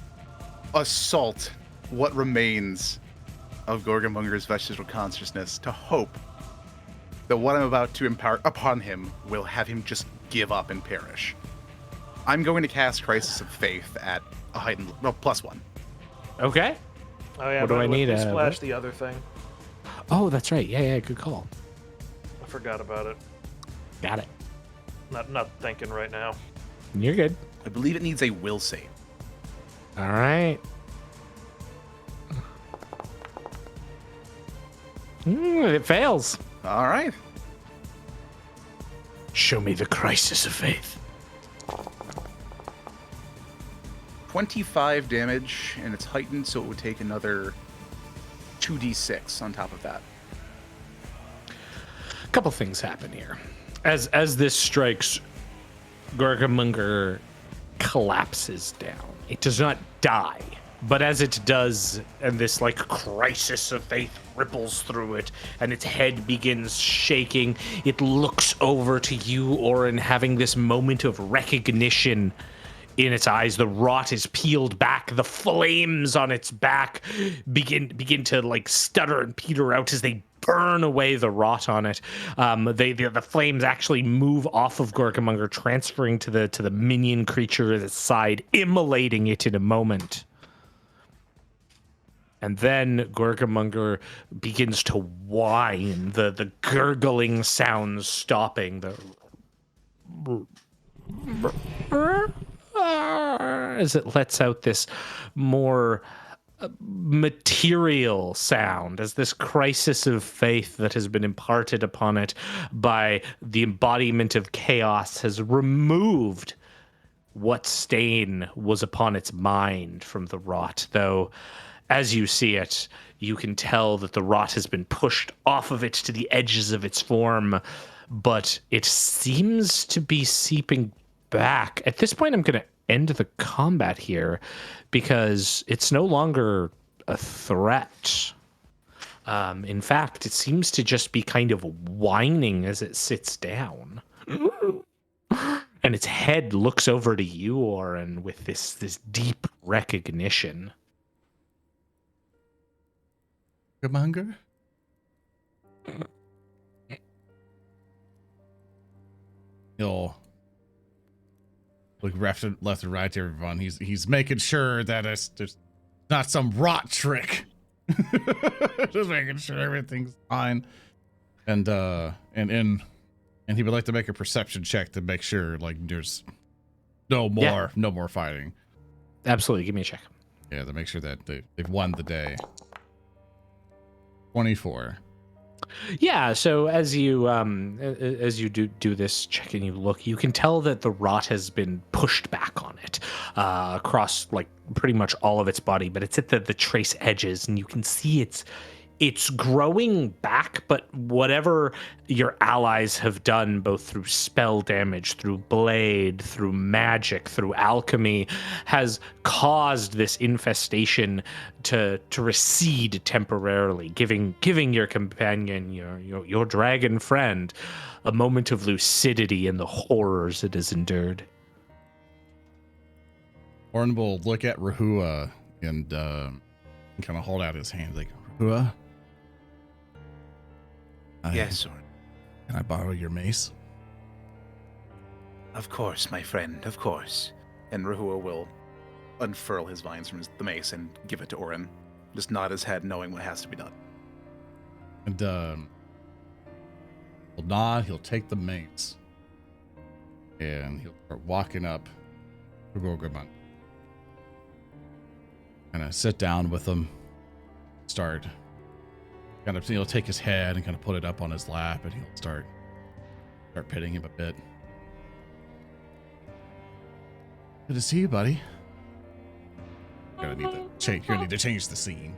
assault what remains of Gorgamunger's vestigial consciousness to hope that what I'm about to impart upon him will have him just give up and perish. I'm going to cast Crisis of Faith at a heightened, well, +1. Okay. Oh yeah, What do by I the way, need, please splash what? the other thing. Oh, that's right. Yeah, good call. I forgot about it. Got it. Not thinking right now. You're good. I believe it needs a will save. All right. It fails. All right. Show me the crisis of faith. 25 damage, and it's heightened, so it would take another 2d6 on top of that. A couple things happen here. As this strikes, Gorgamunger collapses down. It does not die, but as it does, and this like crisis of faith ripples through it, and its head begins shaking, it looks over to you, Oran, having this moment of recognition in its eyes. The rot is peeled back. The flames on its back begin to like stutter and peter out as they burn away the rot on it. The flames actually move off of Gorgamunger, transferring to the minion creature at its side, immolating it in a moment. And then Gorgamunger begins to whine, the gurgling sounds stopping. As it lets out this more material sound, as this crisis of faith that has been imparted upon it by the embodiment of chaos has removed what stain was upon its mind from the rot. Though, as you see it, you can tell that the rot has been pushed off of it to the edges of its form, but it seems to be seeping back. At this point, I'm going to end the combat here because it's no longer a threat. In fact, it seems to just be kind of whining as it sits down. And its head looks over to you, Oran, with this deep recognition. Gorgamunger? You'll look left and right to everyone. He's making sure that there's not some rot trick. Just making sure everything's fine. And he would like to make a perception check to make sure like there's no more fighting. Absolutely, give me a check. Yeah, to make sure that they've won the day. 24. Yeah, so as you do this check and you look, you can tell that the rot has been pushed back on it across like pretty much all of its body, but it's at the trace edges, and you can see it's growing back, but whatever your allies have done, both through spell damage, through blade, through magic, through alchemy, has caused this infestation to recede temporarily, giving your companion, your dragon friend, a moment of lucidity in the horrors it has endured. Oran will look at Rehua and kind of hold out his hand like, Rehua? Yes, Oran. Can I borrow your mace? Of course, my friend, of course. And Rehua will unfurl his vines from the mace and give it to Oran. Just nod his head, knowing what has to be done. And he'll nod, he'll take the mace, and he'll start walking up to Gorgamon. And sit down with him, start kind of, take his head and kind of put it up on his lap, and he'll start petting him a bit. Good to see you, buddy. You're gonna need to change the scene.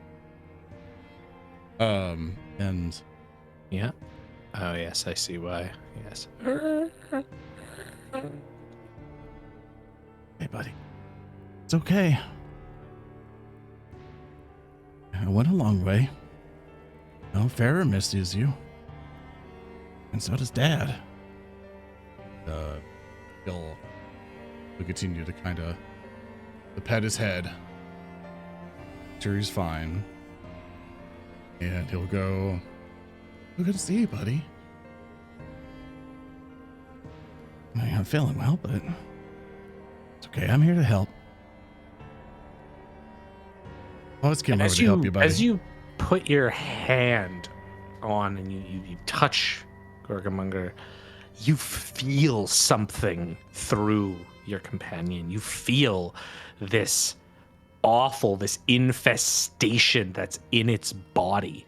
And Yeah. Oh yes, I see why. Yes. Hey, buddy. It's okay. I went a long way. No fairer Misty as you. And so does Dad. He'll continue to kind of pet his head. Sure he's fine. And he'll go, "Oh, good to see you, buddy. I'm not feeling well, but it's okay. I'm here to help." I always came over to help you, buddy. As you put your hand on and you touch Gorgamonger, you feel something through your companion. You feel this infestation that's in its body.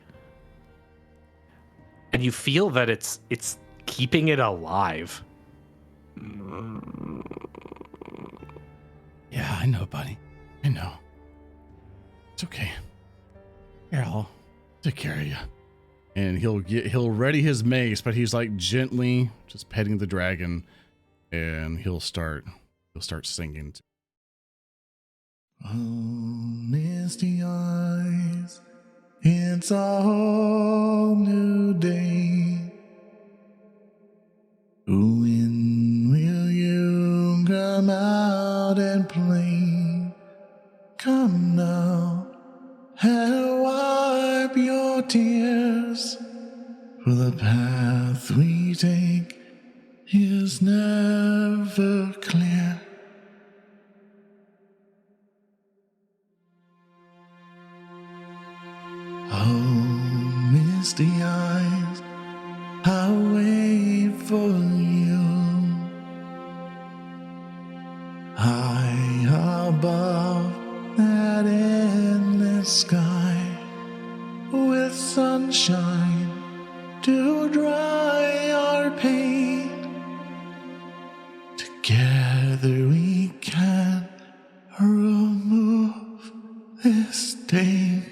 And you feel that it's keeping it alive. Yeah, I know, buddy. I know. It's okay. Here, I'll take care of you. And he'll ready his mace, but he's like gently just petting the dragon, and he'll start singing. Oh, misty eyes, it's a whole new day. When will you come out and play? Come now and wipe your tears, for the path we take is never clear. Oh, misty eyes, I'll wait for you. High above that endless sky, with sunshine to dry our pain. Together we can remove this stain.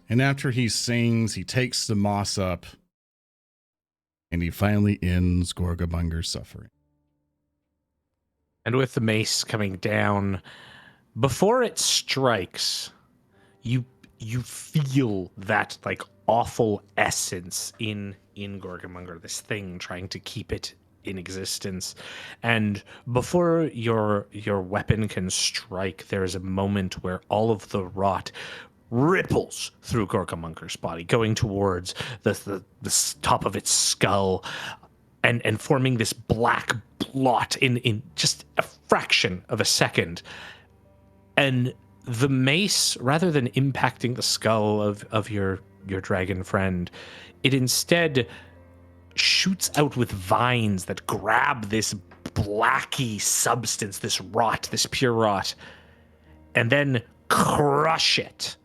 And after he sings, he takes the moss up, and he finally ends Gorgamonger's suffering. And with the mace coming down, before it strikes, you feel that like awful essence in Gorgamonger, this thing trying to keep it in existence. And before your weapon can strike, there is a moment where all of the rot ripples through Gorgamonger's body, going towards the top of its skull, and forming this black blot in just a fraction of a second. And the mace, rather than impacting the skull of your dragon friend, it instead shoots out with vines that grab this blacky substance, this rot, this pure rot, and then crush it,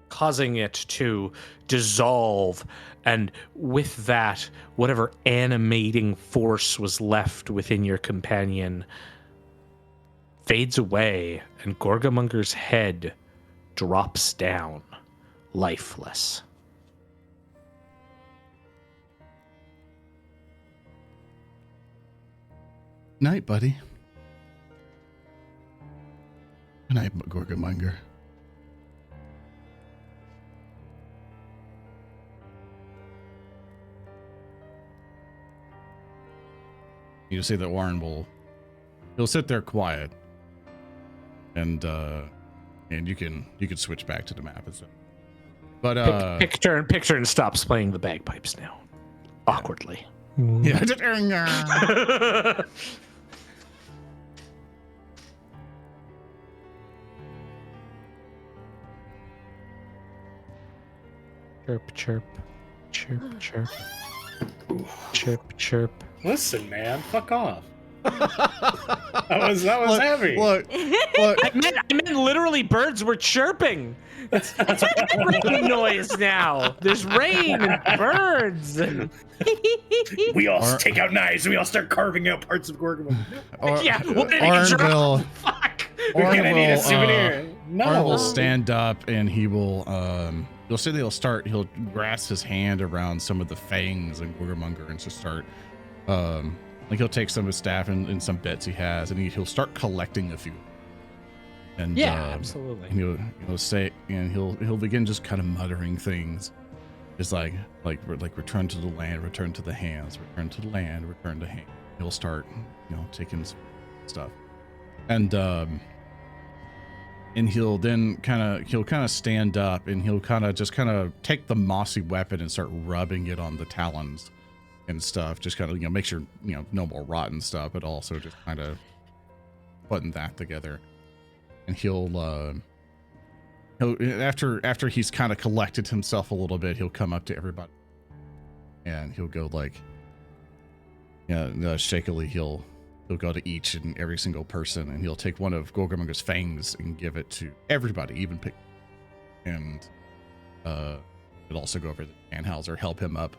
causing it to dissolve. And with that, whatever animating force was left within your companion fades away, and Gorgamonger's head drops down, lifeless. Night, buddy. Good night, Gorgamonger. You see that Oran he'll sit there quiet, and you can switch back to the map and stuff. But Picture and stops playing the bagpipes now, awkwardly. Yeah. Chirp, chirp, chirp, chirp, chirp, chirp. Listen, man, fuck off. that was heavy. Look. I meant literally birds were chirping. It's rain noise now. There's rain and birds. And... we all take out knives. We all start carving out parts of Gorgamon. Yeah, Oran need a souvenir. Oran will stand up and he will you'll see that he'll grasp his hand around some of the fangs and Gorgamonger and just start like he'll take some of his staff and some bits he has and he'll start collecting a few. And absolutely. And he'll say, and he'll begin just kind of muttering things. It's like return to the land, return to the hands, return to the land, return to hand. He'll start, taking stuff, and he'll then kind of stand up and he'll kind of take the mossy weapon and start rubbing it on the talons and stuff. Just kind of make sure no more rotten stuff, but also just kind of putting that together. And he'll after he's kind of collected himself a little bit, he'll come up to everybody and he'll go shakily he'll go to each and every single person and he'll take one of Gorgamonger's fangs and give it to everybody, even pick, and he'll also go over to Tannhauser, help him up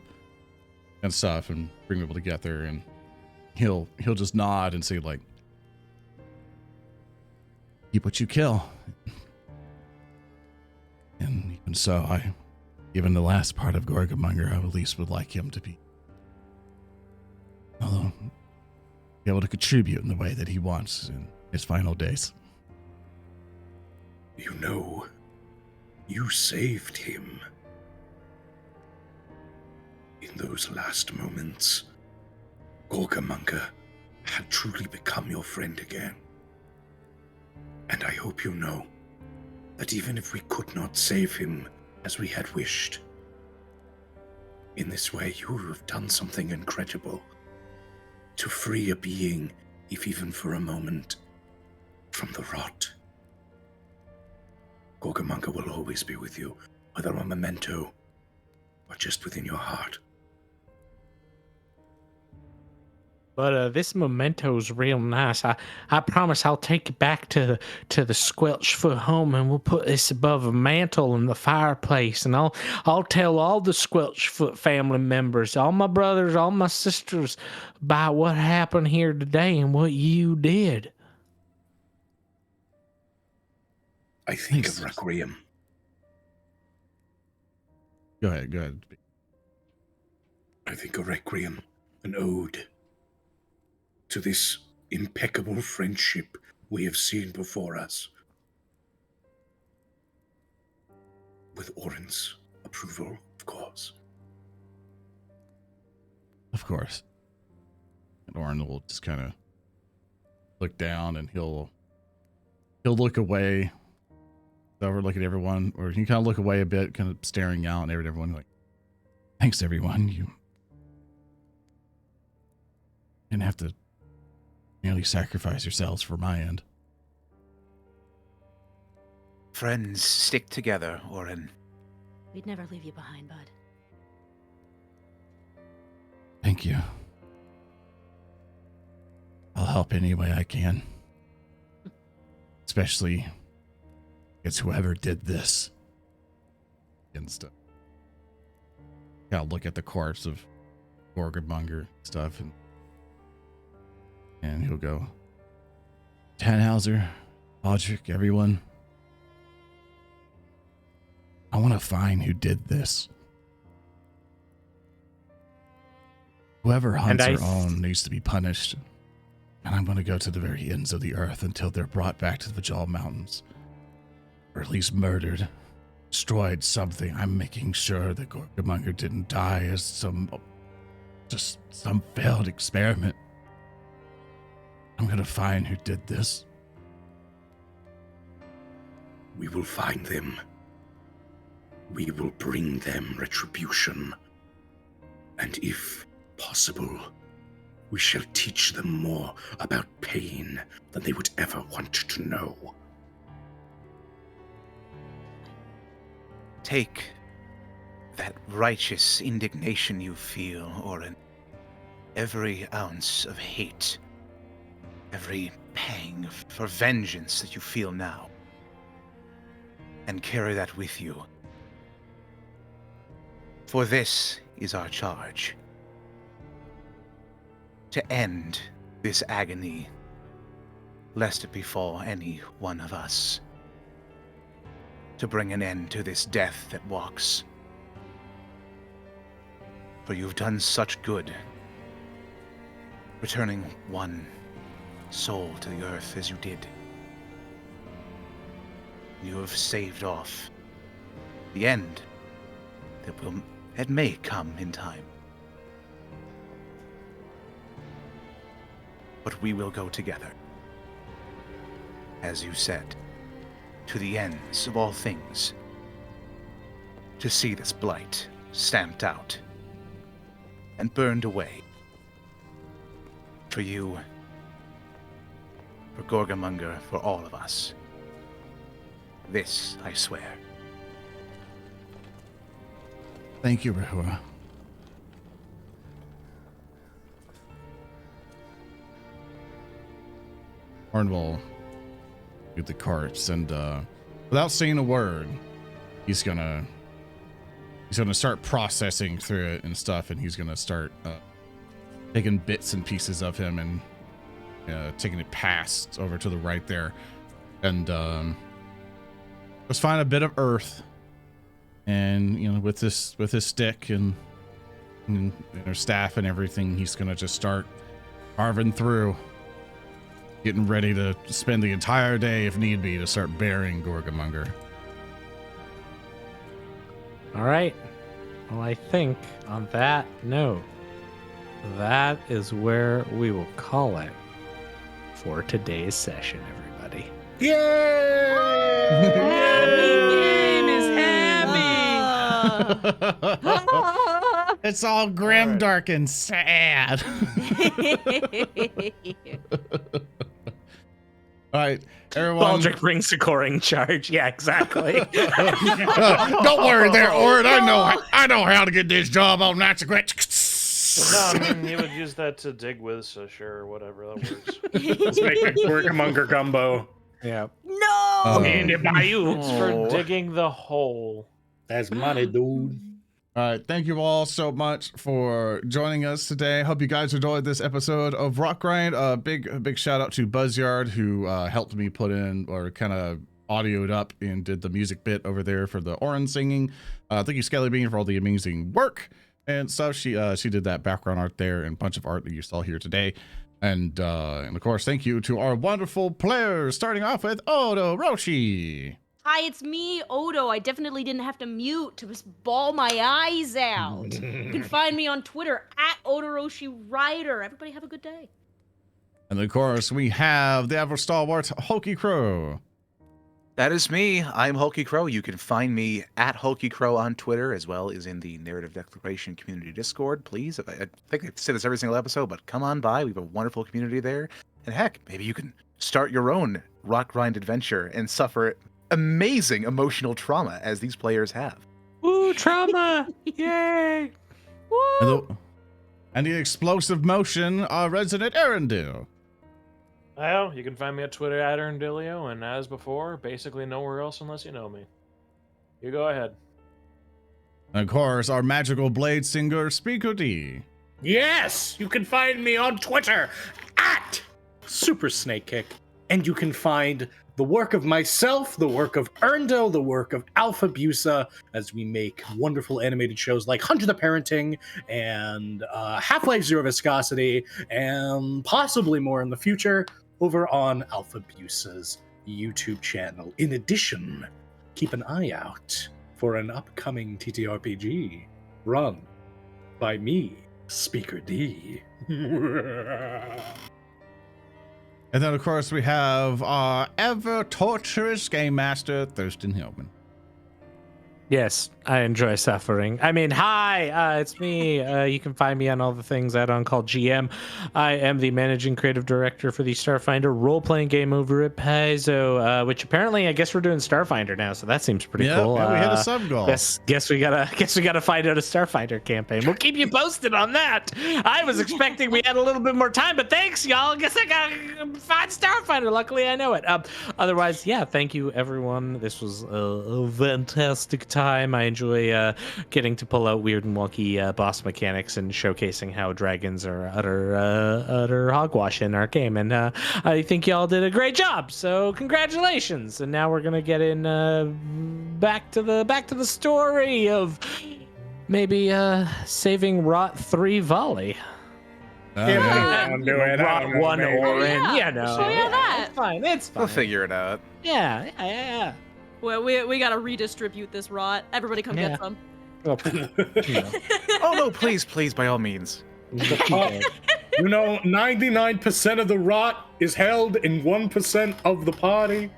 and stuff and bring people together, and he'll just nod and say keep what you kill. And even so, even the last part of Gorgamonger, I at least would like him to be able to contribute in the way that he wants in his final days. You saved him. In those last moments, Gorgamonger had truly become your friend again. And I hope you know that even if we could not save him as we had wished, in this way you have done something incredible to free a being, if even for a moment, from the rot. Gorgamonger will always be with you, whether a memento or just within your heart. But this memento's real nice. I promise I'll take it back to the Squelchfoot home, and we'll put this above a mantle in the fireplace, and I'll tell all the Squelchfoot family members, all my brothers, all my sisters, about what happened here today and what you did. I think of Requiem. Go ahead. I think of Requiem, an ode to this impeccable friendship we have seen before us. With Oran's approval, of course. Of course. And Oran will just kind of look down and he'll look away, over, look at everyone, or he kind of look away a bit, kind of staring out and everyone like, thanks everyone. You didn't have to nearly sacrifice yourselves for my end. Friends stick together, Oran. We'd never leave you behind, bud. Thank you. I'll help any way I can. Especially it's whoever did this. And stuff. I'll look at the corpse of Gorgamonger stuff and he'll go, Tannhauser, Baldric, everyone. I want to find who did this. Whoever hunts their own needs to be punished. And I'm going to go to the very ends of the earth until they're brought back to the Vajal Mountains. Or at least murdered. Destroyed something. I'm making sure that Gorgamonger didn't die as some failed experiment. I'm going to find who did this. We will find them. We will bring them retribution. And if possible, we shall teach them more about pain than they would ever want to know. Take that righteous indignation you feel, Oran. Every ounce of hate, every pang for vengeance that you feel now, and carry that with you. For this is our charge. To end this agony, lest it befall any one of us. To bring an end to this death that walks. For you've done such good, returning one soul to the earth as you did. You have saved off the end that may come in time. But we will go together, as you said, to the ends of all things, to see this blight stamped out and burned away. For you, for Gorgamonger, for all of us. This I swear. Thank you, Rehua. Oran will get the carts and without saying a word, he's gonna start processing through it and stuff, and he's gonna start taking bits and pieces of him and taking it past over to the right there, and let's find a bit of earth, and with his stick and her staff and everything, he's gonna just start carving through. Getting ready to spend the entire day, if need be, to start burying Gorgamonger. All right. Well, I think on that note, that is where we will call it for today's session, everybody. Yay! Game is happy. It's all grim, dark, and sad. All right, everyone. Baldric brings the coring charge. Yeah, exactly. Don't worry there, Oran. I know how to get this job on Nights of Grit. No, I mean, you would use that to dig with, so sure, whatever, that works. Let's make a Gorgamonger gumbo. Yeah. No! In the bayou. It's for digging the hole. That's money, dude. All right, thank you all so much for joining us today. Hope you guys enjoyed this episode of Rotgrind. Big shout out to Buzzyard, who helped me put in or kind of audioed up and did the music bit over there for the Oran singing. Thank you, Skelly Bean, for all the amazing work and stuff. She did that background art there and a bunch of art that you saw here today. And of course, thank you to our wonderful players, starting off with Odoroshirider. Hi, it's me, Odo. I definitely didn't have to mute to just bawl my eyes out. You can find me on Twitter at Odoroshirider. Everybody have a good day. And of course, we have the ever stalwart HulkyKrow. That is me. I'm HulkyKrow. You can find me at HulkyKrow on Twitter, as well as in the Narrative Declaration Community Discord. Please, I think I say this every single episode, but come on by. We have a wonderful community there. And heck, maybe you can start your own Rotgrind adventure and suffer amazing emotional trauma as these players have. Woo, trauma! Yay! And the explosive motion, our resident Earndil. Well, you can find me at Twitter at Earndilio, and as before, basically nowhere else unless you know me. You go ahead. And of course, our magical blade singer, Speaker D. Yes, you can find me on Twitter at Super Snake Kick, and you can find the work of myself, the work of Earndil, the work of Alpha Busa, as we make wonderful animated shows like Hunter the Parenting and Half-Life Zero Viscosity, and possibly more in the future over on Alpha Busa's YouTube channel. In addition, keep an eye out for an upcoming TTRPG run by me, Speaker D. And then, of course, we have our ever torturous game master, Thurston Hillman. Yes, I enjoy suffering. I mean, hi, it's me. You can find me on all the things at On Call GM. I am the managing creative director for the Starfinder role-playing game over at Paizo, which apparently I guess we're doing Starfinder now, so that seems pretty cool. Yeah, we hit a sub goal. Guess we gotta find out a Starfinder campaign. We'll keep you posted on that. I was expecting we had a little bit more time, but thanks, y'all. Guess I gotta find Starfinder. Luckily, I know it. Otherwise, yeah, thank you, everyone. This was a fantastic time. I enjoy getting to pull out weird and wonky boss mechanics and showcasing how dragons are utter hogwash in our game, and I think y'all did a great job. So congratulations! And now we're gonna get in back to the story of maybe saving Rot 3 Valli. I'm doing it. Rot 1 Oran. Yeah. That. It's fine. It's fine. We'll figure it out. Yeah. Well, we gotta redistribute this rot. Everybody come get some. Well, Oh no, please, by all means. 99% of the rot is held in 1% of the party.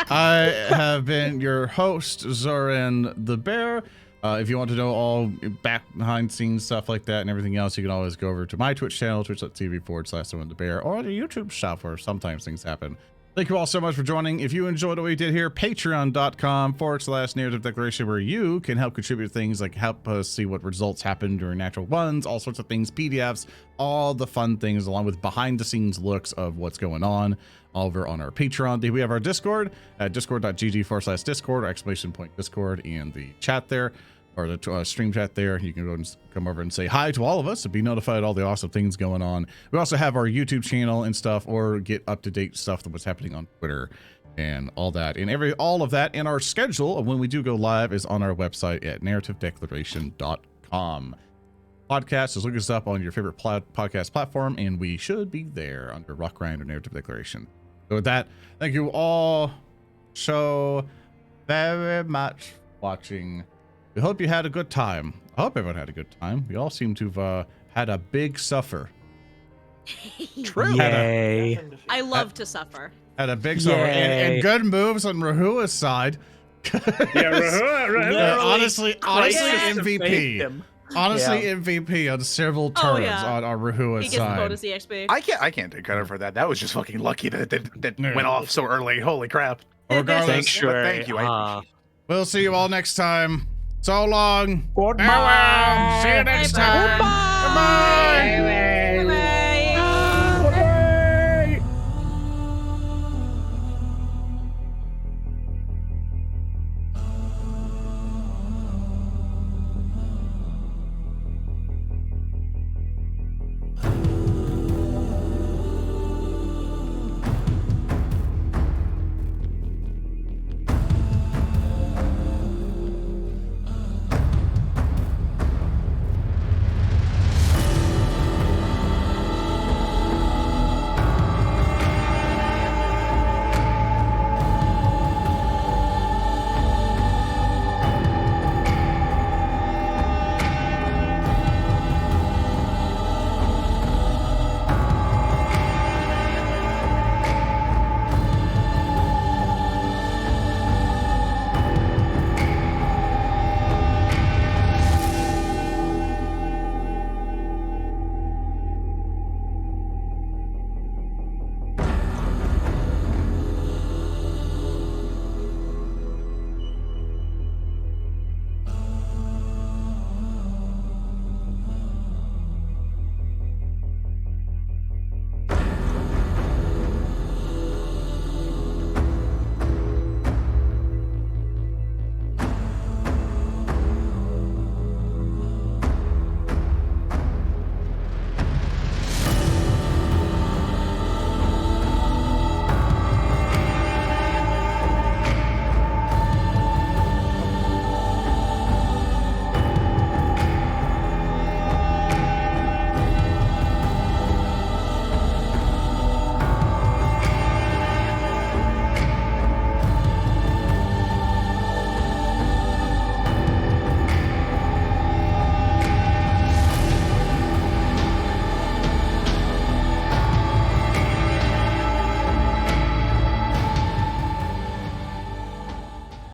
I have been your host, ZoranTheBear. If you want to know all behind-scenes stuff like that and everything else, you can always go over to my Twitch channel, twitch.tv/ZoranTheBear, or the YouTube shop where sometimes things happen. Thank you all so much for joining. If you enjoyed what we did here, patreon.com/narrative declaration, where you can help contribute things like help us see what results happen during natural ones, all sorts of things, PDFs, all the fun things, along with behind-the-scenes looks of what's going on over on our Patreon. We have our Discord at discord.gg/Discord, !Discord, and the chat there, or the stream chat there. You can go and come over and say hi to all of us and be notified of all the awesome things going on. We also have our YouTube channel and stuff, or get up-to-date stuff of what's happening on Twitter and all that. And all of that in our schedule of when we do go live is on our website at narrativedeclaration.com. Podcast, just look us up on your favorite podcast platform, and we should be there under Rotgrind or Narrative Declaration. So with that, thank you all so very much for watching. We hope you had a good time. I hope everyone had a good time. We all seem to have had a big suffer. True. Yay. I love to suffer. Had a big suffer. And good moves on Rehua's side. Rehua. Honestly, MVP. Honestly, MVP on several turns on our Rehua's He gets side. bonus EXP. I can't take credit for that. That was just fucking lucky that went off so early. Holy crap. Regardless, Thank you. we'll see you all next time. So long. Goodbye. Farewell. See you next time. Bye-bye. Goodbye.